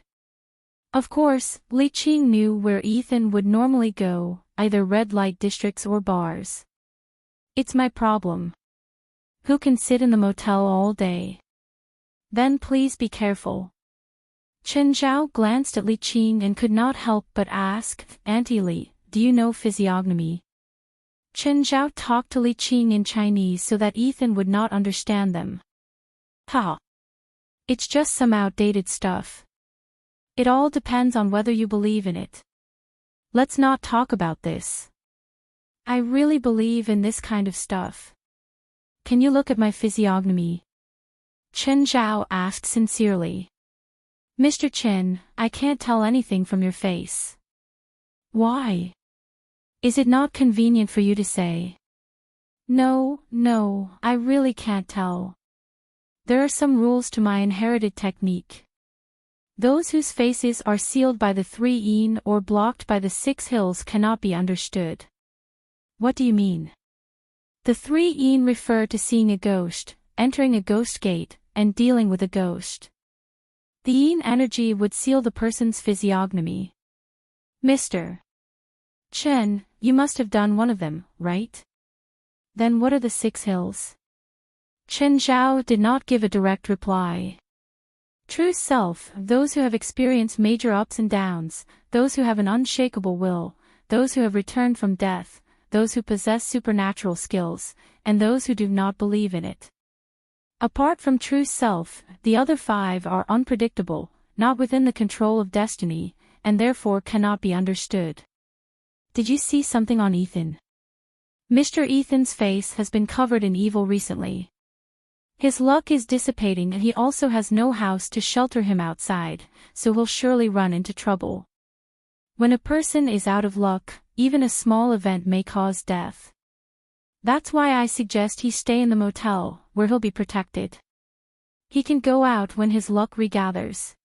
Of course, Li Qing knew where Ethan would normally go, either red light districts or bars. It's my problem. Who can sit in the motel all day? Then please be careful. Chen Zhao glanced at Li Qing and could not help but ask, Auntie Li, do you know physiognomy? Chen Zhao talked to Li Qing in Chinese so that Ethan would not understand them. Ha! It's just some outdated stuff. It all depends on whether you believe in it. Let's not talk about this. I really believe in this kind of stuff. Can you look at my physiognomy? Chen Zhao asked sincerely. Mr. Chen, I can't tell anything from your face. Why? Is it not convenient for you to say? No, I really can't tell. There are some rules to my inherited technique. Those whose faces are sealed by the 3 yin or blocked by the 6 hills cannot be understood. What do you mean? The 3 yin refer to seeing a ghost, entering a ghost gate, and dealing with a ghost. The yin energy would seal the person's physiognomy. Mr. Chen, you must have done one of them, right? Then what are the 6 hills? Chen Zhao did not give a direct reply. True self, those who have experienced major ups and downs, those who have an unshakable will, those who have returned from death, those who possess supernatural skills, and those who do not believe in it. Apart from true self, the other 5 are unpredictable, not within the control of destiny, and therefore cannot be understood. Did you see something on Ethan? Mr. Ethan's face has been covered in evil recently. His luck is dissipating and he also has no house to shelter him outside, so he'll surely run into trouble. When a person is out of luck, even a small event may cause death. That's why I suggest he stay in the motel, where he'll be protected. He can go out when his luck regathers.